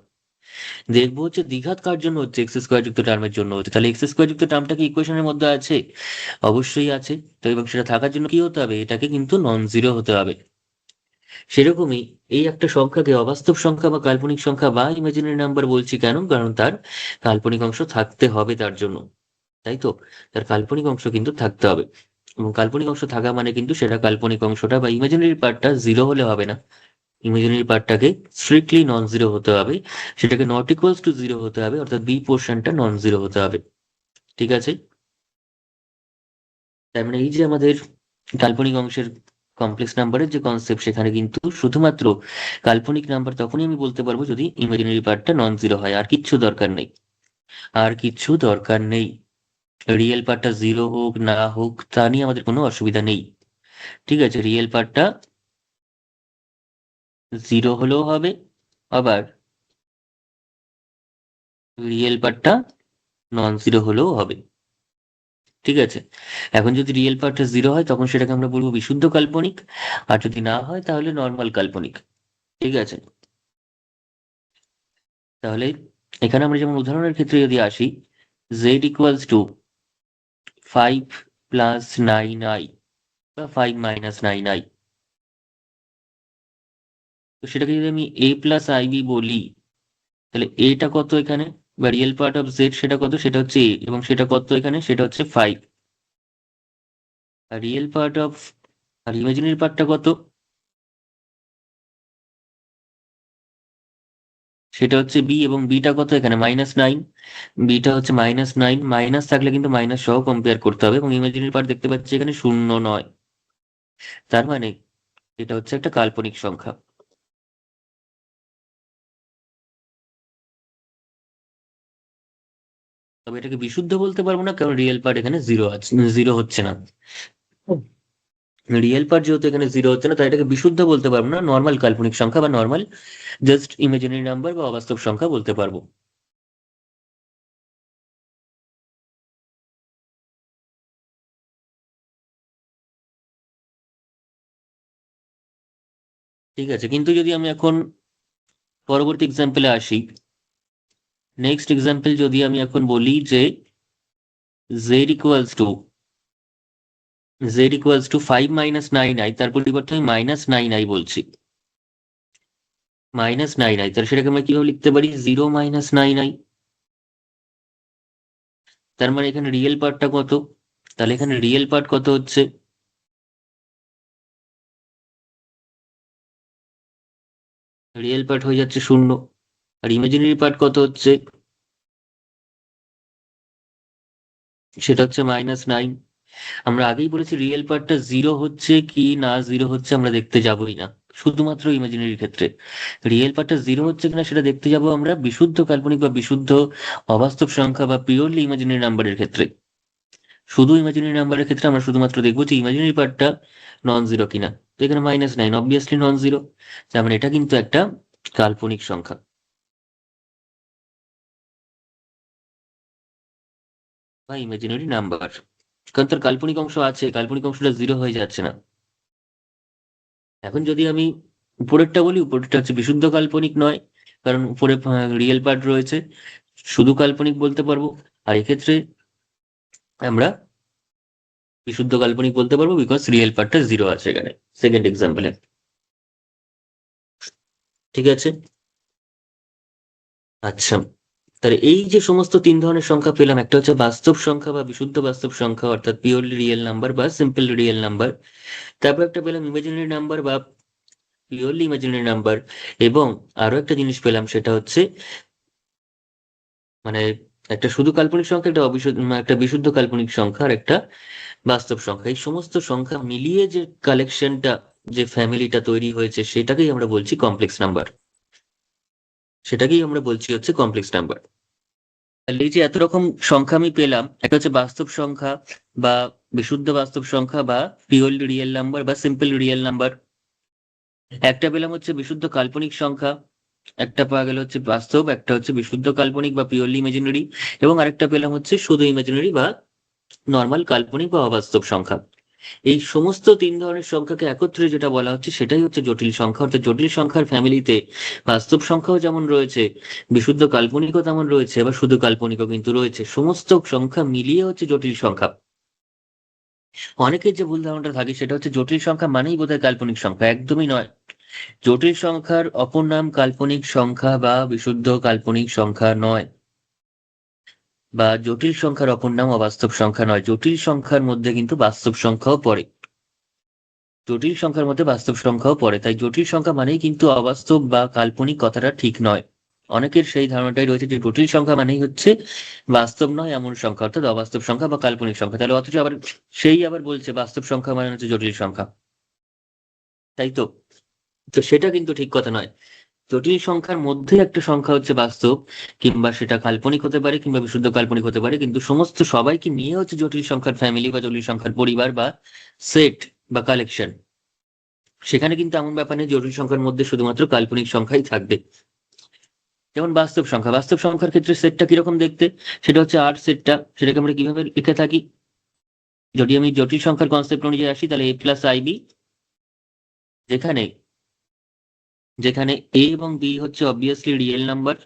দেখবো হচ্ছে দ্বিঘাত কার জন্য হচ্ছে, এক্স স্কোয়ার যুক্ত টার্মের জন্য হচ্ছে। তাহলে এক্স স্কোয়ার যুক্ত টার্মটা কি ইকুয়েশনের মধ্যে আছে? অবশ্যই আছে। তো এবং সেটা থাকার জন্য কি হতে হবে, এটাকে কিন্তু নন জিরো হতে হবে। সেরকমই এই একটা সংখ্যাকে অবাস্তব সংখ্যা বা কাল্পনিক সংখ্যা বা ইমাজিনারি নাম্বার বলছি কেন, কারণ তার কাল্পনিক অংশ থাকতে হবে তার জন্য। তাই তো? তার কাল্পনিক অংশ কিন্তু থাকতে হবে, এবং কাল্পনিক অংশ থাকা মানে কিন্তু সেটা কাল্পনিক অংশটা বা ইমাজিনারি পার্টটা জিরো হলে হবে না। ইমাজিনারি পার্টটাকে স্ট্রিক্টলি নন জিরো হতে হবে, সেটাকে নট ইকুয়ালস টু জিরো হতে হবে, অর্থাৎ বি পোর্শনটা নন জিরো হতে হবে। ঠিক আছে? তার মানে এই যে আমাদের কাল্পনিক অংশের কমপ্লেক্স নাম্বারের যে কনসেপ্ট, সেখানে কিন্তু শুধুমাত্র কাল্পনিক নাম্বার তখনই আমি বলতে পারবো যদি ইমাজিনারি পার্টটা নন জিরো হয়, আর কিচ্ছু দরকার নেই। আর কিচ্ছু দরকার নেই। রিয়েল পার্টটা জিরো হোক না হোক তা নিয়ে আমাদের কোনো অসুবিধা নেই। ঠিক আছে? রিয়েল পার্টটা জিরো হলেও হবে, আবার রিয়েল পার্টটা নন জিরো হলেও হবে। ঠিক আছে? এখন যদি রিয়েল পার্টটা জিরো হয়, তখন সেটাকে আমরা বলবো বিশুদ্ধ কাল্পনিক, আর যদি না হয় তাহলে নর্মাল কাল্পনিক। ঠিক আছে? তাহলে এখানে আমরা যেমন উদাহরণের ক্ষেত্রে যদি আসি, Z equals two 5 plus 9i বা 5 মাইনাস 9i, তো সেটাকে যদি আমি এ প্লাস আইবি বলি, তাহলে এটা কত এখানে, বা রিয়েল পার্ট অফ জেড সেটা কত, সেটা হচ্ছে এ, এবং সেটা কত এখানে, সেটা হচ্ছে 5। আর রিয়েল পার্ট অফ, আর ইমাজিনারি পার্টটা কত, সেটা হচ্ছে বি, এবং বিটা কত এখানে -9। বিটা হচ্ছে -9, মাইনাস থাকলে কিন্তু মাইনাস সহ কম্পেয়ার করতে হবে, এবং ইমাজিনারি পার্ট দেখতে পাচ্ছি এখানে শূন্য নয়। তার মানে এটা হচ্ছে একটা কাল্পনিক সংখ্যা। তবে এটাকে বিশুদ্ধ বলতে পারবো না, কারণ রিয়েল পার্ট এখানে জিরো আছে, জিরো হচ্ছে না। রিয়েল পার্ট যেহেতু এখানে জিরো হচ্ছে না, তাই এটাকে বিশুদ্ধ বলতে পারবো না, নর্মাল কাল্পনিক সংখ্যা বা নর্মাল জাস্ট ইমাজিনারি নাম্বার বা অবাস্তব সংখ্যা বলতে পারবো। ঠিক আছে? কিন্তু যদি আমি এখন পরবর্তী এক্সাম্পলে আসি, নেক্সট এক্সাম্পল যদি আমি এখন বলি যে Z equals to Z equals two 5 - 9i, তার পরিবর্তে আমি -9i বলছি। -9i, তাহলে সেটাকে আমরা কিভাবে লিখতে পারি? 0 - 9i। তার মানে এখানে রিয়েল পার্টটা কত? তাহলে এখানে রিয়েল পার্ট কত হচ্ছে? রিয়েল পার্ট হয়ে যাচ্ছে 0। আর ইমাজিনারি পার্ট কত হচ্ছে? সেটা হচ্ছে -9। আমরা আগেই বলেছি রিয়েল পার্টটা 0 হচ্ছে কি না 0 হচ্ছে আমরা দেখতে যাবোই না, শুধুমাত্র ইমাজিনারির ক্ষেত্রে। রিয়েল পার্টটা 0 হচ্ছে কিনা সেটা দেখতে যাব আমরা বিশুদ্ধ কাল্পনিক বা বিশুদ্ধ অবাস্তব সংখ্যা বা পিওরলি ইমাজিনারি নাম্বারের ক্ষেত্রে। শুধু ইমাজিনারি নাম্বারের ক্ষেত্রে আমরা শুধুমাত্র দেখবো যে ইমাজিনারি পার্টটা নন জিরো কিনা। তো এখানে -9 অবভিয়াসলি নন জিরো, তার মানে এটা কিন্তু একটা কাল্পনিক সংখ্যা বা ইমাজিনারি নাম্বার, কারণ তার কাল্পনিক অংশ আছে, কাল্পনিক অংশটা 0 হয়ে যাচ্ছে না। এখন যদি আমি উপরেরটা বলি, উপরেরটা হচ্ছে বিশুদ্ধ কাল্পনিক নয়, কারণ উপরে রিয়েল পার্ট রয়েছে, শুধু কাল্পনিক বলতে পারবো। আর এক্ষেত্রে আমরা বিশুদ্ধ কাল্পনিক বলতে পারবো, বিকজ রিয়েল পার্টটা 0 আছে এখানে সেকেন্ড এক্সাম্পলে। ঠিক আছে। আচ্ছা, তাহলে এই যে সমস্ত তিন ধরনের সংখ্যা পেলাম, একটা হচ্ছে বাস্তব সংখ্যা বা বিশুদ্ধ বাস্তব সংখ্যা অর্থাৎ পিওরলি রিয়েল নাম্বার বা সিম্পল রিয়েল নাম্বার, তারপর একটা পেলাম ইমাজিনারি নাম্বার বা পিওরলি ইমাজিনারি নাম্বার, এবং আরো একটা জিনিস পেলাম সেটা হচ্ছে মানে একটা শুধু কাল্পনিক সংখ্যা, একটা একটা বিশুদ্ধ কাল্পনিক সংখ্যা আর একটা বাস্তব সংখ্যা। এই সমস্ত সংখ্যা মিলিয়ে যে কালেকশনটা, যে ফ্যামিলিটা তৈরি হয়েছে সেটাকেই আমরা বলছি কমপ্লেক্স নাম্বার। সেটাকেই আমরা বলছি হচ্ছে কমপ্লেক্স নাম্বার। তাহলে এই যে এত রকম সংখ্যা আমি পেলাম, একটা হচ্ছে বাস্তব সংখ্যা বা বিশুদ্ধ বাস্তব সংখ্যা বা পিওরলি রিয়েল নাম্বার বা সিম্পল রিয়েল নাম্বার, একটা পেলাম হচ্ছে বিশুদ্ধ কাল্পনিক সংখ্যা, একটা পাওয়া গেল হচ্ছে বাস্তব, একটা হচ্ছে বিশুদ্ধ কাল্পনিক বা পিওরলি ইমাজিনারি, এবং আরেকটা পেলাম হচ্ছে শুধু ইমাজিনারি বা নর্মাল কাল্পনিক বা অবাস্তব সংখ্যা। এই সমস্ত তিন ধরনের সংখ্যাকে একত্রে যেটা বলা হচ্ছে সেটাই হচ্ছে জটিল সংখ্যা। অর্থাৎ জটিল সংখ্যার ফ্যামিলিতে বাস্তব সংখ্যাও যেমন রয়েছে, বিশুদ্ধ কাল্পনিকও তেমন রয়েছে, বা শুধু কাল্পনিকও কিন্তু রয়েছে। সমস্ত সংখ্যা মিলিয়ে হচ্ছে জটিল সংখ্যা। অনেকের যে ভুল ধারণাটা থাকে সেটা হচ্ছে জটিল সংখ্যা মানেই বোধহয় কাল্পনিক সংখ্যা, একদমই নয়। জটিল সংখ্যার অপর নাম কাল্পনিক সংখ্যা বা বিশুদ্ধ কাল্পনিক সংখ্যা নয়, বা জটিল সংখ্যার অপর নাম অবাস্তব সংখ্যা নয়। জটিল সংখ্যার মধ্যে কিন্তু বাস্তব সংখ্যাও পড়ে, জটিল সংখ্যার মধ্যে বাস্তব সংখ্যাও পড়ে, তাই জটিল সংখ্যা মানেই কিন্তু অবাস্তব বা কাল্পনিক কথাটা ঠিক নয়। অনেকের সেই ধারণাটাই রয়েছে যে জটিল সংখ্যা মানেই হচ্ছে বাস্তব নয় এমন সংখ্যা, অর্থাৎ অবাস্তব সংখ্যা বা কাল্পনিক সংখ্যা। তাহলে অথচ আবার সেই আবার বলছে বাস্তব সংখ্যা মানে হচ্ছে জটিল সংখ্যা, তাই তো? তো সেটা কিন্তু ঠিক কথা নয়। জটিল সংখ্যার মধ্যে একটা সংখ্যা হচ্ছে বাস্তব, কিংবা সেটা কাল্পনিক হতে পারে কিংবা বিশুদ্ধ কাল্পনিক হতে পারে, কিন্তু সমস্ত সবাইকে নিয়ে হচ্ছে জটিল সংখ্যার ফ্যামিলি বা জটিল সংখ্যার পরিবার বা সেট বা কালেকশন। সেখানে কিন্তু এমন ব্যাপার নেই জটিল সংখ্যার মধ্যে শুধুমাত্র কাল্পনিক সংখ্যাই থাকবে। যেমন বাস্তব সংখ্যা, বাস্তব সংখ্যার ক্ষেত্রে সেটটা কিরকম দেখতে, সেটা হচ্ছে আর সেটটা, সেটাকে আমরা কিভাবে লিখে থাকি? যদি আমি জটিল সংখ্যার কনসেপ্ট অনুযায়ী আসি, তাহলে a+ib, যেখানে যেখানে এ এবং বি হচ্ছে অবভিয়াসলি রিয়েল নাম্বার,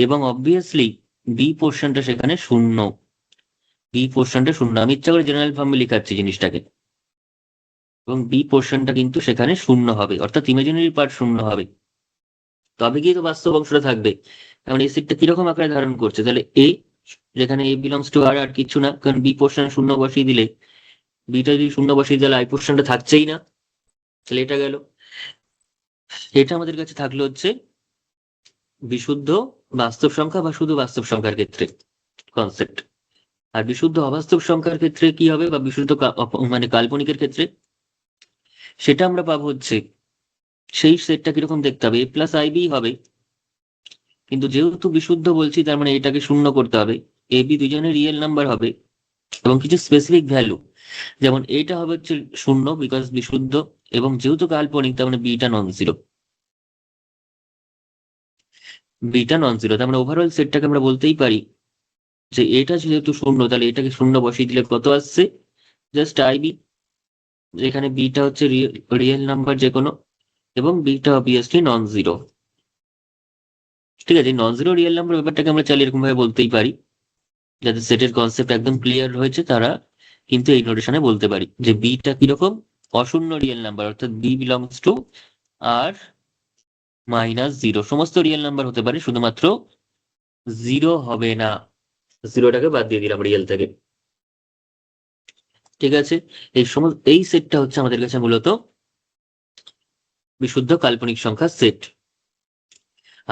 এবং অবভিয়াসলি বি পোর্শনটা সেখানে শূন্য। বি পোর্শনটা শূন্য, আমি ইচ্ছা করে জেনারেল ফর্মে লিখাচ্ছি জিনিসটাকে, এবং বি পোর্শনটা কিন্তু সেখানে শূন্য হবে, অর্থাৎ ইমাজিনারি পার্ট শূন্য হবে, তবে গিয়ে তো বাস্তব অংশটা থাকবে। এখন এই সেটটা কিরকম আকারে ধারণ করছে, তাহলে এ, যেখানে এ বিলংস টু আর, আর কিছু না, কারণ বি পোর্শন শূন্য বসিয়ে দিলে, বিটা যদি শূন্য বসিয়ে দিলে আই পোর্শনটা থাকছেই না, তাহলে এটা গেল। এটা আমাদের কাছে থাকলো হচ্ছে বিশুদ্ধ বাস্তব সংখ্যা বা শুধু বাস্তব সংখ্যার ক্ষেত্রে কনসেপ্ট। আর বিশুদ্ধ অবাস্তব সংখ্যার ক্ষেত্রে কি হবে, বা বিশুদ্ধ মানে কাল্পনিকের ক্ষেত্রে, সেটা আমরা পাবো হচ্ছে সেই সেটটা কিরকম দেখতে হবে, a+ib হবে, কিন্তু যেহেতু বিশুদ্ধ বলছি তার মানে এটাকে শূন্য করতে হবে, এ বি দুজনের রিয়েল নাম্বার হবে, এবং কিছু স্পেসিফিক ভ্যালু, যেমন এইটা হবে হচ্ছে শূন্য বিকজ বিশুদ্ধ, এবং যেহেতু কাল্পনিক তার মানে beta non zero. Beta non zero তার মানে ওভারঅল সেটটাকে আমরা বলতেই পারি যে এটা যেহেতু শূন্য, তাহলে এটাকে শূন্য বসিয়ে দিলে কত আসছে, জাস্ট আইবি, যেখানে বিটা হচ্ছে রিয়েল নাম্বার যে কোনো, এবং বিটা অবভিয়াসলি নন জিরো। ঠিক আছে, নন জিরো রিয়েল নাম্বার ব্যাপারটাকে আমরা চাইলে এরকম ভাবে বলতেই পারি, যাদের সেটের কনসেপ্ট একদম ক্লিয়ার হয়েছে তারা কিন্তু এই নোটেশনে বলতে পারি যে বিটা কিরকম, অশূন্য রিয়েল নাম্বার, অর্থাৎ B belongs to R minus zero. সমস্ত রিয়েল নাম্বার হতে পারে, শুধুমাত্র জিরো হবে না। জিরোটাকে বাদ দিয়ে দিলাম রিয়েল থেকে। ঠিক আছে, এই সেটটা হচ্ছে আমাদের কাছে মূলত বিশুদ্ধ কাল্পনিক সংখ্যার সেট।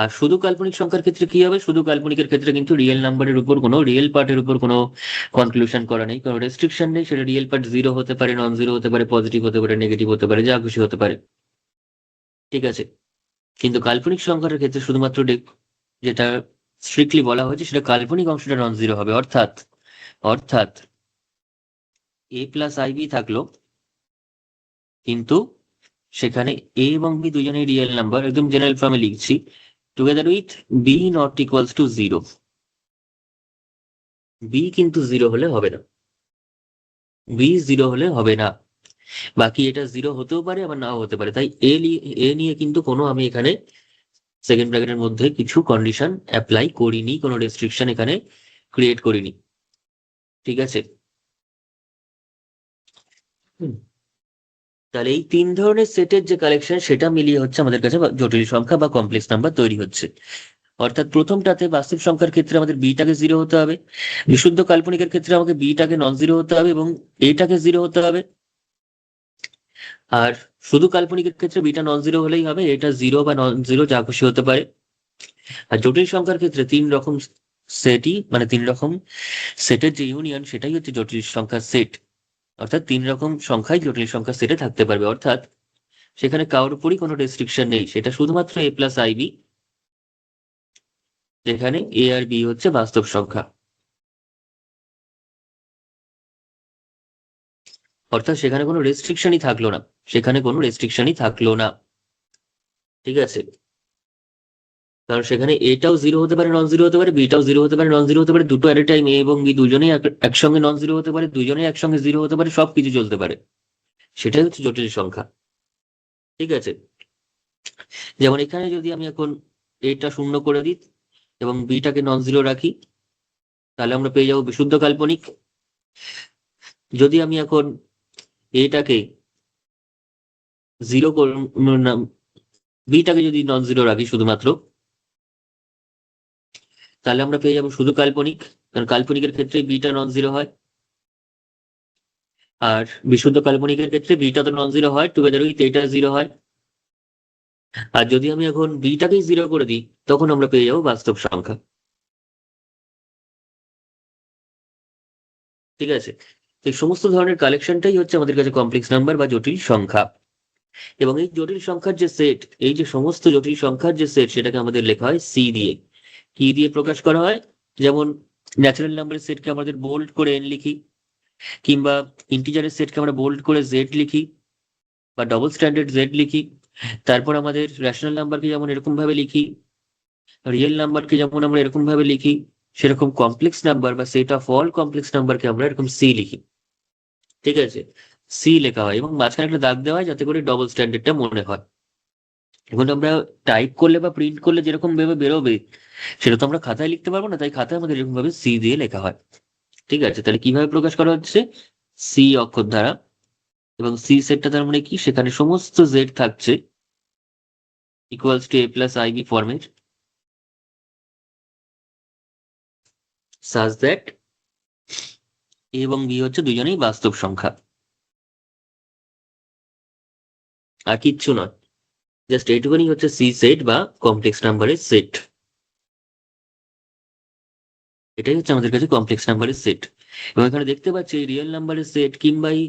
আর শুধু কাল্পনিক সংখ্যার ক্ষেত্রে কি হবে, শুধু কাল্পনিকের ক্ষেত্রে কিন্তু রিয়েল নাম্বারের উপর কোনো, রিয়েল পার্টের উপর কোনো কনক্লুশন করা নেই, কোনো রেস্ট্রিকশন নেই। সেটা রিয়েল পার্ট জিরো হতে পারে, নন জিরো হতে পারে, পজিটিভ হতে পারে, নেগেটিভ হতে পারে, যা খুশি হতে পারে। ঠিক আছে, কিন্তু কাল্পনিক সংখ্যার ক্ষেত্রে শুধুমাত্র যেটা স্ট্রিক্টলি বলা হয়েছে সেটা কাল্পনিক অংশটা নন জিরো হবে। অর্থাৎ অর্থাৎ এ প্লাস আই বি থাকলো, কিন্তু সেখানে এ এবং বি দুজনেই রিয়েল নাম্বার, একদম জেনারেল ফর্মে লিখছি, together with B not equals to zero. B কিন্তু জিরো হলে হবে না, বি জিরো হলে হবে না। বাকি এটা জিরো হতেও পারে আবার নাও হতে পারে, তাই এ নিয়ে কিন্তু কোনো আমি এখানে সেকেন্ড ব্র্যাকেটের মধ্যে কিছু কন্ডিশন অ্যাপ্লাই করিনি, কোনো রেস্ট্রিকশন এখানে ক্রিয়েট করিনি। ঠিক আছে, হুম। তাহলে এই তিন ধরনের সেটের যে কালেকশন সেটা মিলিয়ে হচ্ছে আমাদের কাছে জটিল সংখ্যা বা কমপ্লেক্স নাম্বার তৈরি হচ্ছে। অর্থাৎ প্রথমটাতে বাস্তব সংখ্যার ক্ষেত্রে আমাদের বিটাকে জিরো হতে হবে, বিশুদ্ধ কাল্পনিকের ক্ষেত্রে আমাকে বিটাকে নন জিরো হতে হবে এবং এটাকে জিরো হতে হবে। আর শুধু কাল্পনিকের ক্ষেত্রে বিটা নন জিরো হলেই হবে, এটা জিরো বা নন জিরো যা খুশি হতে পারে। আর জটিল সংখ্যার ক্ষেত্রে তিন রকম সেটই, মানে তিন রকম সেটের যে ইউনিয়ন সেটাই হচ্ছে জটিল সংখ্যার সেট। অর্থাৎ তিন রকম সংখ্যাই জটিল সংখ্যার সেটে থাকতে পারবে, অর্থাৎ সেখানে কারোর উপরই কোনো রেস্ট্রিকশন নেই, সেটা শুধুমাত্র এ প্লাস আইবি, যেখানে এ আর বি হচ্ছে বাস্তব সংখ্যা। অর্থাৎ সেখানে কোনো রেস্ট্রিকশনই থাকলো না, সেখানে কোনো রেস্ট্রিকশনই থাকলো না। ঠিক আছে, কারণ সেখানে এটাও জিরো হতে পারে, নন জিরো হতে পারে, বিটাও জিরো হতে পারে, নন জিরো হতে পারে, দুটো এট এ টাইম এ এবং বি দুজনেই একসঙ্গে নন জিরো হতে পারে, দুজনেই একসঙ্গে জিরো হতে পারে, সবকিছু চলতে পারে। সেটাই হচ্ছে জটিল সংখ্যা। ঠিক আছে, যেমন এখানে যদি আমি এখন এটা শূন্য করে দিই এবং বিটাকে নন জিরো রাখি, তাহলে আমরা পেয়ে যাবো বিশুদ্ধ কাল্পনিক। যদি আমি এখন এটাকে জিরো বিটাকে যদি নন জিরো রাখি শুধুমাত্র, তাহলে আমরা পেয়ে যাবো শুধু কাল্পনিক, কারণ কাল্পনিকের ক্ষেত্রে বিটা নন জিরো হয়। আর বিশুদ্ধ কাল্পনিকের ক্ষেত্রে বিটা তো নন জিরো হয়, টুগেদার উইথ এটা জিরো হয়। আর যদি আমি এখন বিটাকেই জিরো করে দিই, তখন আমরা পেয়ে যাবো বাস্তব সংখ্যা। ঠিক আছে, এই সমস্ত ধরনের কালেকশনটাই হচ্ছে আমাদের কাছে কমপ্লেক্স নাম্বার বা জটিল সংখ্যা। এবং এই জটিল সংখ্যার যে সেট, এই যে সমস্ত জটিল সংখ্যার যে সেট, সেটাকে আমাদের লেখা হয় সি দিয়ে। কি দিয়ে প্রকাশ করা হয়, যেমন ন্যাচারাল নাম্বারের সেটকে আমাদের বোল্ড করে এন লিখি, কিংবা ইন্টিজারের সেটকে আমরা বোল্ড করে জেড লিখি বা ডবল স্ট্যান্ডার্ড জেড লিখি। তারপর আমাদের রেশনাল নাম্বারকে যেমন এরকম ভাবে লিখি, রিয়েল নাম্বারকে যেমন আমরা এরকম ভাবে লিখি, সেরকম কমপ্লেক্স নাম্বার বা সেট অফ অল কমপ্লেক্স নাম্বারকে আমরা এরকম সি লিখি। ঠিক আছে, সি লেখা হয় এবং মাঝখানে একটা দাগ দেওয়া হয় যাতে করে ডবল স্ট্যান্ডার্ডটা মনে হয়। এখন আমরা টাইপ করলে বা প্রিন্ট করলে যেরকম ভাবে বেরোবে, সেটা তো আমরা খাতায় লিখতে পারবো না, তাই খাতায় আমাদের এরকম ভাবে সি দিয়ে লেখা হয়। ঠিক আছে, তাহলে কিভাবে প্রকাশ করা হচ্ছে, সি অক্ষর দ্বারা। এবং সি সেটটা তার মানে কি, সেখানে সমস্ত জেড থাকছে equals to A plus I B ফর্মের, সাজ দ্যাট এ এবং বি হচ্ছে দুজনেই বাস্তব সংখ্যা, আর কিচ্ছু নয়। জাস্ট এইটুকুনি হচ্ছে সি সেট বা কমপ্লেক্স নাম্বারের সেট। এটাই হচ্ছে আমাদের কাছে কমপ্লেক্স নাম্বারের সেট। এবং এখানে দেখতে পাচ্ছি রিয়েল নাম্বারের সেট কিংবা এই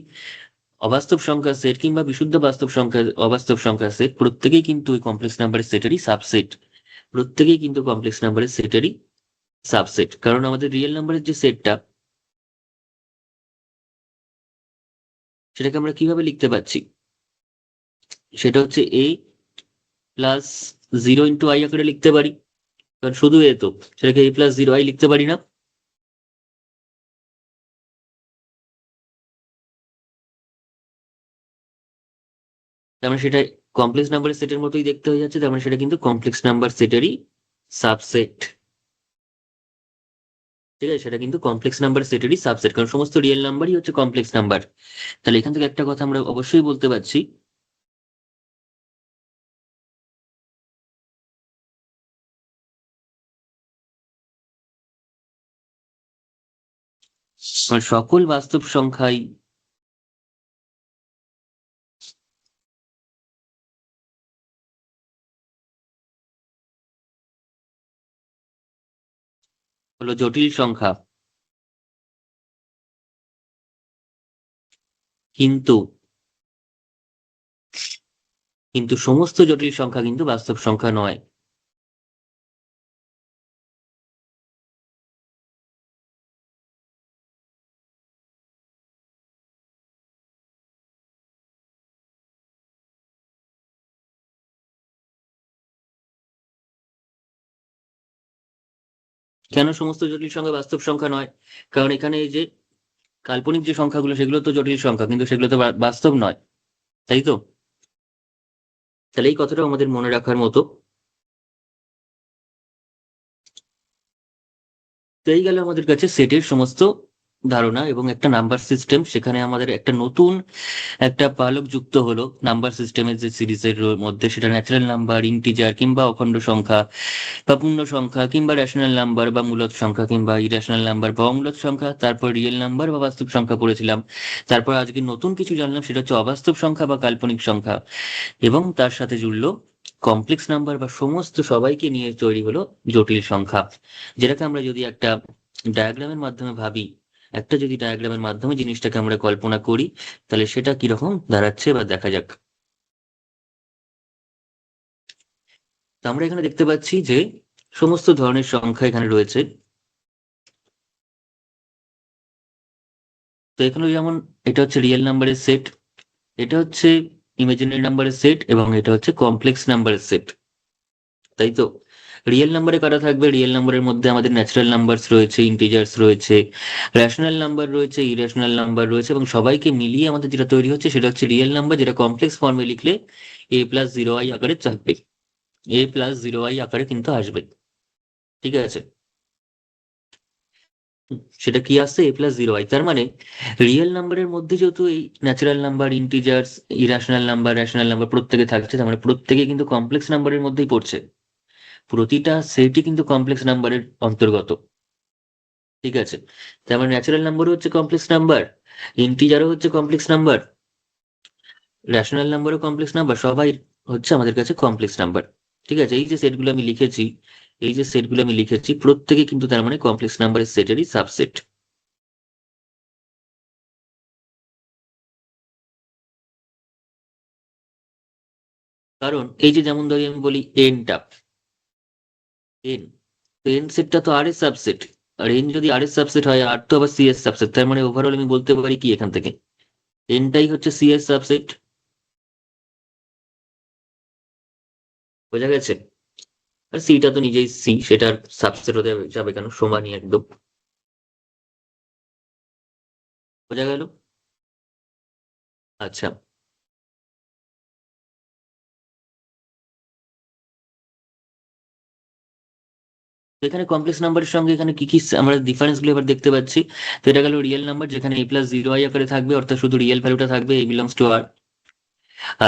অবাস্তব সংখ্যার সেট কিংবা বিশুদ্ধ বাস্তব সংখ্যা, অবাস্তব সংখ্যার সেট, প্রত্যেকেই কিন্তু ওই কমপ্লেক্স নাম্বারের সেটেরই সাবসেট। প্রত্যেকেই কিন্তু কমপ্লেক্স নাম্বারের সেটেরই সাবসেট, কারণ আমাদের রিয়েল নাম্বারের যে সেটটা, সেটাকে আমরা কিভাবে লিখতে পাচ্ছি, সেটা হচ্ছে এ প্লাস জিরো ইন্টু আই আকারে লিখতে পারি, কারণ শুধু এ তো, সেটাকে এ প্লাস জিরো আই লিখতে পারি না। তার মানে সেটা কমপ্লেক্স নাম্বারের সেটের মতোই দেখতে হয়ে যাচ্ছে, তার মানে সেটা কিন্তু কমপ্লেক্স নাম্বার সেটেরই সাবসেট। ঠিক আছে, সেটা কিন্তু কমপ্লেক্স নাম্বার সেটেরই সাবসেট, কারণ সমস্ত রিয়েল নাম্বারই হচ্ছে কমপ্লেক্স নাম্বার। তাহলে এখান থেকে একটা কথা আমরা অবশ্যই বলতে পারছি, মানে সকল বাস্তব সংখ্যাই হলো জটিল সংখ্যা। কিন্তু কিন্তু সমস্ত জটিল সংখ্যা কিন্তু বাস্তব সংখ্যা নয়। কেন সমস্ত জটিল সংখ্যা বাস্তব সংখ্যা নয়? কারণ এখানে এই যে কাল্পনিক যে সংখ্যাগুলো সেগুলো তো জটিল সংখ্যা, কিন্তু সেগুলো তো বাস্তব নয়, তাই তো? তাহলে এই কথাটা আমাদের মনে রাখার মতো। তো এই গেল আমাদের কাছে সেটের সমস্ত ধারণা এবং একটা নাম্বার সিস্টেম। সেখানে আমাদের একটা নতুন একটা পালক যুক্ত হলো নাম্বার সিস্টেমের যে সিরিজের মধ্যে, সেটা ন্যাচারাল নাম্বার, ইন্টিজার কিংবা অখণ্ড সংখ্যা বা পূর্ণ সংখ্যা কিংবা রেশনাল নাম্বার বা মূলদ সংখ্যা কিংবা ইরেশনাল নাম্বার বা অমূলদ সংখ্যা, তারপর রিয়েল নাম্বার বা বাস্তব সংখ্যা পড়েছিলাম। তারপর আজকে নতুন কিছু জানলাম, সেটা হচ্ছে অবাস্তব সংখ্যা বা কাল্পনিক সংখ্যা। এবং তার সাথে জুড়লো কমপ্লেক্স নাম্বার বা সমস্ত সবাইকে নিয়ে তৈরি হলো জটিল সংখ্যা। যেটাকে আমরা যদি একটা ডায়াগ্রামের মাধ্যমে ভাবি, একটা যদি ডায়াগ্রামের মাধ্যমে জিনিসটাকে আমরা কল্পনা করি, তাহলে সেটা কিরকম দাঁড়াচ্ছে বা দেখা যাক। তো আমরা এখানে দেখতে পাচ্ছি যে সমস্ত ধরনের সংখ্যা এখানে রয়েছে। তো এখানে যেমন এটা হচ্ছে রিয়েল নাম্বারের সেট, এটা হচ্ছে ইমাজিনারি নাম্বারের সেট, এবং এটা হচ্ছে কমপ্লেক্স নাম্বারের সেট, তাই তো? রিয়েল নাম্বারে কারা থাকবে? রিয়েল নাম্বারের মধ্যে আমাদের ন্যাচারাল নাম্বারস রয়েছে, ইন্টিজার্স রয়েছে, র্যাশনাল নাম্বার রয়েছে, ইরেশনাল নাম্বার রয়েছে, এবং সবাইকে মিলিয়ে আমাদের যেটা তৈরি হচ্ছে সেটা হচ্ছে রিয়েল নাম্বার, যেটা কমপ্লেক্স ফর্মে লিখলে a+0i আকারে থাকবে, a+0i আকারে কিন্তু আসবে। ঠিক আছে? সেটা কি আসছে? a+0i। তার মানে রিয়েল নাম্বারের মধ্যে যেহেতু এই natural number, integers, irrational number, rational number প্রত্যেকে থাকছে, তার মানে প্রত্যেকে কিন্তু কমপ্লেক্স নাম্বারের মধ্যেই পড়ছে। প্রতিটা সেটই কিন্তু কমপ্লেক্স নাম্বারের অন্তর্গত। ঠিক আছে? তার মানে ন্যাচারাল নাম্বারও হচ্ছে কমপ্লেক্স নাম্বার, ইন্টিজারও হচ্ছে কমপ্লেক্স নাম্বার, রেশনাল নাম্বারও কমপ্লেক্স নাম্বার, সবাই হচ্ছে আমাদের কাছে কমপ্লেক্স নাম্বার। ঠিক আছে? এই যে সেটগুলো আমি লিখেছি, এই যে সেটগুলো আমি লিখেছি প্রত্যেকে কিন্তু তার মানে কমপ্লেক্স নাম্বারের সেটেরই সাবসেট। কারণ এই যে যেমন ধরি আমি বলি এনটা, এন, এন সেটটা তো আর এর সাবসেট। আর এন যদি আর এর সাবসেট হয়, আর তো আবার সি এর সাবসেট, তার মানে ওভারঅল আমি বলতে পারি কি এখান থেকে, এনটাই হচ্ছে সি এর সাবসেট। বোঝা গেছে? আর সিটা তো নিজেই সি, সেটার সাবসেট হতে যাবে কেন, সমানই একদম। বোঝা গেল? আচ্ছা, তো এখানে কমপ্লেক্স নাম্বারের সঙ্গে এখানে কি কি আমরা ডিফারেন্স গুলো এবার দেখতে পাচ্ছি। তো এটা গেল রিয়েল নাম্বার, যেখানে a+0i আকারে থাকবে, অর্থাৎ শুধু রিয়েল ভ্যালুটা থাকবে, a বিলংস টু আর।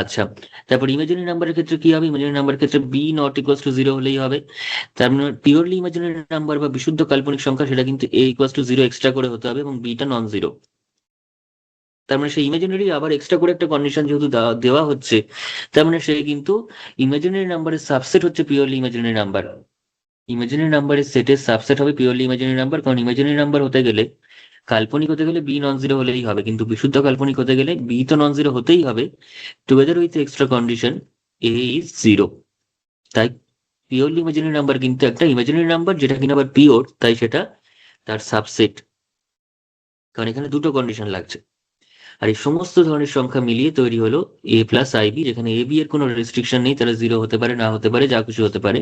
আচ্ছা, তারপর ইমাজিনারি নাম্বারের ক্ষেত্রে কি হবে? ইমাজিনারি নাম্বারের ক্ষেত্রে B not equals to zero হলেই হবে। তার মানে পিওরলি ইমাজিনারি নাম্বার বা বিশুদ্ধ কাল্পনিক সংখ্যা, সেটা কিন্তু a equals to zero extra করে হতে হবে এবং বিটা নন জিরো। তার মানে সেই ইমাজিনারি আবার এক্সট্রা করে একটা কন্ডিশন যেহেতু দেওয়া হচ্ছে, তার মানে সে কিন্তু ইমাজিনারি নাম্বারের সাবসেট হচ্ছে পিওরলি ইমাজিনারি নাম্বার। ইমাজিনারি নাম্বারের সেটের সাবসেট হবে পিওরলি ইমাজিনারি নাম্বার, কারণ ইমাজিনারি নাম্বার হতে গেলে, কাল্পনিক হতে গেলে বি নন জিরো হলেই হবে, কিন্তু বিশুদ্ধ কাল্পনিক হতে গেলে বি তো নন জিরো হতেই হবে, together with extra condition A is zero. তাই পিওরলি ইমাজিনারি নাম্বার কিন্তু একটা ইমাজিনারি নাম্বার, যেটা কিনা আবার পিওর, তাই সেটা তার সাবসেট, কারণ এখানে দুটো কন্ডিশন লাগছে। আর এই সমস্ত ধরনের সংখ্যা মিলিয়ে তৈরি হলো a+ib, যেখানে এ বি এর কোনো রেস্ট্রিকশন নেই, তারা জিরো হতে পারে, না হতে পারে, যা কিছু হতে পারে,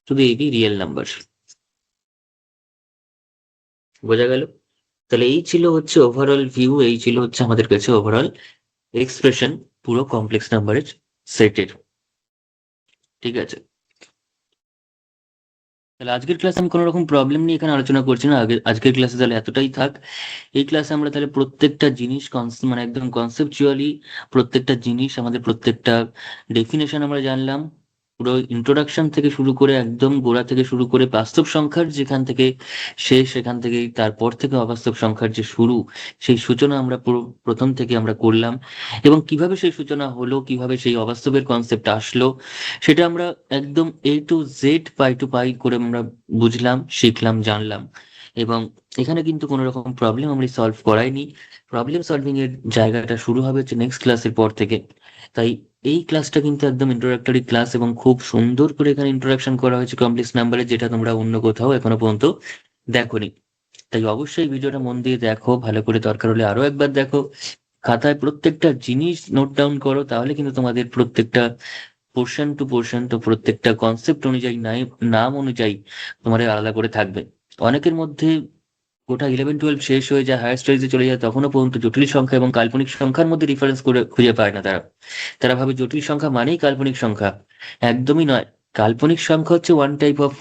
শুধু এ বি রিয়েল নাম্বার। বোঝা গেল? তাহলে এই ছিল হচ্ছে ওভারঅল ভিউ, এই ছিল হচ্ছে আমাদের কাছে ওভারঅল এক্সপ্রেশন পুরো কমপ্লেক্স নাম্বারের সেটের। ঠিক আছে? তাহলে আজকের ক্লাসে আমি কোনো রকম প্রবলেম নিয়ে এখানে আলোচনা করছি না, আজকের ক্লাসে তাহলে এতটাই থাক। এই ক্লাসে আমরা তাহলে প্রত্যেকটা জিনিস মানে একদম কনসেপচুয়ালি প্রত্যেকটা জিনিস, আমাদের প্রত্যেকটা ডেফিনেশন আমরা জানলাম। পুরো ইন্ট্রোডাকশন থেকে শুরু করে একদম গোড়া থেকে শুরু করে বাস্তব সংখ্যার যেখান থেকে শেষ, সেখান থেকে তারপর থেকে অবাস্তব সংখ্যার যে শুরু, সেই সূচনা আমরা পুরো প্রথম থেকে আমরা করলাম। এবং কিভাবে সেই সূচনা হলো, কিভাবে সেই অবাস্তবের কনসেপ্ট আসলো, সেটা আমরা একদম A to Z, pie to pie করে আমরা বুঝলাম, শিখলাম, জানলাম। এবং এখানে কিন্তু কোনো রকম প্রবলেম আমরা সলভ করাইনি। প্রবলেম সলভিং এর জায়গাটা শুরু হবে হচ্ছে নেক্সট ক্লাসের পর থেকে। তাই এই ক্লাসটা কিন্তু একদম ইন্ট্রোডাক্টরি ক্লাস, এবং খুব সুন্দর করে এখানে ইন্ট্রোডাকশন করা হয়েছে কমপ্লেক্স নাম্বারে, যেটা তোমরা অন্য কোথাও এখনো পর্যন্ত দেখোনি। তাই অবশ্যই ভিডিওটা মন দিয়ে দেখো, ভালো করে, দরকার হলে আরো একবার দেখো। খাতায় প্রত্যেকটা জিনিস নোট ডাউন করো, তাহলে কিন্তু তোমাদের প্রত্যেকটা পোর্শন টু পোর্শন, তো প্রত্যেকটা কনসেপ্ট অনুযায়ী নাম অনুযায়ী তোমাদের আলাদা করে থাকবে। অনেকের মধ্যে গোটা 11-12 শেষ হয়ে যায়, হায়ার স্টাডিজে চলে যায়, তখনও পর্যন্ত জটিল সংখ্যা এবং কাল্পনিক সংখ্যার মধ্যে ডিফারেন্স করে খুঁজে পায় না তারা। তারা ভাবে জটিল সংখ্যা মানেই কাল্পনিক সংখ্যা। একদমই নয়। কাল্পনিক সংখ্যা হচ্ছে ওয়ান টাইপ অফ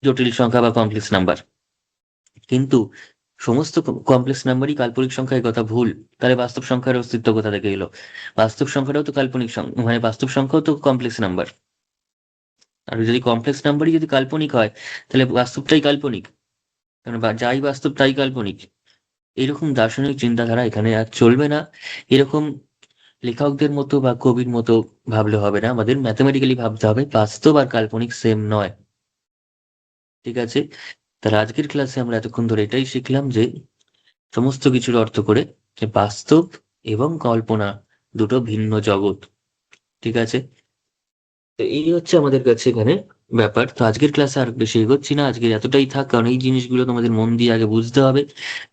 জটিল সংখ্যা বা কমপ্লেক্স নাম্বার। কিন্তু সমস্ত কমপ্লেক্স নাম্বারই কাল্পনিক সংখ্যা, এই কথা ভুল। তাহলে বাস্তব সংখ্যার অস্তিত্ব কোথা থেকে এলো? বাস্তব সংখ্যাটাও তো কাল্পনিক সংখ্যা, মানে বাস্তব সংখ্যাও তো কমপ্লেক্স নাম্বার। আর যদি কমপ্লেক্স নাম্বারই যদি কাল্পনিক হয়, তাহলে বাস্তবটাই কাল্পনিক, কারণ যাই বাস্তব তাই কাল্পনিক। এরকম দার্শনিক চিন্তাধারা এখানে আর চলবে না। এরকম লেখকদের মতো বা কবির মতো ভাবলে হবে না, আমাদের ম্যাথমেটিক্যালি ভাবতে হবে। বাস্তব আর কাল্পনিক সেম নয়। ঠিক আছে? তাহলে আজকের ক্লাসে আমরা এতক্ষণ ধরে এটাই শিখলাম যে সমস্ত কিছুর অর্থ করে যে বাস্তব এবং কল্পনা দুটো ভিন্ন জগৎ। ঠিক আছে? তো এই হচ্ছে আমাদের কাছে এখানে ব্যাপার। তো আজকের ক্লাসে আর বেশি এগোচ্ছি না, আজকে এতটাই থাক, কারণ এই জিনিসগুলো তোমাদের মন দিয়ে আগে বুঝতে হবে,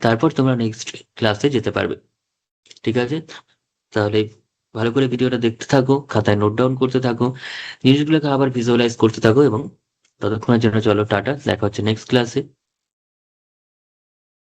তারপর তোমরা নেক্সট ক্লাসে যেতে পারবে। ঠিক আছে? তাহলে ভালো করে ভিডিওটা দেখতে থাকো, খাতায় নোট ডাউন করতে থাকো, জিনিসগুলোকে আবার ভিজুয়ালাইজ করতে থাকো, এবং ততক্ষণের জন্য চলো টাটা, দেখা হচ্ছে নেক্সট ক্লাসে।